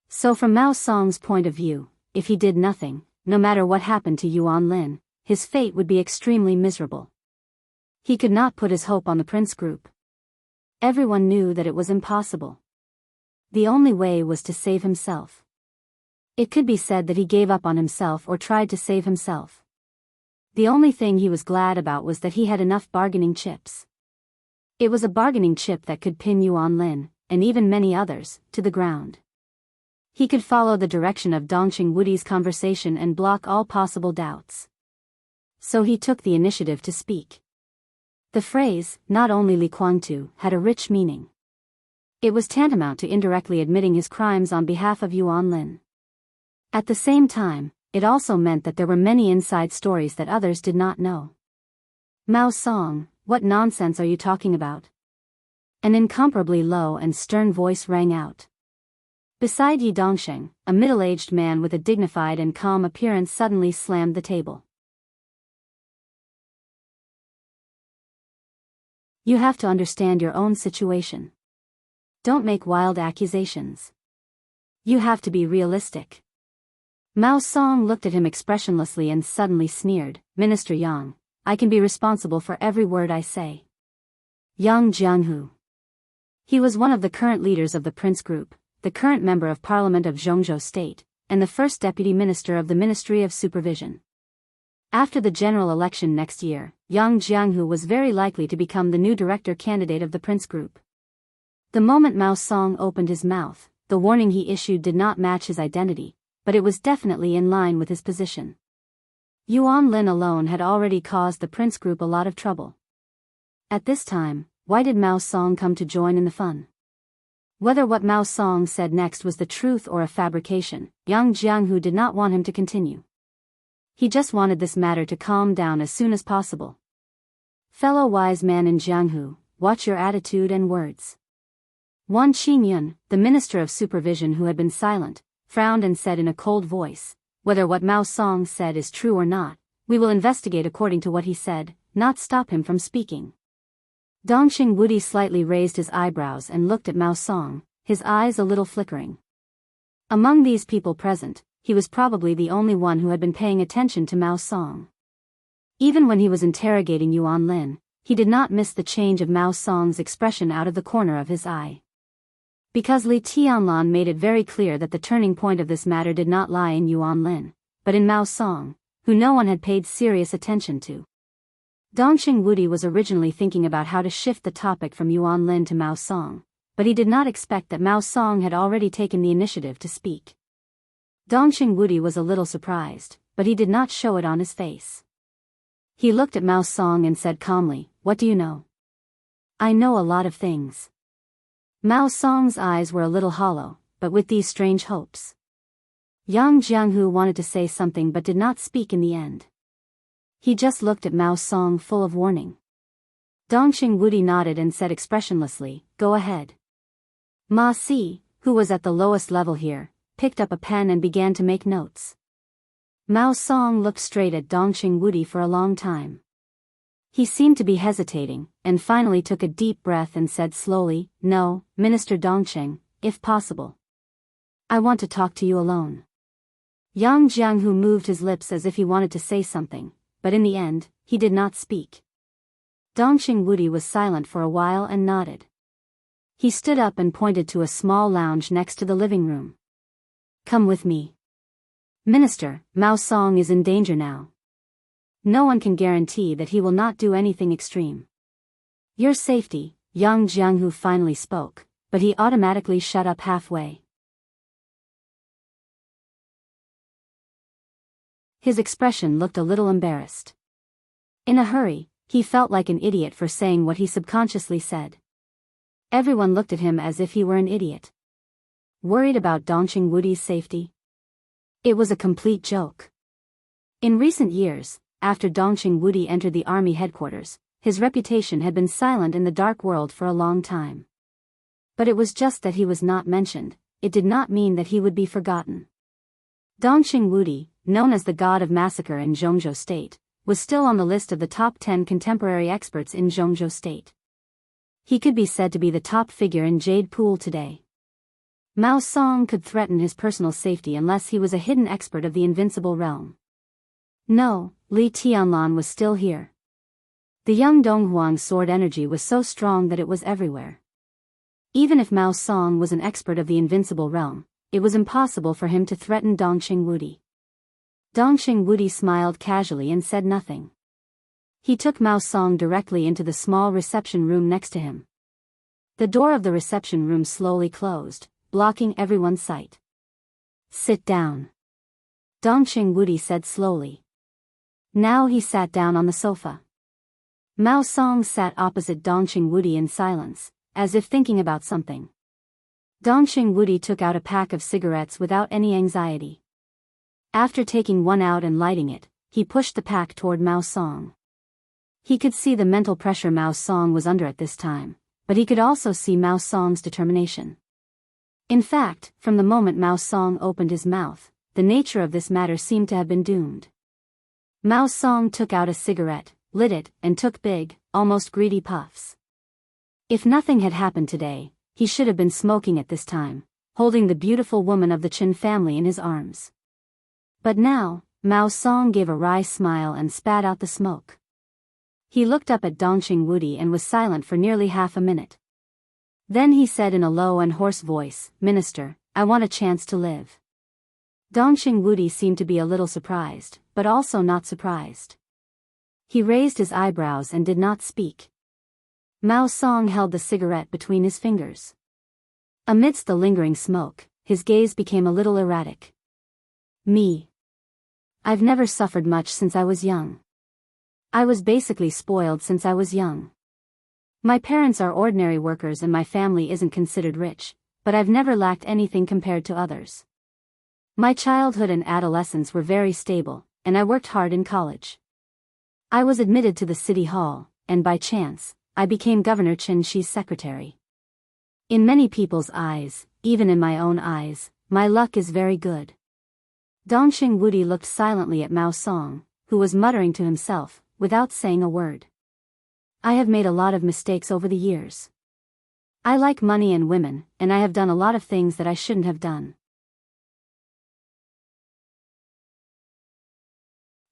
So from Mao Song's point of view, if he did nothing, no matter what happened to Yuan Lin, his fate would be extremely miserable. He could not put his hope on the prince group. Everyone knew that it was impossible. The only way was to save himself. It could be said that he gave up on himself or tried to save himself. The only thing he was glad about was that he had enough bargaining chips. It was a bargaining chip that could pin Yuan Lin, and even many others, to the ground. He could follow the direction of Dongqing Wudi's conversation and block all possible doubts. So he took the initiative to speak. The phrase, not only Li Kuangtu, had a rich meaning. It was tantamount to indirectly admitting his crimes on behalf of Yuan Lin. At the same time, it also meant that there were many inside stories that others did not know. Mao Song, what nonsense are you talking about? An incomparably low and stern voice rang out. Beside Yi Dongsheng, a middle-aged man with a dignified and calm appearance suddenly slammed the table. You have to understand your own situation. Don't make wild accusations. You have to be realistic. Mao Song looked at him expressionlessly and suddenly sneered, Minister Yang, I can be responsible for every word I say. Yang Jianghu. He was one of the current leaders of the Prince Group, the current member of Parliament of Zhongzhou State, and the first deputy minister of the Ministry of Supervision. After the general election next year, Yang Jianghu was very likely to become the new director candidate of the Prince Group. The moment Mao Song opened his mouth, the warning he issued did not match his identity, but it was definitely in line with his position. Yuan Lin alone had already caused the Prince Group a lot of trouble. At this time, why did Mao Song come to join in the fun? Whether what Mao Song said next was the truth or a fabrication, Yang Jianghu did not want him to continue. He just wanted this matter to calm down as soon as possible. Fellow wise man in Jianghu, watch your attitude and words. Wan Qingyun, the Minister of Supervision who had been silent, frowned and said in a cold voice, whether what Mao Song said is true or not, we will investigate according to what he said, not stop him from speaking. Dongqing Wudi slightly raised his eyebrows and looked at Mao Song, his eyes a little flickering. Among these people present, he was probably the only one who had been paying attention to Mao Song. Even when he was interrogating Yuan Lin, he did not miss the change of Mao Song's expression out of the corner of his eye. Because Li Tianlan made it very clear that the turning point of this matter did not lie in Yuan Lin, but in Mao Song, who no one had paid serious attention to. Dongqing Wudi was originally thinking about how to shift the topic from Yuan Lin to Mao Song, but he did not expect that Mao Song had already taken the initiative to speak. Dongqing Wudi was a little surprised, but he did not show it on his face. He looked at Mao Song and said calmly, what do you know? I know a lot of things. Mao Song's eyes were a little hollow, but with these strange hopes. Yang Jianghu wanted to say something but did not speak in the end. He just looked at Mao Song full of warning. Dongqing Wudi nodded and said expressionlessly, go ahead. Ma Si, who was at the lowest level here, picked up a pen and began to make notes. Mao Song looked straight at Dongqing Wudi for a long time. He seemed to be hesitating, and finally took a deep breath and said slowly, no, Minister Dongqing, if possible. I want to talk to you alone. Yang Jianghu moved his lips as if he wanted to say something, but in the end, he did not speak. Dongqing Wudi was silent for a while and nodded. He stood up and pointed to a small lounge next to the living room. Come with me. Minister, Mao Song is in danger now. No one can guarantee that he will not do anything extreme. Your safety, Yang Jianghu finally spoke, but he automatically shut up halfway. His expression looked a little embarrassed. In a hurry, he felt like an idiot for saying what he subconsciously said. Everyone looked at him as if he were an idiot. Worried about Dongqing Wudi's safety? It was a complete joke. In recent years, after Dongqing Wudi entered the army headquarters, his reputation had been silent in the dark world for a long time. But it was just that he was not mentioned, it did not mean that he would be forgotten. Dongqing Wudi, known as the god of massacre in Zhongzhou State, was still on the list of the top 10 contemporary experts in Zhongzhou State. He could be said to be the top figure in Jade Pool today. Mao Song could threaten his personal safety unless he was a hidden expert of the invincible realm. No, Li Tianlan was still here. The young Donghuang's sword energy was so strong that it was everywhere. Even if Mao Song was an expert of the invincible realm, it was impossible for him to threaten Dongqing Wudi. Dongqing Wudi smiled casually and said nothing. He took Mao Song directly into the small reception room next to him. The door of the reception room slowly closed, blocking everyone's sight. "Sit down," Dongqing Wudi said slowly. Now he sat down on the sofa. Mao Song sat opposite Dongqing Wudi in silence, as if thinking about something. Dongqing Wudi took out a pack of cigarettes without any anxiety. After taking one out and lighting it, he pushed the pack toward Mao Song. He could see the mental pressure Mao Song was under at this time, but he could also see Mao Song's determination. In fact, from the moment Mao Song opened his mouth, the nature of this matter seemed to have been doomed. Mao Song took out a cigarette, lit it, and took big, almost greedy puffs. If nothing had happened today, he should have been smoking at this time, holding the beautiful woman of the Qin family in his arms. But now, Mao Song gave a wry smile and spat out the smoke. He looked up at Dongqing Wudi and was silent for nearly half a minute. Then he said in a low and hoarse voice, "Minister, I want a chance to live." Dongqing Wudi seemed to be a little surprised, but also not surprised. He raised his eyebrows and did not speak. Mao Song held the cigarette between his fingers. Amidst the lingering smoke, his gaze became a little erratic. "Me. I've never suffered much since I was young. I was basically spoiled since I was young. My parents are ordinary workers and my family isn't considered rich, but I've never lacked anything compared to others. My childhood and adolescence were very stable, and I worked hard in college. I was admitted to the city hall, and by chance, I became Governor Qin Shi's secretary. In many people's eyes, even in my own eyes, my luck is very good." Dongqing Wudi looked silently at Mao Song, who was muttering to himself, without saying a word. "I have made a lot of mistakes over the years. I like money and women, and I have done a lot of things that I shouldn't have done.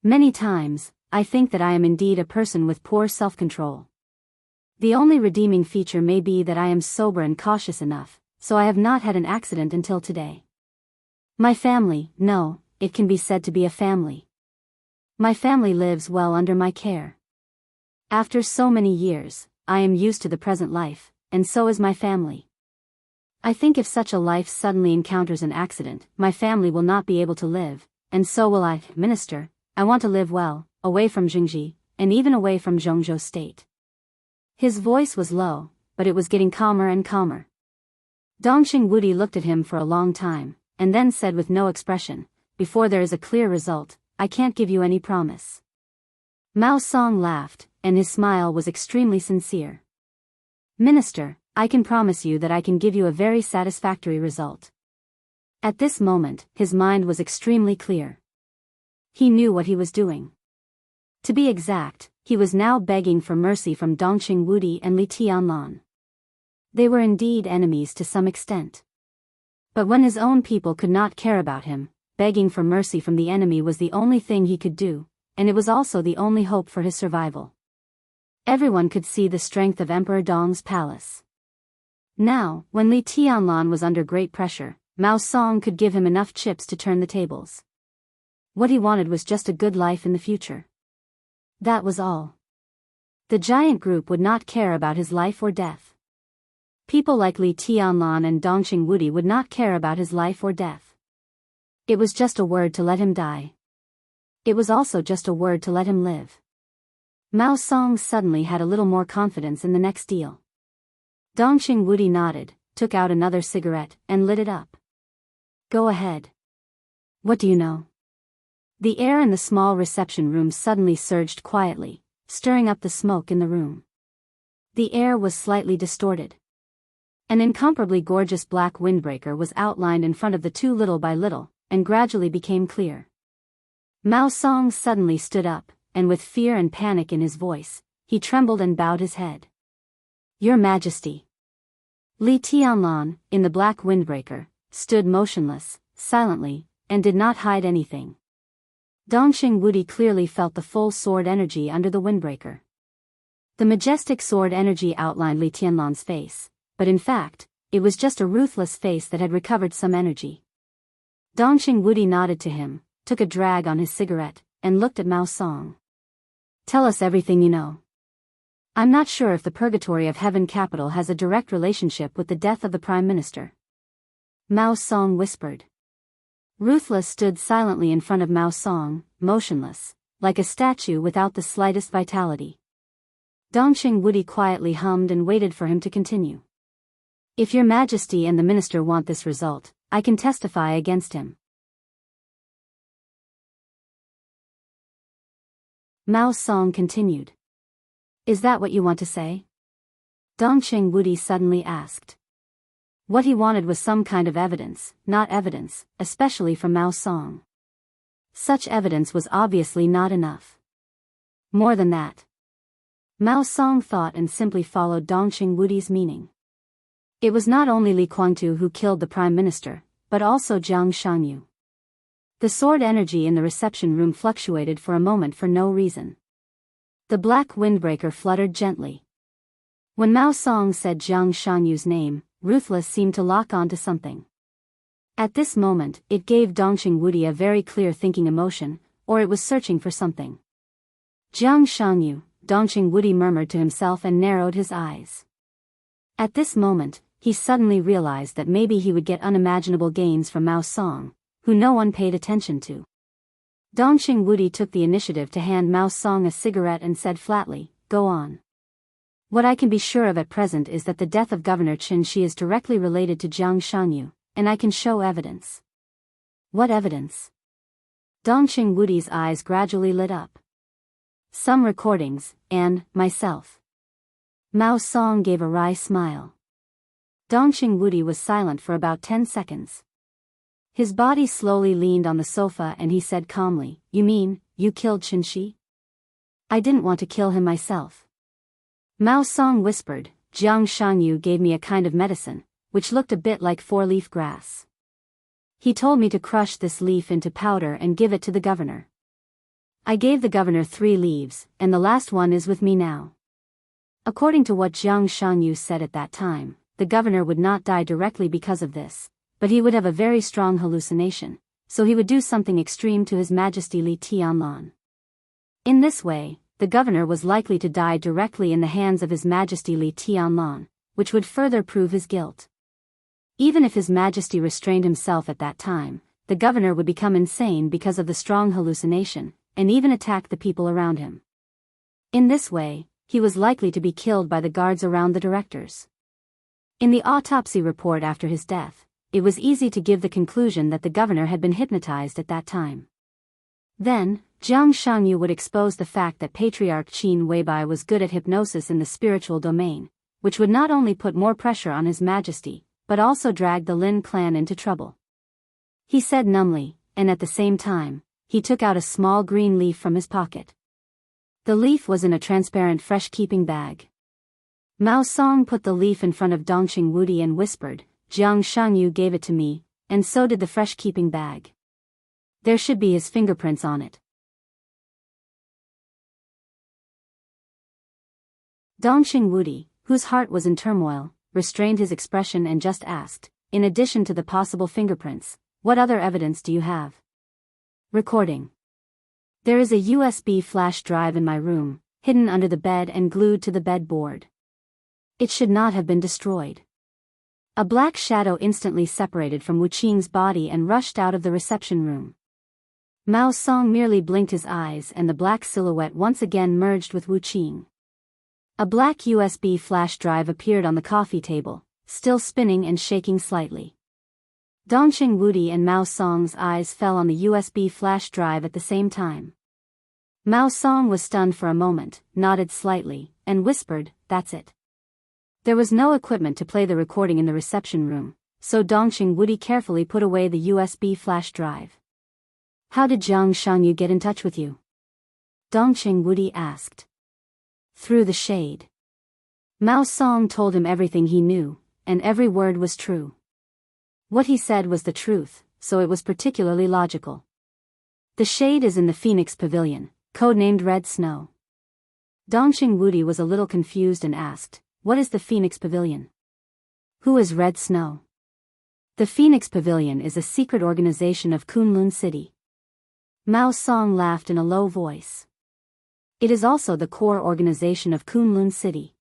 Many times, I think that I am indeed a person with poor self-control. The only redeeming feature may be that I am sober and cautious enough, so I have not had an accident until today. My family, no, it can be said to be a family. My family lives well under my care. After so many years, I am used to the present life, and so is my family. I think if such a life suddenly encounters an accident, my family will not be able to live, and so will I. Minister, I want to live well, away from Jingji, and even away from Zhongzhou State." His voice was low, but it was getting calmer and calmer. Dongqing Wudi looked at him for a long time, and then said with no expression, "Before there is a clear result, I can't give you any promise." Mao Song laughed, and his smile was extremely sincere. "Minister, I can promise you that I can give you a very satisfactory result." At this moment, his mind was extremely clear. He knew what he was doing. To be exact, he was now begging for mercy from Dongqing Wudi and Li Tianlan. They were indeed enemies to some extent. But when his own people could not care about him, begging for mercy from the enemy was the only thing he could do, and it was also the only hope for his survival. Everyone could see the strength of Emperor Dong's palace. Now, when Li Tianlan was under great pressure, Mao Song could give him enough chips to turn the tables. What he wanted was just a good life in the future. That was all. The giant group would not care about his life or death. People like Li Tianlan and Dongqing Wudi would not care about his life or death. It was just a word to let him die. It was also just a word to let him live. Mao Song suddenly had a little more confidence in the next deal. Dongqing Wudi nodded, took out another cigarette, and lit it up. "Go ahead. What do you know?" The air in the small reception room suddenly surged quietly, stirring up the smoke in the room. The air was slightly distorted. An incomparably gorgeous black windbreaker was outlined in front of the two little by little, and gradually became clear. Mao Song suddenly stood up, and with fear and panic in his voice, he trembled and bowed his head. "Your Majesty." Li Tianlan, in the black windbreaker, stood motionless, silently, and did not hide anything. Dongqing Wudi clearly felt the full sword energy under the windbreaker. The majestic sword energy outlined Li Tianlan's face, but in fact, it was just a ruthless face that had recovered some energy. Dongqing Wudi nodded to him, took a drag on his cigarette, and looked at Mao Song. Tell us everything you know. I'm not sure if the purgatory of Heaven Capital has a direct relationship with the death of the Prime Minister. Mao Song whispered. Ruthless stood silently in front of Mao Song, motionless, like a statue without the slightest vitality. Dongqing Wudi quietly hummed and waited for him to continue. If your majesty and the minister want this result, I can testify against him. Mao Song continued. Is that what you want to say? Dongqing Wudi suddenly asked. What he wanted was some kind of evidence, not evidence, especially from Mao Song. Such evidence was obviously not enough. More than that. Mao Song thought and simply followed Dongqing Wudi's meaning. It was not only Li Guangtu who killed the Prime Minister, but also Jiang Shanyu. The sword energy in the reception room fluctuated for a moment for no reason. The black windbreaker fluttered gently. When Mao Song said Jiang Shanyu's name, Ruthless seemed to lock on to something. At this moment, it gave Dongqing Wudi a very clear thinking emotion, or it was searching for something. Jiang Shanyu, Dongqing Wudi murmured to himself and narrowed his eyes. At this moment, he suddenly realized that maybe he would get unimaginable gains from Mao Song, who no one paid attention to. Dongqing Wudi took the initiative to hand Mao Song a cigarette and said flatly, Go on. What I can be sure of at present is that the death of Governor Qin Shi is directly related to Jiang Shanyu, and I can show evidence. What evidence? Dongqing Wudi's eyes gradually lit up. Some recordings, and myself. Mao Song gave a wry smile. Dongqing Wudi was silent for about 10 seconds. His body slowly leaned on the sofa and he said calmly, You mean, you killed Qin Shi? I didn't want to kill him myself. Mao Song whispered, Jiang Shanyu gave me a kind of medicine, which looked a bit like 4-leaf grass. He told me to crush this leaf into powder and give it to the governor. I gave the governor 3 leaves, and the last one is with me now. According to what Jiang Shanyu said at that time, the governor would not die directly because of this, but he would have a very strong hallucination, so he would do something extreme to His Majesty Li Tianlan. In this way, the governor was likely to die directly in the hands of His Majesty Li Tianlan, which would further prove his guilt. Even if His Majesty restrained himself at that time, the governor would become insane because of the strong hallucination, and even attack the people around him. In this way, he was likely to be killed by the guards around the directors. In the autopsy report after his death, it was easy to give the conclusion that the governor had been hypnotized at that time. Then, Jiang Shanyu would expose the fact that Patriarch Qin Weibai was good at hypnosis in the spiritual domain, which would not only put more pressure on His Majesty, but also drag the Lin clan into trouble. He said numbly, and at the same time, he took out a small green leaf from his pocket. The leaf was in a transparent fresh-keeping bag. Mao Song put the leaf in front of Dongqing Wudi and whispered, Jiang Shanyu gave it to me, and so did the fresh-keeping bag. There should be his fingerprints on it. Dongqing Wudi, whose heart was in turmoil, restrained his expression and just asked, in addition to the possible fingerprints, what other evidence do you have? Recording. There is a USB flash drive in my room, hidden under the bed and glued to the bed board. It should not have been destroyed. A black shadow instantly separated from Wu Qing's body and rushed out of the reception room. Mao Song merely blinked his eyes and the black silhouette once again merged with Wu Qing. A black USB flash drive appeared on the coffee table, still spinning and shaking slightly. Dongqing Wudi and Mao Song's eyes fell on the USB flash drive at the same time. Mao Song was stunned for a moment, nodded slightly, and whispered, That's it. There was no equipment to play the recording in the reception room, so Dongqing Wudi carefully put away the USB flash drive. How did Jiang Shanyu get in touch with you? Dongqing Wudi asked. Through the shade. Mao Song told him everything he knew, and every word was true. What he said was the truth, so it was particularly logical. The shade is in the Phoenix Pavilion, codenamed Red Snow. Dongqing Wudi was a little confused and asked, What is the Phoenix Pavilion? Who is Red Snow? The Phoenix Pavilion is a secret organization of Kunlun City. Mao Song laughed in a low voice. It is also the core organization of Kunlun City.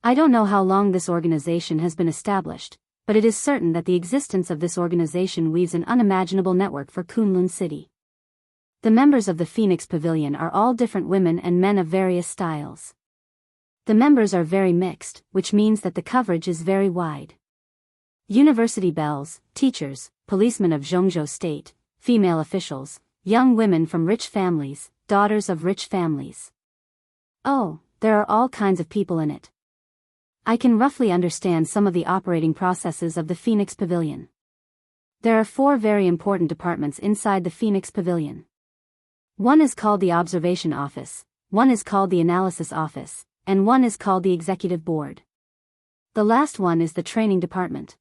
I don't know how long this organization has been established, but it is certain that the existence of this organization weaves an unimaginable network for Kunlun City. The members of the Phoenix Pavilion are all different women and men of various styles. The members are very mixed, which means that the coverage is very wide. University belles, teachers, policemen of Zhongzhou State, female officials, young women from rich families, daughters of rich families. Oh, there are all kinds of people in it. I can roughly understand some of the operating processes of the Phoenix Pavilion. There are 4 very important departments inside the Phoenix Pavilion. One is called the Observation Office, one is called the Analysis Office, and one is called the Executive Board. The last one is the Training Department.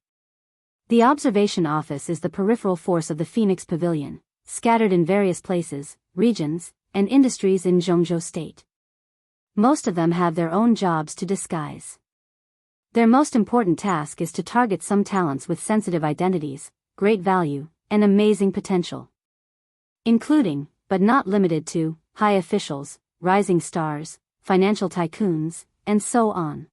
The Observation Office is the peripheral force of the Phoenix Pavilion, scattered in various places, regions, and industries in Zhongzhou State. Most of them have their own jobs to disguise. Their most important task is to target some talents with sensitive identities, great value, and amazing potential. Including, but not limited to, high officials, rising stars, financial tycoons, and so on.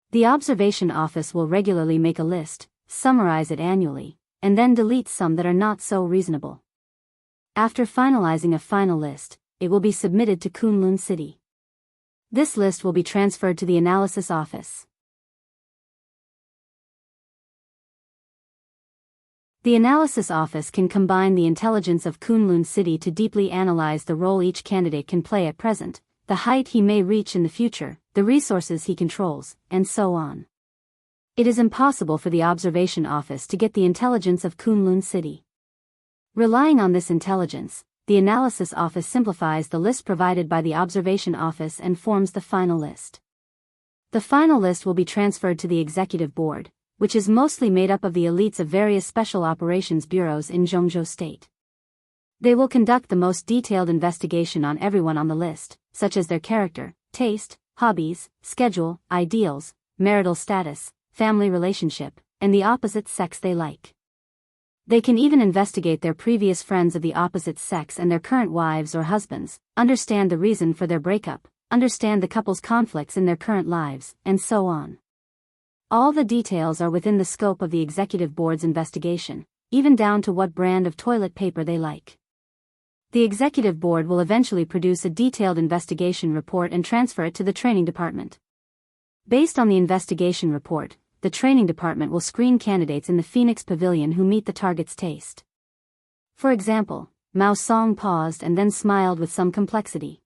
The Observation Office will regularly make a list, summarize it annually, and then delete some that are not so reasonable. After finalizing a final list, it will be submitted to Kunlun City. This list will be transferred to the Analysis Office. The Analysis Office can combine the intelligence of Kunlun City to deeply analyze the role each candidate can play at present, the height he may reach in the future, the resources he controls, and so on. It is impossible for the Observation Office to get the intelligence of Kunlun City. Relying on this intelligence, the Analysis Office simplifies the list provided by the Observation Office and forms the final list. The final list will be transferred to the Executive Board, which is mostly made up of the elites of various special operations bureaus in Zhongzhou State. They will conduct the most detailed investigation on everyone on the list, such as their character, taste, hobbies, schedule, ideals, marital status, family relationship, and the opposite sex they like. They can even investigate their previous friends of the opposite sex and their current wives or husbands, understand the reason for their breakup, understand the couple's conflicts in their current lives, and so on. All the details are within the scope of the Executive Board's investigation, even down to what brand of toilet paper they like. The Executive Board will eventually produce a detailed investigation report and transfer it to the Training Department. Based on the investigation report, the Training Department will screen candidates in the Phoenix Pavilion who meet the target's taste. For example, Mao Song paused and then smiled with some complexity.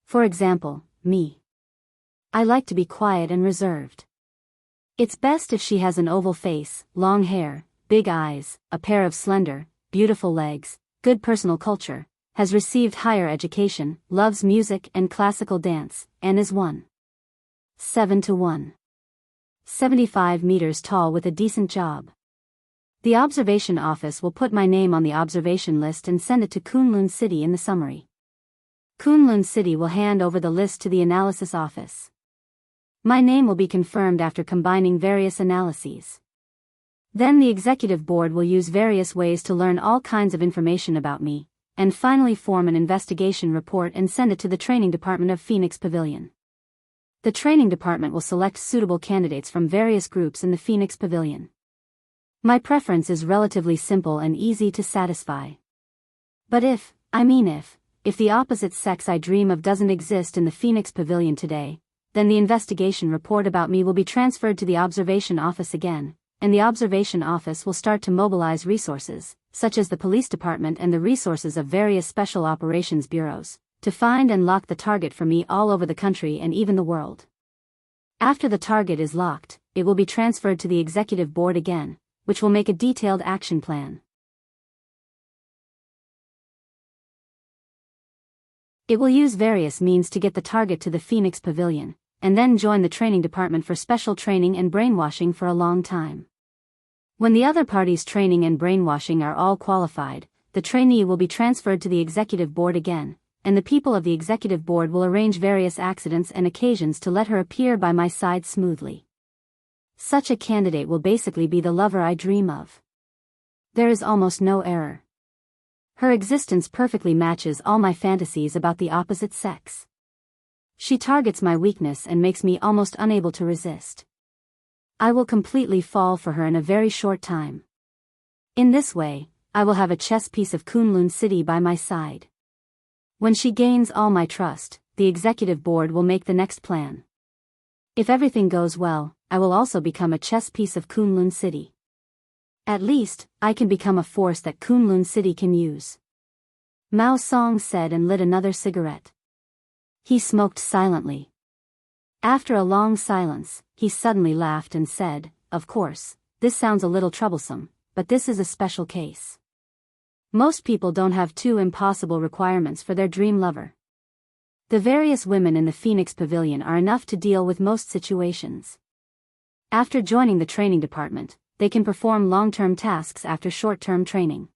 For example, me. I like to be quiet and reserved. It's best if she has an oval face, long hair, big eyes, a pair of slender, beautiful legs, good personal culture, has received higher education, loves music and classical dance, and is 1.7 to 1.75 meters tall with a decent job. The Observation Office will put my name on the observation list and send it to Kunlun City in the summary. Kunlun City will hand over the list to the Analysis Office. My name will be confirmed after combining various analyses. Then the Executive Board will use various ways to learn all kinds of information about me, and finally form an investigation report and send it to the Training Department of Phoenix Pavilion. The Training Department will select suitable candidates from various groups in the Phoenix Pavilion. My preference is relatively simple and easy to satisfy. But if the opposite sex I dream of doesn't exist in the Phoenix Pavilion today, then the investigation report about me will be transferred to the Observation Office again, and the Observation Office will start to mobilize resources, such as the Police Department and the resources of various Special Operations Bureaus, to find and lock the target for me all over the country and even the world. After the target is locked, it will be transferred to the Executive Board again, which will make a detailed action plan. It will use various means to get the target to the Phoenix Pavilion, and then join the Training Department for special training and brainwashing for a long time. When the other party's training and brainwashing are all qualified, the trainee will be transferred to the Executive Board again, and the people of the Executive Board will arrange various accidents and occasions to let her appear by my side smoothly. Such a candidate will basically be the lover I dream of. There is almost no error. Her existence perfectly matches all my fantasies about the opposite sex. She targets my weakness and makes me almost unable to resist. I will completely fall for her in a very short time. In this way, I will have a chess piece of Kunlun City by my side. When she gains all my trust, the executive board will make the next plan. If everything goes well, I will also become a chess piece of Kunlun City. At least, I can become a force that Kunlun City can use. Mao Song said and lit another cigarette. He smoked silently. After a long silence, he suddenly laughed and said, "Of course, this sounds a little troublesome, but this is a special case. Most people don't have two impossible requirements for their dream lover. The various women in the Phoenix Pavilion are enough to deal with most situations. After joining the training department, they can perform long-term tasks after short-term training.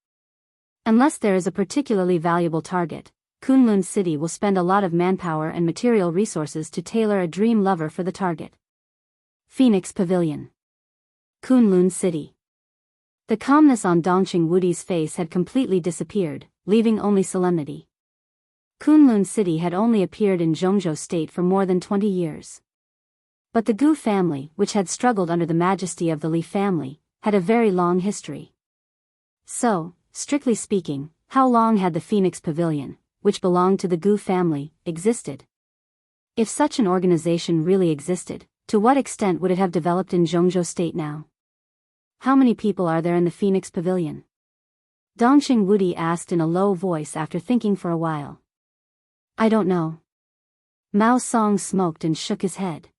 Unless there is a particularly valuable target, Kunlun City will spend a lot of manpower and material resources to tailor a dream lover for the target." Phoenix Pavilion. Kunlun City. The calmness on Dongqing Wudi's face had completely disappeared, leaving only solemnity. Kunlun City had only appeared in Zhongzhou State for more than 20 years. But the Gu family, which had struggled under the majesty of the Li family, had a very long history. So, strictly speaking, how long had the Phoenix Pavilion, which belonged to the Gu family, existed? If such an organization really existed, to what extent would it have developed in Zhongzhou State now? How many people are there in the Phoenix Pavilion? Dongqing Wudi asked in a low voice after thinking for a while. I don't know. Mao Song smoked and shook his head.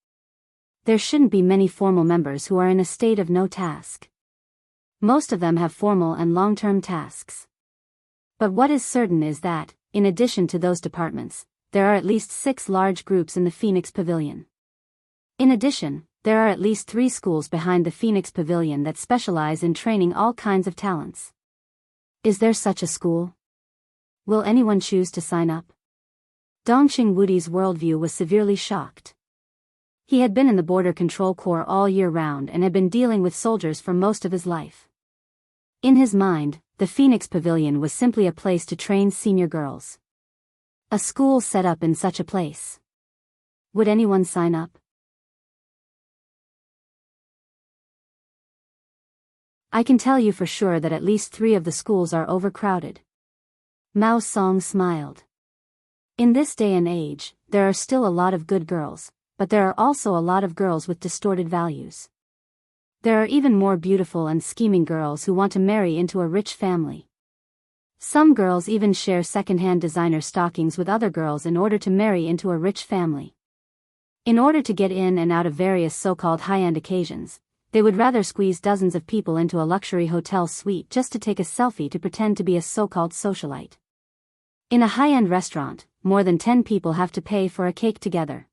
There shouldn't be many formal members who are in a state of no task. Most of them have formal and long-term tasks. But what is certain is that, in addition to those departments, there are at least 6 large groups in the Phoenix Pavilion. In addition, there are at least 3 schools behind the Phoenix Pavilion that specialize in training all kinds of talents. Is there such a school? Will anyone choose to sign up? Dongqing Wudi's worldview was severely shocked. He had been in the Border Control Corps all year round and had been dealing with soldiers for most of his life. In his mind, the Phoenix Pavilion was simply a place to train senior girls. A school set up in such a place. Would anyone sign up? I can tell you for sure that at least 3 of the schools are overcrowded. Mao Song smiled. In this day and age, there are still a lot of good girls, but there are also a lot of girls with distorted values. There are even more beautiful and scheming girls who want to marry into a rich family. Some girls even share second-hand designer stockings with other girls in order to marry into a rich family. In order to get in and out of various so-called high-end occasions, they would rather squeeze dozens of people into a luxury hotel suite just to take a selfie to pretend to be a so-called socialite. In a high-end restaurant, more than 10 people have to pay for a cake together.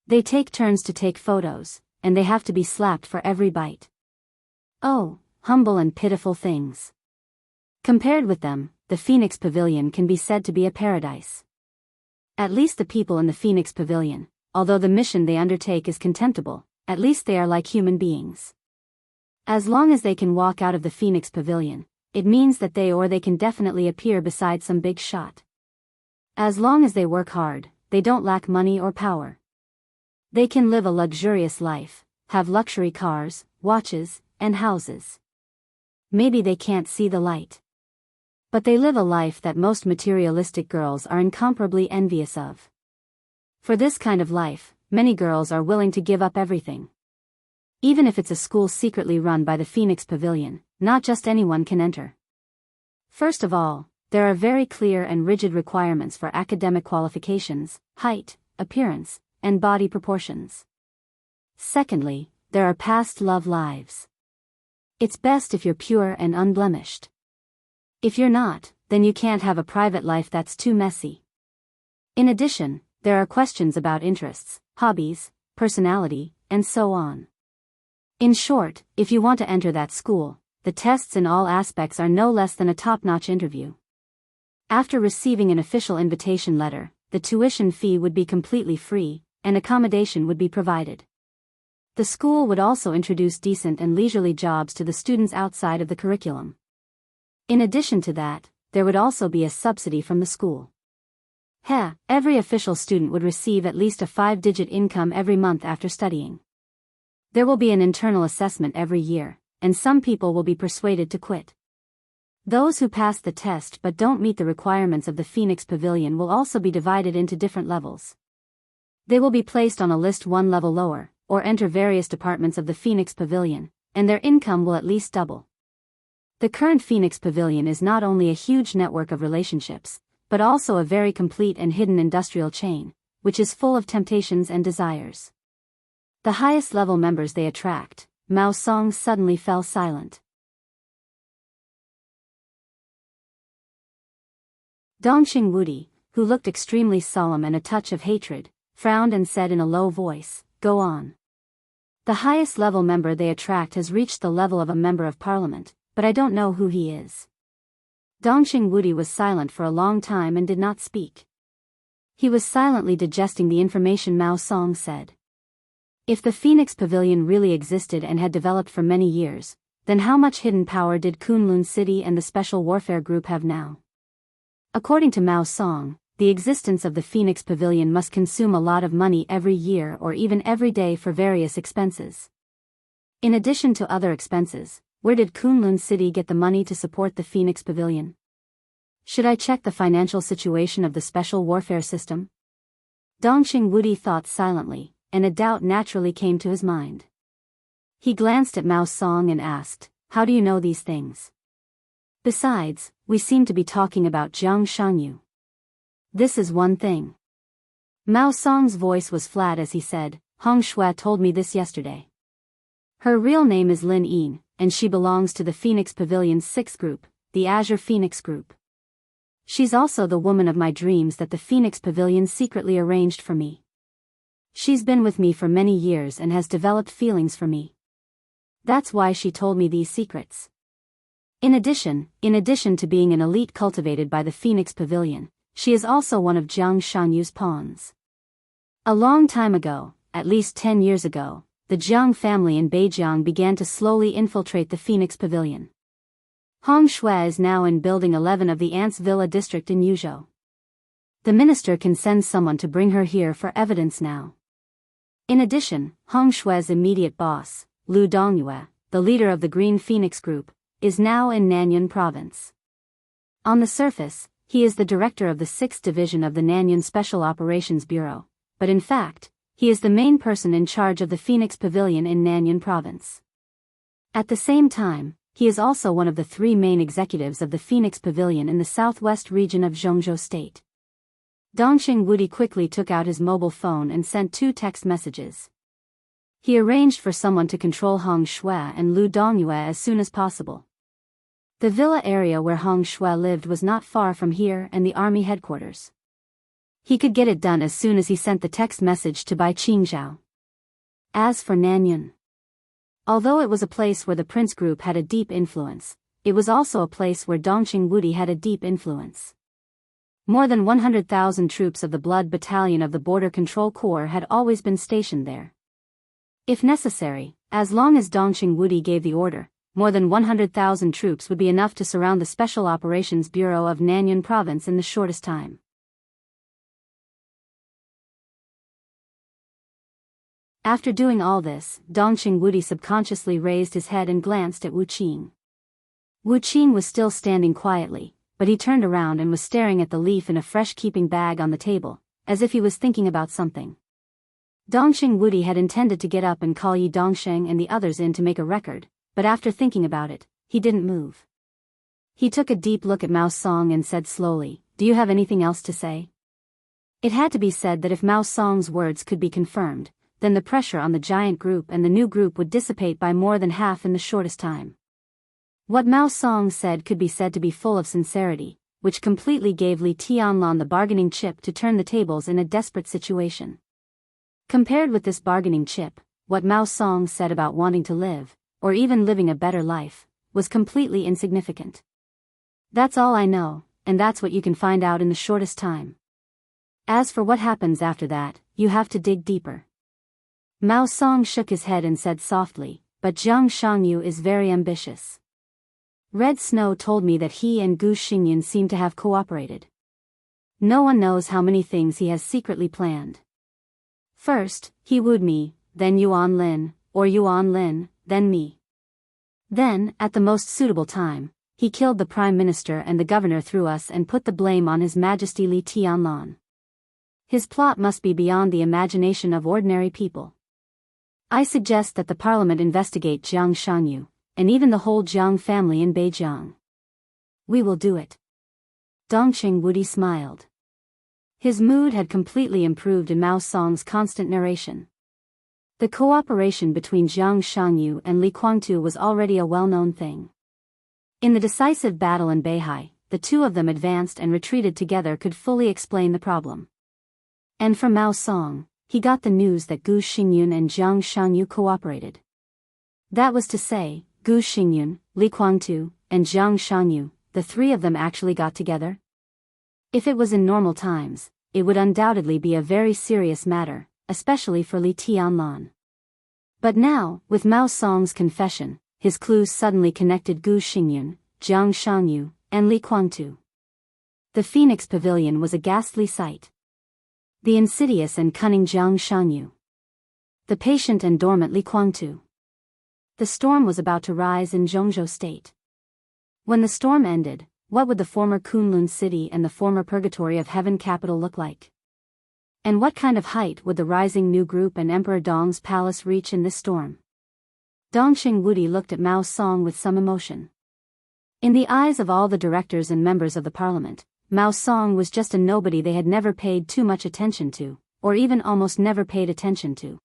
They take turns to take photos, and they have to be slapped for every bite. Oh, humble and pitiful things. Compared with them, the Phoenix Pavilion can be said to be a paradise. At least the people in the Phoenix Pavilion, although the mission they undertake is contemptible, at least they are like human beings. As long as they can walk out of the Phoenix Pavilion, it means that they can definitely appear beside some big shot. As long as they work hard, they don't lack money or power. They can live a luxurious life, have luxury cars, watches, and houses. Maybe they can't see the light. But they live a life that most materialistic girls are incomparably envious of. For this kind of life, many girls are willing to give up everything. Even if it's a school secretly run by the Phoenix Pavilion, not just anyone can enter. First of all, there are very clear and rigid requirements for academic qualifications, height, appearance, and body proportions. Secondly, there are past love lives. It's best if you're pure and unblemished. If you're not, then you can't have a private life that's too messy. In addition, there are questions about interests, hobbies, personality, and so on. In short, if you want to enter that school, the tests in all aspects are no less than a top-notch interview. After receiving an official invitation letter, the tuition fee would be completely free, and accommodation would be provided. The school would also introduce decent and leisurely jobs to the students outside of the curriculum. In addition to that, there would also be a subsidy from the school. Every official student would receive at least a 5-digit income every month after studying. There will be an internal assessment every year, and some people will be persuaded to quit. Those who pass the test but don't meet the requirements of the Phoenix Pavilion will also be divided into different levels. They will be placed on a list one level lower, or enter various departments of the Phoenix Pavilion, and their income will at least double. The current Phoenix Pavilion is not only a huge network of relationships, but also a very complete and hidden industrial chain, which is full of temptations and desires. The highest level members they attract. Mao Song suddenly fell silent. Dongqing Wudi, who looked extremely solemn and a touch of hatred, frowned and said in a low voice, "Go on." The highest level member they attract has reached the level of a member of parliament, but I don't know who he is. Dongqing Wudi was silent for a long time and did not speak. He was silently digesting the information Mao Song said. If the Phoenix Pavilion really existed and had developed for many years, then how much hidden power did Kunlun City and the Special Warfare Group have now? According to Mao Song, the existence of the Phoenix Pavilion must consume a lot of money every year or even every day for various expenses. In addition to other expenses, where did Kunlun City get the money to support the Phoenix Pavilion? Should I check the financial situation of the special warfare system? Dongqing Wudi thought silently, and a doubt naturally came to his mind. He glanced at Mao Song and asked, "How do you know these things? Besides, we seem to be talking about Jiang Shangyu. This is one thing." Mao Song's voice was flat as he said, "Hong Shui told me this yesterday. Her real name is Lin Yin, and she belongs to the Phoenix Pavilion's 6th group, the Azure Phoenix Group. She's also the woman of my dreams that the Phoenix Pavilion secretly arranged for me. She's been with me for many years and has developed feelings for me. That's why she told me these secrets. In addition to being an elite cultivated by the Phoenix Pavilion, she is also one of Jiang Shangyu's pawns. A long time ago, at least 10 years ago, the Jiang family in Beijiang began to slowly infiltrate the Phoenix Pavilion. Hong Shui is now in Building 11 of the Ants Villa district in Yuzhou. The minister can send someone to bring her here for evidence now. In addition, Hong Shui's immediate boss, Lu Dongyue, the leader of the Green Phoenix Group, is now in Nanyun Province. On the surface, he is the director of the 6th Division of the Nanyun Special Operations Bureau, but in fact, he is the main person in charge of the Phoenix Pavilion in Nanyun Province. At the same time, he is also one of the 3 main executives of the Phoenix Pavilion in the southwest region of Zhongzhou State. Dongqing Wudi quickly took out his mobile phone and sent 2 text messages. He arranged for someone to control Hong Shui and Lu Dongyue as soon as possible. The villa area where Hong Shui lived was not far from here and the army headquarters. He could get it done as soon as he sent the text message to Bai Qingzhao. As for Nanyun, although it was a place where the Prince Group had a deep influence, it was also a place where Dongqing Wudi had a deep influence. More than 100,000 troops of the Blood Battalion of the Border Control Corps had always been stationed there. If necessary, as long as Dongqing Wudi gave the order, more than 100,000 troops would be enough to surround the Special Operations Bureau of Nanyun Province in the shortest time. After doing all this, Dongqing Wudi subconsciously raised his head and glanced at Wu Qing. Wu Qing was still standing quietly, but he turned around and was staring at the leaf in a fresh keeping bag on the table, as if he was thinking about something. Dongqing Wudi had intended to get up and call Yi Dongsheng and the others in to make a record, but after thinking about it, he didn't move. He took a deep look at Mao Song and said slowly, "Do you have anything else to say?" It had to be said that if Mao Song's words could be confirmed, then the pressure on the giant group and the new group would dissipate by more than half in the shortest time. What Mao Song said could be said to be full of sincerity, which completely gave Li Tianlan the bargaining chip to turn the tables in a desperate situation. Compared with this bargaining chip, what Mao Song said about wanting to live, or even living a better life, was completely insignificant. That's all I know, and that's what you can find out in the shortest time. As for what happens after that, you have to dig deeper. Mao Song shook his head and said softly, but Jiang Shangyu is very ambitious. Red Snow told me that he and Gu Xingyan seem to have cooperated. No one knows how many things he has secretly planned. First, he wooed me, then Yuan Lin, or Yuan Lin, then me. Then, at the most suitable time, he killed the Prime Minister and the Governor through us and put the blame on His Majesty Li Tianlan. His plot must be beyond the imagination of ordinary people. I suggest that the Parliament investigate Jiang Shangyu, and even the whole Jiang family in Beijiang. We will do it. Dongqing Wudi smiled. His mood had completely improved in Mao Song's constant narration. The cooperation between Jiang Shangyu and Li Guangtu was already a well-known thing. In the decisive battle in Beihai, the two of them advanced and retreated together could fully explain the problem. And from Mao Song, he got the news that Gu Xingyun and Jiang Shangyu cooperated. That was to say, Gu Xingyun, Li Guangtu, and Jiang Shangyu, the three of them actually got together? If it was in normal times, it would undoubtedly be a very serious matter, especially for Li Tianlan. But now, with Mao Song's confession, his clues suddenly connected Gu Xingyun, Jiang Shangyu, and Li Guangtu. The Phoenix Pavilion was a ghastly sight. The insidious and cunning Jiang Shangyu. The patient and dormant Li Guangtu. The storm was about to rise in Zhongzhou State. When the storm ended, what would the former Kunlun city and the former Purgatory of Heaven capital look like? And what kind of height would the rising new group and Emperor Dong's palace reach in this storm? Dongqing Wudi looked at Mao Song with some emotion. In the eyes of all the directors and members of the parliament, Mao Song was just a nobody they had never paid too much attention to, or even almost never paid attention to.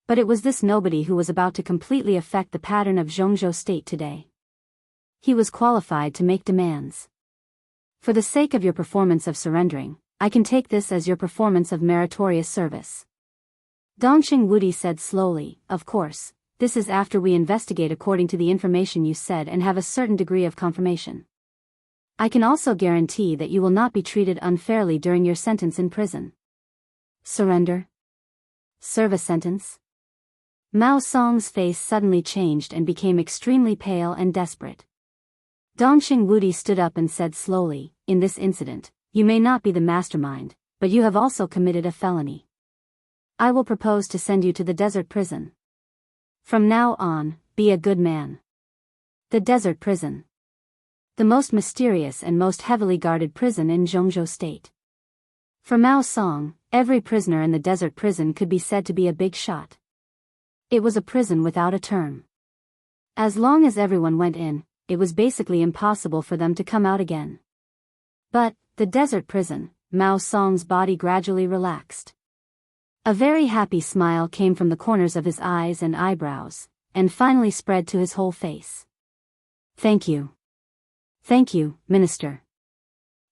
But it was this nobody who was about to completely affect the pattern of Zhongzhou State today. He was qualified to make demands. For the sake of your performance of surrendering, I can take this as your performance of meritorious service. Dongqing Wudi said slowly, of course. This is after we investigate according to the information you said and have a certain degree of confirmation. I can also guarantee that you will not be treated unfairly during your sentence in prison. Surrender? Serve a sentence? Mao Song's face suddenly changed and became extremely pale and desperate. Dongqing Wudi stood up and said slowly, in this incident, you may not be the mastermind, but you have also committed a felony. I will propose to send you to the desert prison. From now on, be a good man. The desert prison. The most mysterious and most heavily guarded prison in Zhongzhou State. For Mao Song, every prisoner in the desert prison could be said to be a big shot. It was a prison without a term. As long as everyone went in, it was basically impossible for them to come out again. But, the desert prison, Mao Song's body gradually relaxed. A very happy smile came from the corners of his eyes and eyebrows, and finally spread to his whole face. Thank you. Thank you, Minister.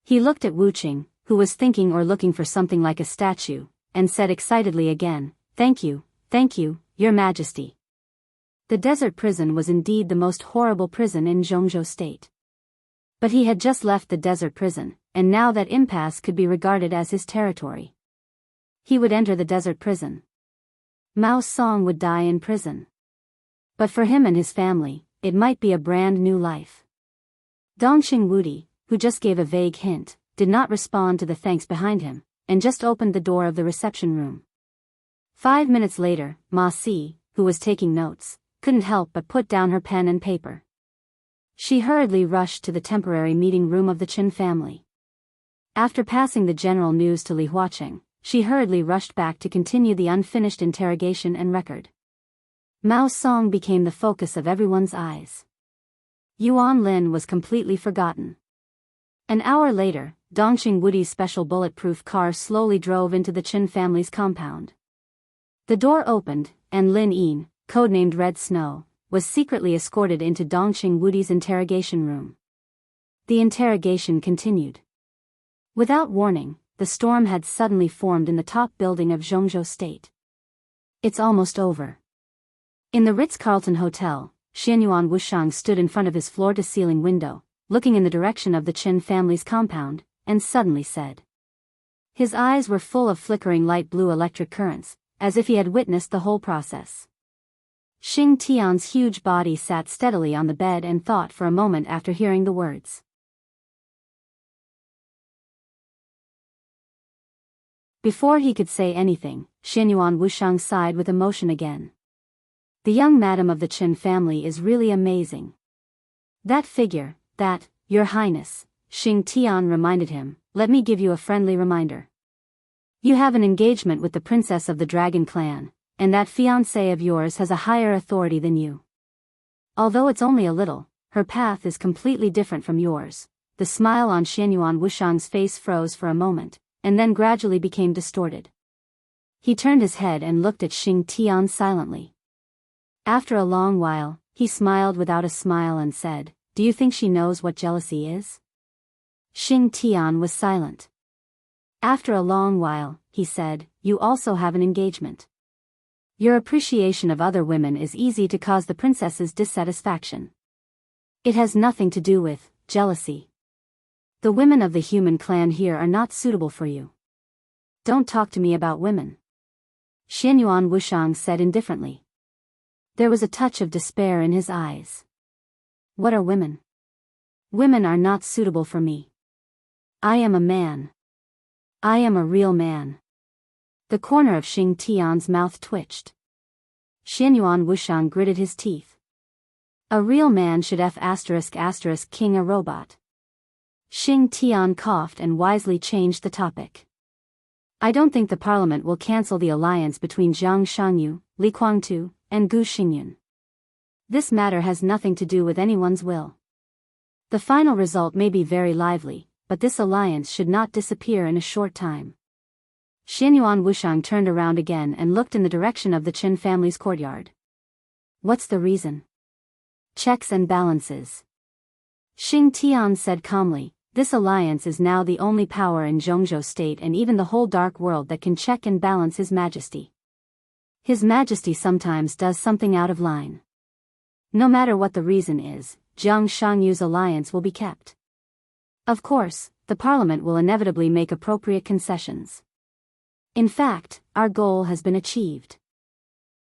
He looked at Wu Qing, who was thinking or looking for something like a statue, and said excitedly again, thank you, Your Majesty. The desert prison was indeed the most horrible prison in Zhongzhou State. But he had just left the desert prison, and now that impasse could be regarded as his territory. He would enter the desert prison. Mao Song would die in prison. But for him and his family, it might be a brand new life. Dongqing Wudi, who just gave a vague hint, did not respond to the thanks behind him, and just opened the door of the reception room. 5 minutes later, Ma Si, who was taking notes, couldn't help but put down her pen and paper. She hurriedly rushed to the temporary meeting room of the Chen family. After passing the general news to Li Huaqing, she hurriedly rushed back to continue the unfinished interrogation and record. Mao Song became the focus of everyone's eyes. Yuan Lin was completely forgotten. An hour later, Dongqing Wudi's special bulletproof car slowly drove into the Chen family's compound. The door opened, and Lin Yin, codenamed Red Snow, was secretly escorted into Dongqing Wudi's interrogation room. The interrogation continued. Without warning, the storm had suddenly formed in the top building of Zhongzhou State. It's almost over. In the Ritz-Carlton Hotel, Xianyuan Wushang stood in front of his floor-to-ceiling window, looking in the direction of the Chen family's compound, and suddenly said, His eyes were full of flickering light blue electric currents, as if he had witnessed the whole process. Xing Tian's huge body sat steadily on the bed and thought for a moment after hearing the words. Before he could say anything, Xianyuan Wushang sighed with emotion again. The young madam of the Qin family is really amazing. That figure, that, Your Highness, Xing Tian reminded him, let me give you a friendly reminder. You have an engagement with the princess of the dragon clan, and that fiancé of yours has a higher authority than you. Although it's only a little, her path is completely different from yours. The smile on Xianyuan Wushang's face froze for a moment, and then gradually became distorted. He turned his head and looked at Xing Tian silently. After a long while, he smiled without a smile and said, Do you think she knows what jealousy is? Xing Tian was silent. After a long while, he said, You also have an engagement. Your appreciation of other women is easy to cause the princess's dissatisfaction. It has nothing to do with jealousy. The women of the human clan here are not suitable for you. Don't talk to me about women. Xianyuan Wushang said indifferently. There was a touch of despair in his eyes. What are women? Women are not suitable for me. I am a man. I am a real man. The corner of Xing Tian's mouth twitched. Xianyuan Wushang gritted his teeth. A real man should king a robot. Xing Tian coughed and wisely changed the topic. I don't think the parliament will cancel the alliance between Zhang Shangyu, Li Guangtu, and Gu Xingyun. This matter has nothing to do with anyone's will. The final result may be very lively, but this alliance should not disappear in a short time. Xianyuan Wushang turned around again and looked in the direction of the Qin family's courtyard. What's the reason? Checks and balances. Xing Tian said calmly, this alliance is now the only power in Zhongzhou state and even the whole dark world that can check and balance His Majesty. His Majesty sometimes does something out of line. No matter what the reason is, Zhang Shangyu's alliance will be kept. Of course, the parliament will inevitably make appropriate concessions. In fact, our goal has been achieved.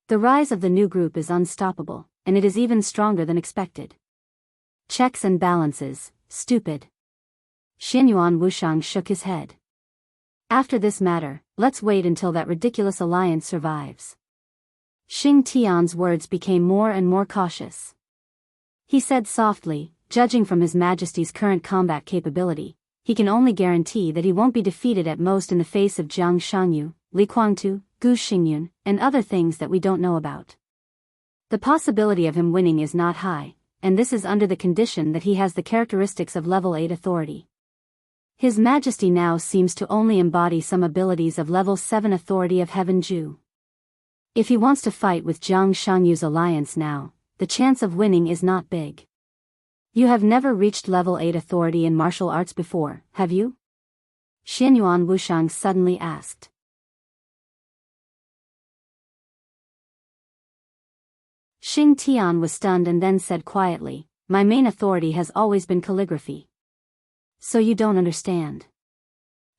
The rise of the new group is unstoppable, and it is even stronger than expected. Checks and balances, stupid. Xianyuan Wushang shook his head. After this matter, let's wait until that ridiculous alliance survives. Xing Tian's words became more and more cautious. He said softly, judging from His Majesty's current combat capability, he can only guarantee that he won't be defeated at most in the face of Zhang Shangyu, Li Guangtu, Gu Xingyun, and other things that we don't know about. The possibility of him winning is not high, and this is under the condition that he has the characteristics of level 8 authority. His Majesty now seems to only embody some abilities of level 7 authority of Heaven Ju. If he wants to fight with Zhang Shangyu's alliance now, the chance of winning is not big. You have never reached level 8 authority in martial arts before, have you? Xianyuan Wushang suddenly asked. Xing Tian was stunned and then said quietly, my main authority has always been calligraphy. So you don't understand.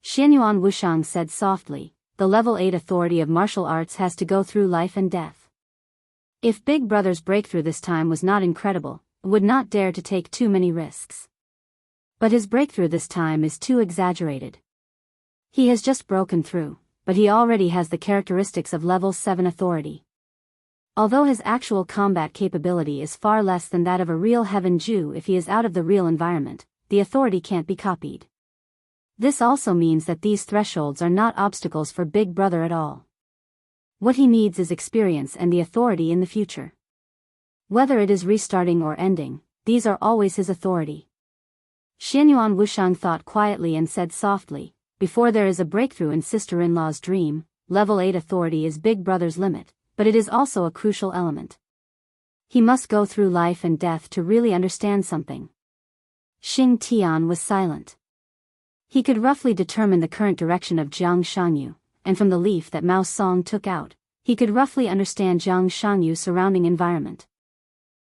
Xianyuan Wushang said softly, the level 8 authority of martial arts has to go through life and death. If Big Brother's breakthrough this time was not incredible, would not dare to take too many risks. But his breakthrough this time is too exaggerated. He has just broken through, but he already has the characteristics of level 7 authority. Although his actual combat capability is far less than that of a real Heaven Ju if he is out of the real environment, the authority can't be copied. This also means that these thresholds are not obstacles for Big Brother at all. What he needs is experience and the authority in the future. Whether it is restarting or ending, these are always his authority. Xianyuan Wushang thought quietly and said softly, before there is a breakthrough in sister-in-law's dream, level 8 authority is Big Brother's limit, but it is also a crucial element. He must go through life and death to really understand something. Xing Tian was silent. He could roughly determine the current direction of Zhang Shangyu, and from the leaf that Mao Song took out, he could roughly understand Zhang Shangyu's surrounding environment.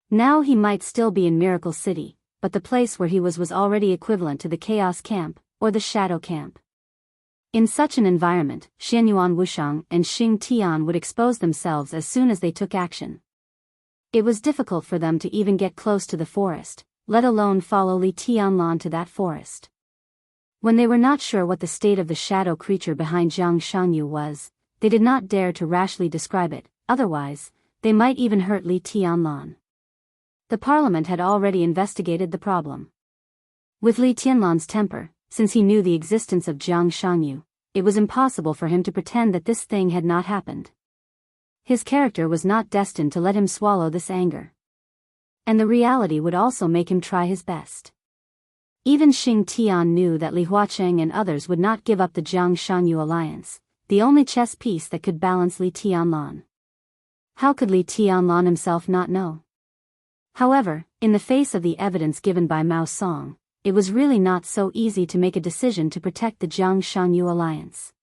Now he might still be in Miracle City, but the place where he was already equivalent to the Chaos Camp, or the Shadow Camp. In such an environment, Xianyuan Wushang and Xing Tian would expose themselves as soon as they took action. It was difficult for them to even get close to the forest, let alone follow Li Tianlan to that forest. When they were not sure what the state of the shadow creature behind Zhang Shangyu was, they did not dare to rashly describe it, otherwise, they might even hurt Li Tianlan. The parliament had already investigated the problem. With Li Tianlan's temper, since he knew the existence of Zhang Shangyu, it was impossible for him to pretend that this thing had not happened. His character was not destined to let him swallow this anger. And the reality would also make him try his best. Even Xing Tian knew that Li Huacheng and others would not give up the Zhang Shangyu alliance, the only chess piece that could balance Li Tianlan. How could Li Tianlan himself not know? However, in the face of the evidence given by Mao Song, it was really not so easy to make a decision to protect the Zhang Shangyu alliance.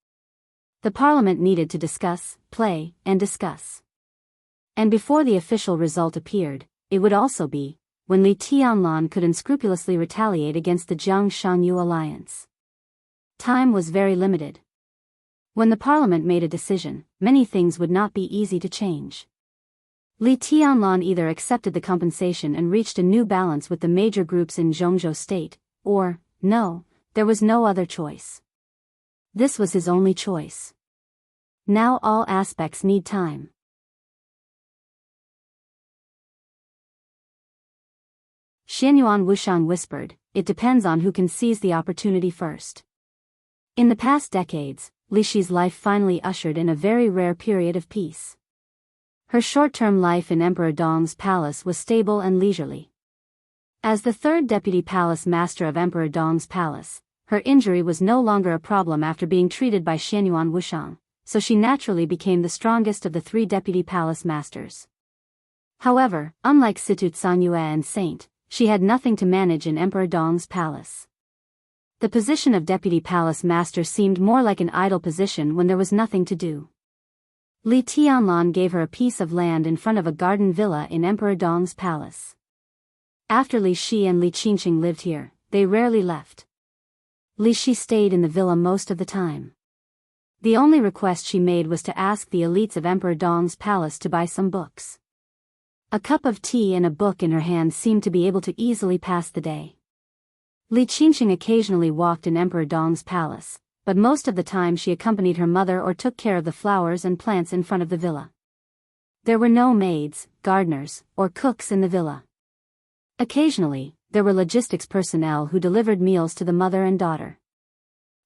The parliament needed to discuss, play, and discuss. And before the official result appeared, it would also be when Li Tianlan could unscrupulously retaliate against the Zhang Shangyu alliance. Time was very limited. When the parliament made a decision, many things would not be easy to change. Li Tianlan either accepted the compensation and reached a new balance with the major groups in Zhongzhou state, or, no, there was no other choice. This was his only choice. Now all aspects need time. Xianyuan Wushang whispered, "It depends on who can seize the opportunity first." In the past decades, Li Shi's life finally ushered in a very rare period of peace. Her short-term life in Emperor Dong's palace was stable and leisurely. As the third deputy palace master of Emperor Dong's palace, her injury was no longer a problem after being treated by Xianyuan Wushang, so she naturally became the strongest of the three deputy palace masters. However, unlike Situ Tsanyue and Saint, she had nothing to manage in Emperor Dong's palace. The position of deputy palace master seemed more like an idle position when there was nothing to do. Li Tianlan gave her a piece of land in front of a garden villa in Emperor Dong's palace. After Li Shi and Li Qingqing lived here, they rarely left. Li Shi stayed in the villa most of the time. The only request she made was to ask the elites of Emperor Dong's palace to buy some books. A cup of tea and a book in her hand seemed to be able to easily pass the day. Li Qingqing occasionally walked in Emperor Dong's palace, but most of the time she accompanied her mother or took care of the flowers and plants in front of the villa. There were no maids, gardeners, or cooks in the villa. Occasionally, there were logistics personnel who delivered meals to the mother and daughter.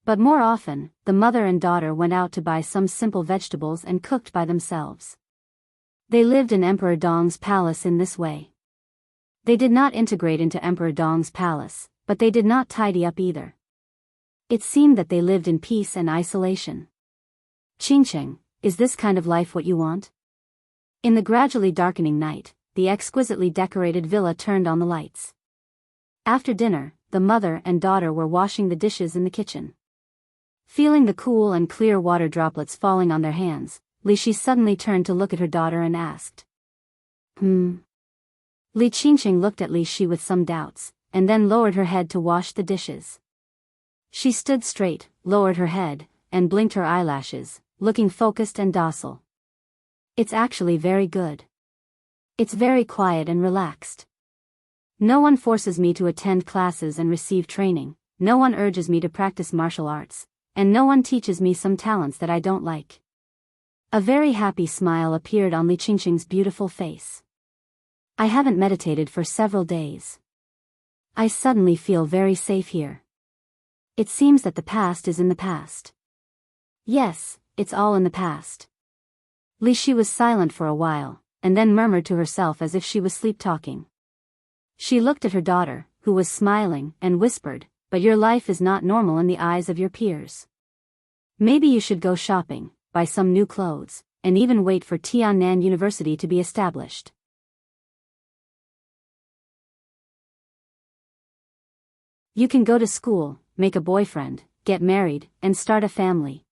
But more often, the mother and daughter went out to buy some simple vegetables and cooked by themselves. They lived in Emperor Dong's palace in this way. They did not integrate into Emperor Dong's palace, but they did not tidy up either. It seemed that they lived in peace and isolation. Qingqing, is this kind of life what you want? In the gradually darkening night, the exquisitely decorated villa turned on the lights. After dinner, the mother and daughter were washing the dishes in the kitchen. Feeling the cool and clear water droplets falling on their hands, Li Shi suddenly turned to look at her daughter and asked. Li Qingqing looked at Li Shi with some doubts, and then lowered her head to wash the dishes. She stood straight, lowered her head, and blinked her eyelashes, looking focused and docile. It's actually very good. It's very quiet and relaxed. No one forces me to attend classes and receive training, no one urges me to practice martial arts, and no one teaches me some talents that I don't like. A very happy smile appeared on Li Qingqing's beautiful face. I haven't meditated for several days. I suddenly feel very safe here. It seems that the past is in the past. Yes, it's all in the past. Li Shi was silent for a while, and then murmured to herself as if she was sleep-talking. She looked at her daughter, who was smiling, and whispered, "But your life is not normal in the eyes of your peers. Maybe you should go shopping, buy some new clothes, and even wait for Tiannan University to be established." You can go to school, make a boyfriend, get married, and start a family.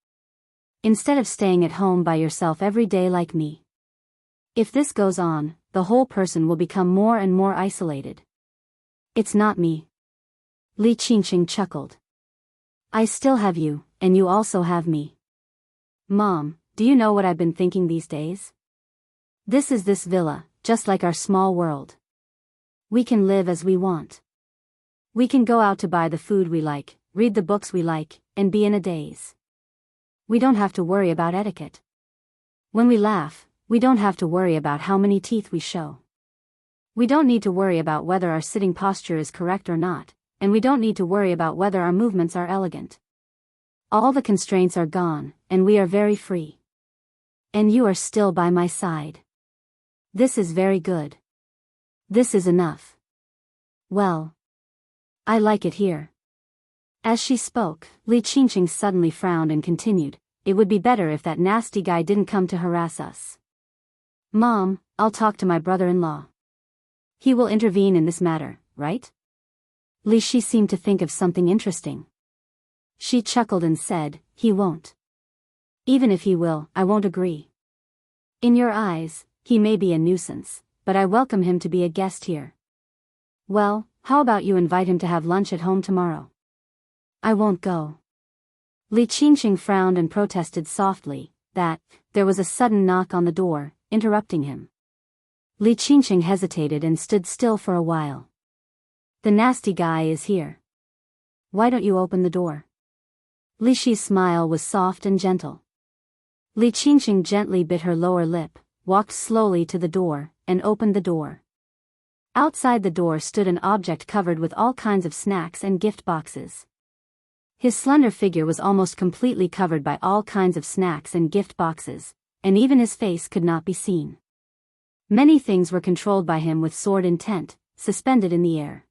Instead of staying at home by yourself every day like me. If this goes on, the whole person will become more and more isolated. It's not me. Li Qingqing chuckled. I still have you, and you also have me. Mom, do you know what I've been thinking these days? This is this villa, just like our small world. We can live as we want. We can go out to buy the food we like, read the books we like, and be in a daze. We don't have to worry about etiquette. When we laugh, we don't have to worry about how many teeth we show. We don't need to worry about whether our sitting posture is correct or not, and we don't need to worry about whether our movements are elegant. All the constraints are gone, and we are very free. And you are still by my side. This is very good. This is enough. Well, I like it here. As she spoke, Li Qingqing suddenly frowned and continued, "It would be better if that nasty guy didn't come to harass us. Mom, I'll talk to my brother-in-law. He will intervene in this matter, right?" Li Shi seemed to think of something interesting. She chuckled and said, "He won't. Even if he will, I won't agree. In your eyes, he may be a nuisance, but I welcome him to be a guest here. Well, how about you invite him to have lunch at home tomorrow?" "I won't go." Li Qingqing frowned and protested softly. There was a sudden knock on the door, interrupting him. Li Qingqing hesitated and stood still for a while. "The nasty guy is here. Why don't you open the door?" Li Shi's smile was soft and gentle. Li Qingqing gently bit her lower lip, walked slowly to the door, and opened the door. Outside the door stood an object covered with all kinds of snacks and gift boxes. His slender figure was almost completely covered by all kinds of snacks and gift boxes, and even his face could not be seen. Many things were controlled by him with sword intent, suspended in the air.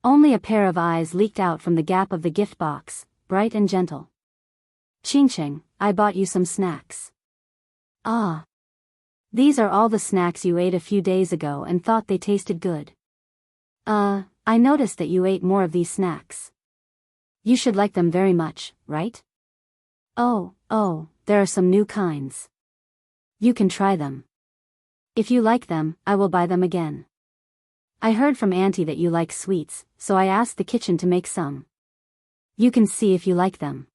Only a pair of eyes leaked out from the gap of the gift box, bright and gentle. "Qingqing, I bought you some snacks." "Ah. These are all the snacks you ate a few days ago and thought they tasted good." I noticed that you ate more of these snacks. You should like them very much, right?" Oh, there are some new kinds. You can try them. If you like them, I will buy them again. I heard from Auntie that you like sweets, so I asked the kitchen to make some. You can see if you like them.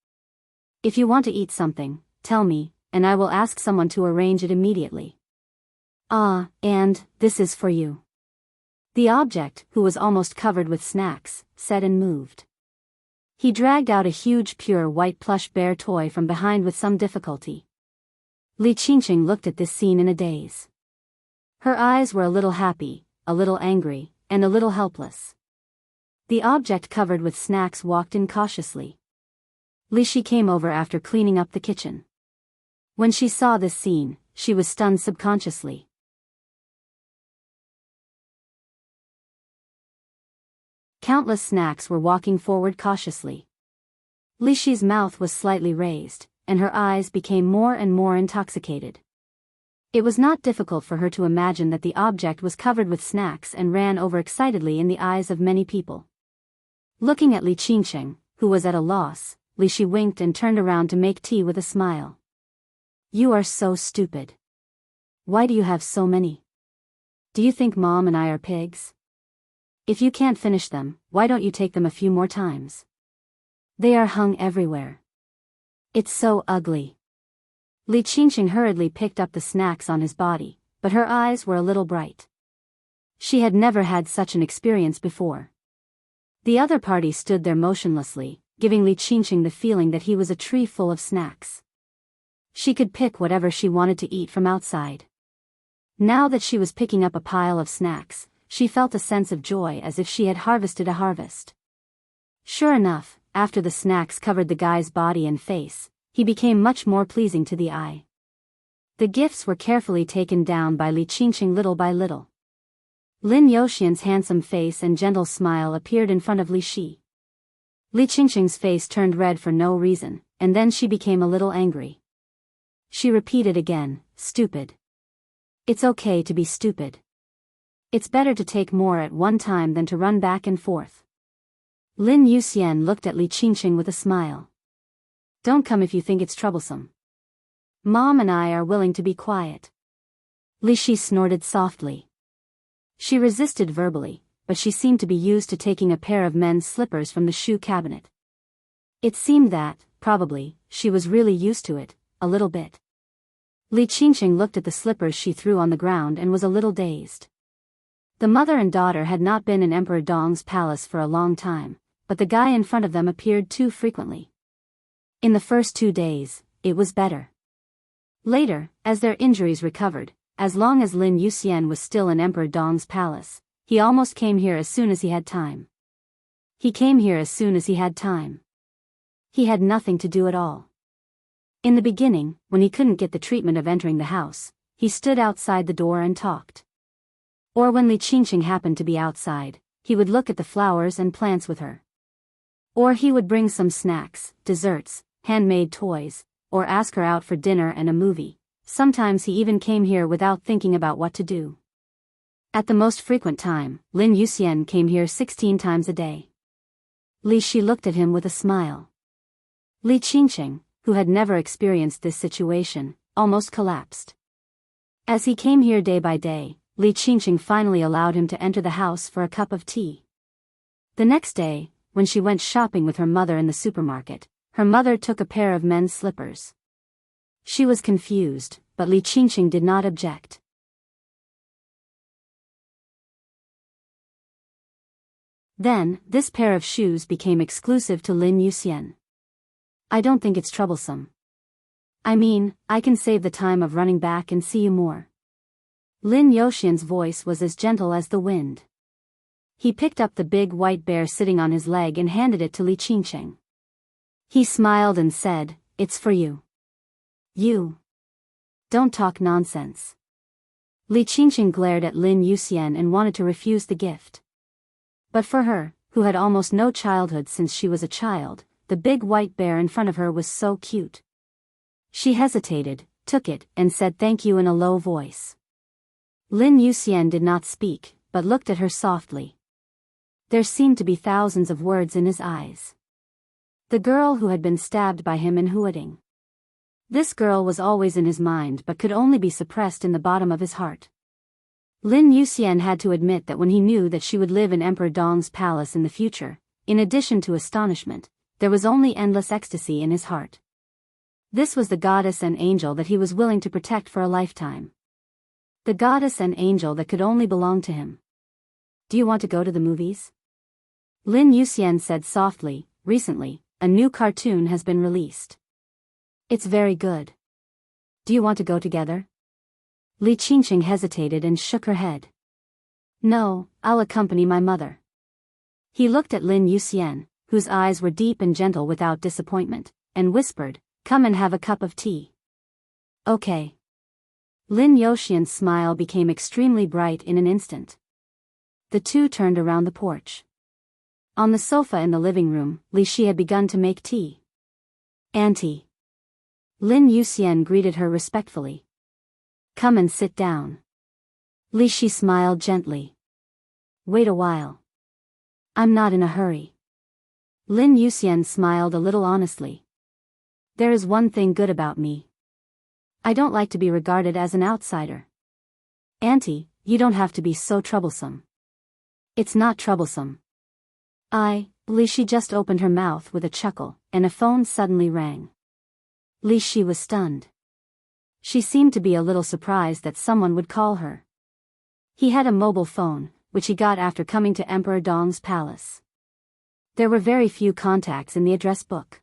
If you want to eat something, tell me, and I will ask someone to arrange it immediately." And this is for you." The object, who was almost covered with snacks, said and moved. He dragged out a huge pure white plush bear toy from behind with some difficulty. Li Qingqing looked at this scene in a daze. Her eyes were a little happy, a little angry, and a little helpless. The object covered with snacks walked in cautiously. Li Shi came over after cleaning up the kitchen. When she saw this scene, she was stunned subconsciously. Countless snacks were walking forward cautiously. Li Shi's mouth was slightly raised, and her eyes became more and more intoxicated. It was not difficult for her to imagine that the object was covered with snacks and ran over excitedly in the eyes of many people. Looking at Li Qingqing, who was at a loss, Li Shi winked and turned around to make tea with a smile. "You are so stupid. Why do you have so many? Do you think Mom and I are pigs? If you can't finish them, why don't you take them a few more times? They are hung everywhere. It's so ugly." Li Qingqing hurriedly picked up the snacks on his body, but her eyes were a little bright. She had never had such an experience before. The other party stood there motionlessly, giving Li Qingqing the feeling that he was a tree full of snacks. She could pick whatever she wanted to eat from outside. Now that she was picking up a pile of snacks, she felt a sense of joy as if she had harvested a harvest. Sure enough, after the snacks covered the guy's body and face, he became much more pleasing to the eye. The gifts were carefully taken down by Li Qingqing little by little. Lin Youxian's handsome face and gentle smile appeared in front of Li Shi. Li Qingqing's face turned red for no reason, and then she became a little angry. She repeated again, "Stupid. It's okay to be stupid. It's better to take more at one time than to run back and forth." Lin Youxian looked at Li Qingqing with a smile. "Don't come if you think it's troublesome. Mom and I are willing to be quiet." Li Shi snorted softly. She resisted verbally, but she seemed to be used to taking a pair of men's slippers from the shoe cabinet. It seemed that, probably, she was really used to it, a little bit. Li Qingqing looked at the slippers she threw on the ground and was a little dazed. The mother and daughter had not been in Emperor Dong's palace for a long time, but the guy in front of them appeared too frequently. In the first 2 days, it was better. Later, as their injuries recovered, as long as Lin Yuxian was still in Emperor Dong's palace, he almost came here as soon as he had time. He came here as soon as he had time. He had nothing to do at all. In the beginning, when he couldn't get the treatment of entering the house, he stood outside the door and talked. Or when Li Qingqing happened to be outside, he would look at the flowers and plants with her. Or he would bring some snacks, desserts, handmade toys, or ask her out for dinner and a movie. Sometimes he even came here without thinking about what to do. At the most frequent time, Lin Yuxian came here 16 times a day. Li Shi looked at him with a smile. Li Qingqing, who had never experienced this situation, almost collapsed. As he came here day by day, Li Qingqing finally allowed him to enter the house for a cup of tea. The next day, when she went shopping with her mother in the supermarket, her mother took a pair of men's slippers. She was confused, but Li Qingqing did not object. Then, this pair of shoes became exclusive to Lin Yuxian. I don't think it's troublesome. I mean, I can save the time of running back and see you more. Lin Yuxian's voice was as gentle as the wind. He picked up the big white bear sitting on his leg and handed it to Li Qingqing. He smiled and said, "It's for you." "You? Don't talk nonsense." Li Qingqing glared at Lin Yuxian and wanted to refuse the gift. But for her, who had almost no childhood since she was a child, the big white bear in front of her was so cute. She hesitated, took it, and said thank you in a low voice. Lin Yuxian did not speak, but looked at her softly. There seemed to be thousands of words in his eyes. The girl who had been stabbed by him in Huading. This girl was always in his mind but could only be suppressed in the bottom of his heart. Lin Yuxian had to admit that when he knew that she would live in Emperor Dong's palace in the future, in addition to astonishment, there was only endless ecstasy in his heart. This was the goddess and angel that he was willing to protect for a lifetime. The goddess and angel that could only belong to him. "Do you want to go to the movies?" Lin Yuxian said softly. "Recently, a new cartoon has been released. It's very good. Do you want to go together?" Li Qingqing hesitated and shook her head. "No, I'll accompany my mother." He looked at Lin Yuxian, whose eyes were deep and gentle without disappointment, and whispered, "Come and have a cup of tea." "Okay." Lin Yuxian's smile became extremely bright in an instant. The two turned around the porch. On the sofa in the living room, Li Shi had begun to make tea. "Auntie." Lin Yuxian greeted her respectfully. "Come and sit down." Li Shi smiled gently. "Wait a while. I'm not in a hurry." Lin Yuxian smiled a little honestly. "There is one thing good about me. I don't like to be regarded as an outsider." "Auntie, you don't have to be so troublesome." "It's not troublesome." Li Shi just opened her mouth with a chuckle, and a phone suddenly rang. Li Shi was stunned. She seemed to be a little surprised that someone would call her. He had a mobile phone, which he got after coming to Emperor Dong's palace. There were very few contacts in the address book.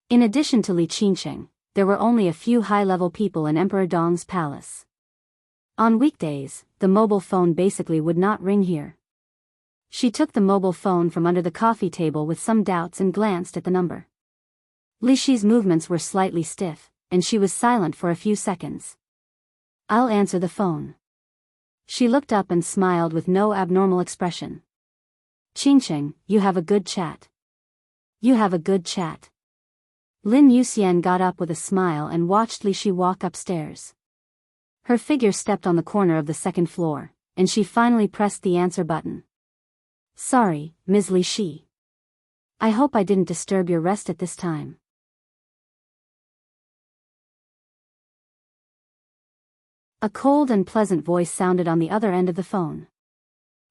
In addition to Li Qingqing, there were only a few high-level people in Emperor Dong's palace. On weekdays, the mobile phone basically would not ring here. She took the mobile phone from under the coffee table with some doubts and glanced at the number. Li Shi's movements were slightly stiff, and she was silent for a few seconds. "I'll answer the phone." She looked up and smiled with no abnormal expression. "Qingqing, you have a good chat." "You have a good chat." Lin Yuxian got up with a smile and watched Li Shi walk upstairs. Her figure stepped on the corner of the second floor, and she finally pressed the answer button. "Sorry, Ms. Li Shi. I hope I didn't disturb your rest at this time." A cold and pleasant voice sounded on the other end of the phone.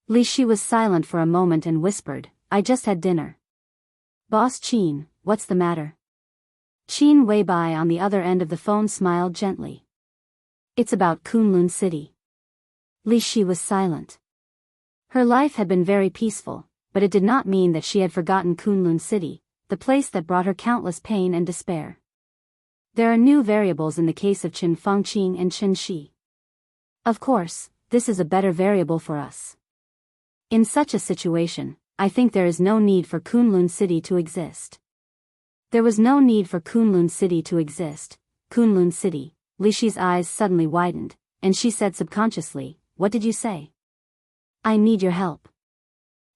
Li Shi was silent for a moment and whispered, "I just had dinner." "Boss Qin, what's the matter? Qin Weibai on the other end of the phone smiled gently. It's about Kunlun City. Li Shi was silent. Her life had been very peaceful, but it did not mean that she had forgotten Kunlun City, the place that brought her countless pain and despair. There are new variables in the case of Qin Fengqing and Qin Shi. Of course, this is a better variable for us. In such a situation, I think there is no need for Kunlun City to exist. There was no need for Kunlun City to exist. Kunlun City. Li Shi's eyes suddenly widened, and she said subconsciously, "What did you say?" "I need your help,"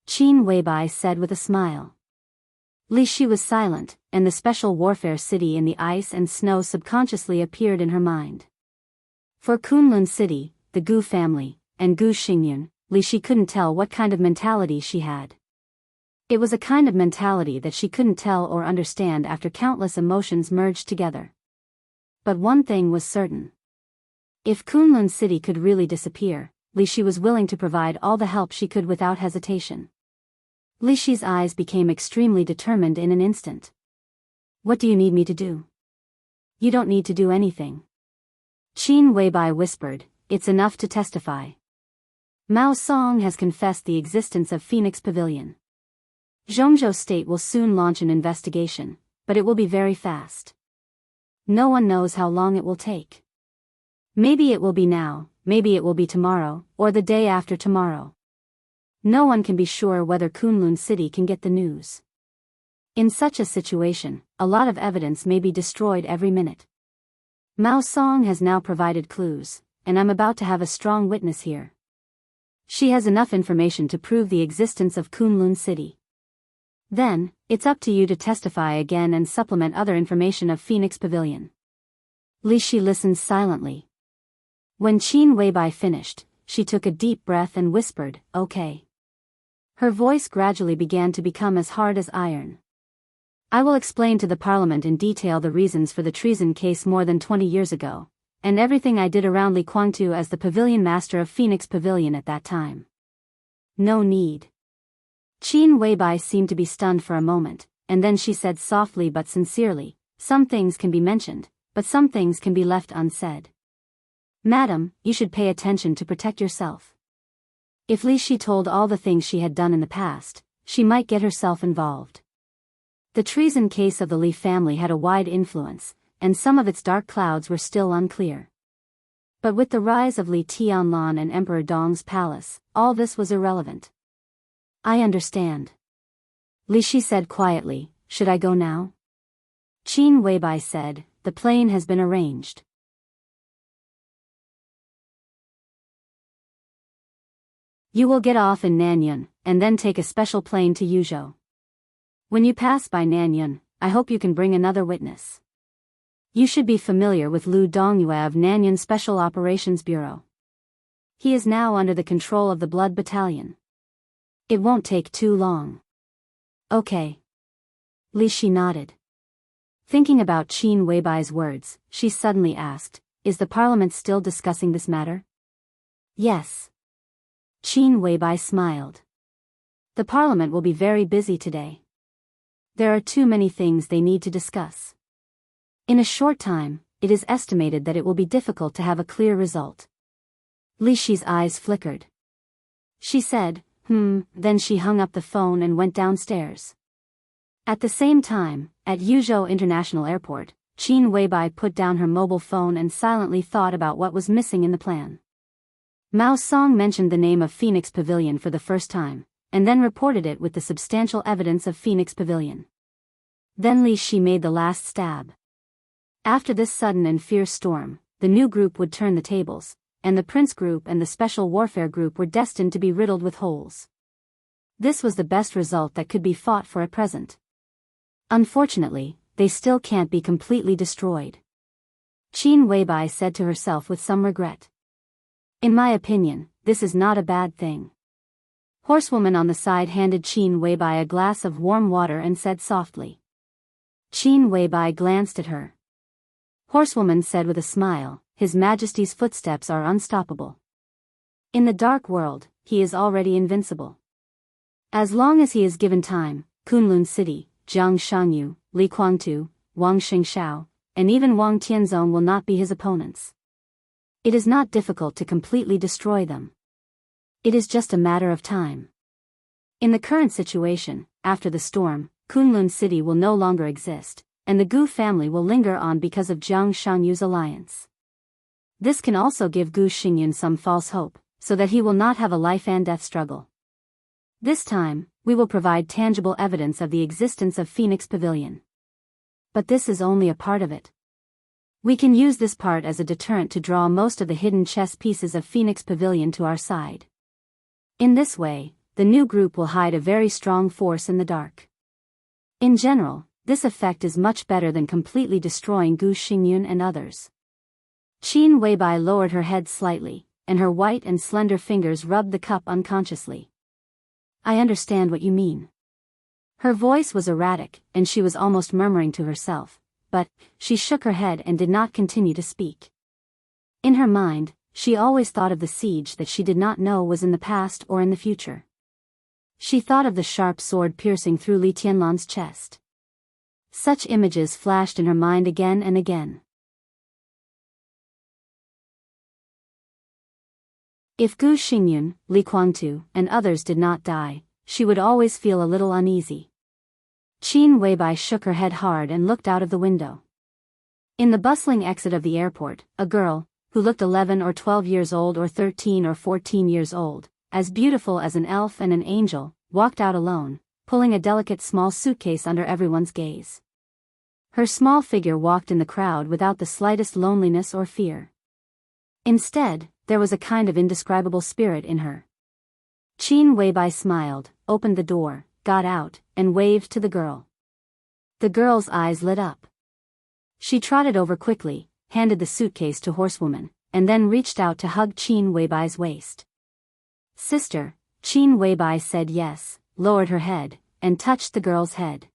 Qin Weibai said with a smile. Li Shi was silent, and the special warfare city in the ice and snow subconsciously appeared in her mind. For Kunlun City, the Gu family, and Gu Xingyun, Li Shi couldn't tell what kind of mentality she had. It was a kind of mentality that she couldn't tell or understand after countless emotions merged together. But one thing was certain. If Kunlun City could really disappear, Li Shi was willing to provide all the help she could without hesitation. Li Shi's eyes became extremely determined in an instant. "What do you need me to do?" "You don't need to do anything," Qin Weibai whispered, "it's enough to testify. Mao Song has confessed the existence of Phoenix Pavilion. Zhongzhou State will soon launch an investigation, but it will be very fast. No one knows how long it will take. Maybe it will be now, maybe it will be tomorrow, or the day after tomorrow. No one can be sure whether Kunlun City can get the news. In such a situation, a lot of evidence may be destroyed every minute. Mao Song has now provided clues, and I'm about to have a strong witness here. She has enough information to prove the existence of Kunlun City. Then, it's up to you to testify again and supplement other information of Phoenix Pavilion." Li Shi listened silently. When Qin Weibai finished, she took a deep breath and whispered, "Okay." Her voice gradually began to become as hard as iron. "I will explain to the Parliament in detail the reasons for the treason case more than 20 years ago, and everything I did around Li Guangtu as the pavilion master of Phoenix Pavilion at that time." "No need." Qin Weibai seemed to be stunned for a moment, and then she said softly but sincerely, "Some things can be mentioned, but some things can be left unsaid. Madam, you should pay attention to protect yourself." If Li Shi told all the things she had done in the past, she might get herself involved. The treason case of the Li family had a wide influence, and some of its dark clouds were still unclear. But with the rise of Li Tianlan and Emperor Dong's palace, all this was irrelevant. "I understand," Li Shi said quietly. "Should I go now?" Qin Weibai said, "The plane has been arranged. You will get off in Nanyun, and then take a special plane to Yuzhou. When you pass by Nanyun, I hope you can bring another witness. You should be familiar with Lu Dongyue of Nanyun Special Operations Bureau. He is now under the control of the Blood Battalion. It won't take too long." "Okay." Li Shi nodded. Thinking about Qin Weibai's words, she suddenly asked, "Is the Parliament still discussing this matter?" "Yes." Qin Weibai smiled. "The Parliament will be very busy today. There are too many things they need to discuss. In a short time, it is estimated that it will be difficult to have a clear result." Li Shi's eyes flickered. She said, then she hung up the phone and went downstairs. At the same time, at Yuzhou International Airport, Qin Weibai put down her mobile phone and silently thought about what was missing in the plan. Mao Song mentioned the name of Phoenix Pavilion for the first time, and then reported it with the substantial evidence of Phoenix Pavilion. Then Li Shi made the last stab. After this sudden and fierce storm, the new group would turn the tables, and the Prince Group and the Special Warfare Group were destined to be riddled with holes. This was the best result that could be fought for at present. Unfortunately, they still can't be completely destroyed. Qin Weibai said to herself with some regret. In my opinion, this is not a bad thing. Horsewoman on the side handed Qin Weibai a glass of warm water and said softly. Qin Weibai glanced at her. Horsewoman said with a smile, His Majesty's footsteps are unstoppable. In the dark world, he is already invincible. As long as he is given time, Kunlun City, Jiang Shangyu, Li Kuangtu, Wang Xingxiao, and even Wang Tianzong will not be his opponents. It is not difficult to completely destroy them. It is just a matter of time. In the current situation, after the storm, Kunlun City will no longer exist, and the Gu family will linger on because of Jiang Shangyu's alliance. This can also give Gu Xingyun some false hope, so that he will not have a life-and-death struggle. This time, we will provide tangible evidence of the existence of Phoenix Pavilion. But this is only a part of it. We can use this part as a deterrent to draw most of the hidden chess pieces of Phoenix Pavilion to our side. In this way, the new group will hide a very strong force in the dark. In general, this effect is much better than completely destroying Gu Xingyun and others. Qin Weibai lowered her head slightly, and her white and slender fingers rubbed the cup unconsciously. I understand what you mean. Her voice was erratic, and she was almost murmuring to herself, but she shook her head and did not continue to speak. In her mind, she always thought of the siege that she did not know was in the past or in the future. She thought of the sharp sword piercing through Li Tianlan's chest. Such images flashed in her mind again and again. If Gu Xingyun, Li Kuangtu, and others did not die, she would always feel a little uneasy. Qin Weibai shook her head hard and looked out of the window. In the bustling exit of the airport, a girl, who looked 11 or 12 years old or 13 or 14 years old, as beautiful as an elf and an angel, walked out alone, pulling a delicate small suitcase under everyone's gaze. Her small figure walked in the crowd without the slightest loneliness or fear. Instead, there was a kind of indescribable spirit in her. Qin Weibai smiled, opened the door, got out, and waved to the girl. The girl's eyes lit up. She trotted over quickly, handed the suitcase to Horsewoman, and then reached out to hug Qin Weibai's waist. Sister, Qin Weibai said yes, lowered her head, and touched the girl's head.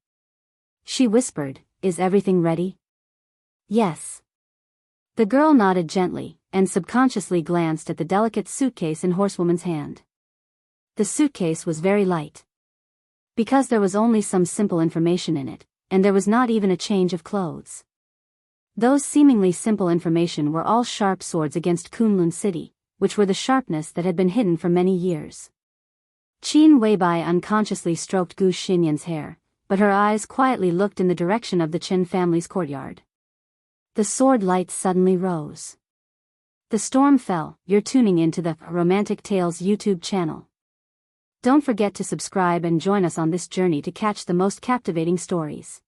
She whispered, "Is everything ready?" "Yes." The girl nodded gently, and subconsciously glanced at the delicate suitcase in Horsewoman's hand. The suitcase was very light. Because there was only some simple information in it, and there was not even a change of clothes. Those seemingly simple information were all sharp swords against Kunlun City, which were the sharpness that had been hidden for many years. Qin Weibai unconsciously stroked Gu Xinyan's hair, but her eyes quietly looked in the direction of the Chen family's courtyard. The sword lights suddenly rose. The storm fell. You're tuning into the Romantic Tales YouTube channel. Don't forget to subscribe and join us on this journey to catch the most captivating stories.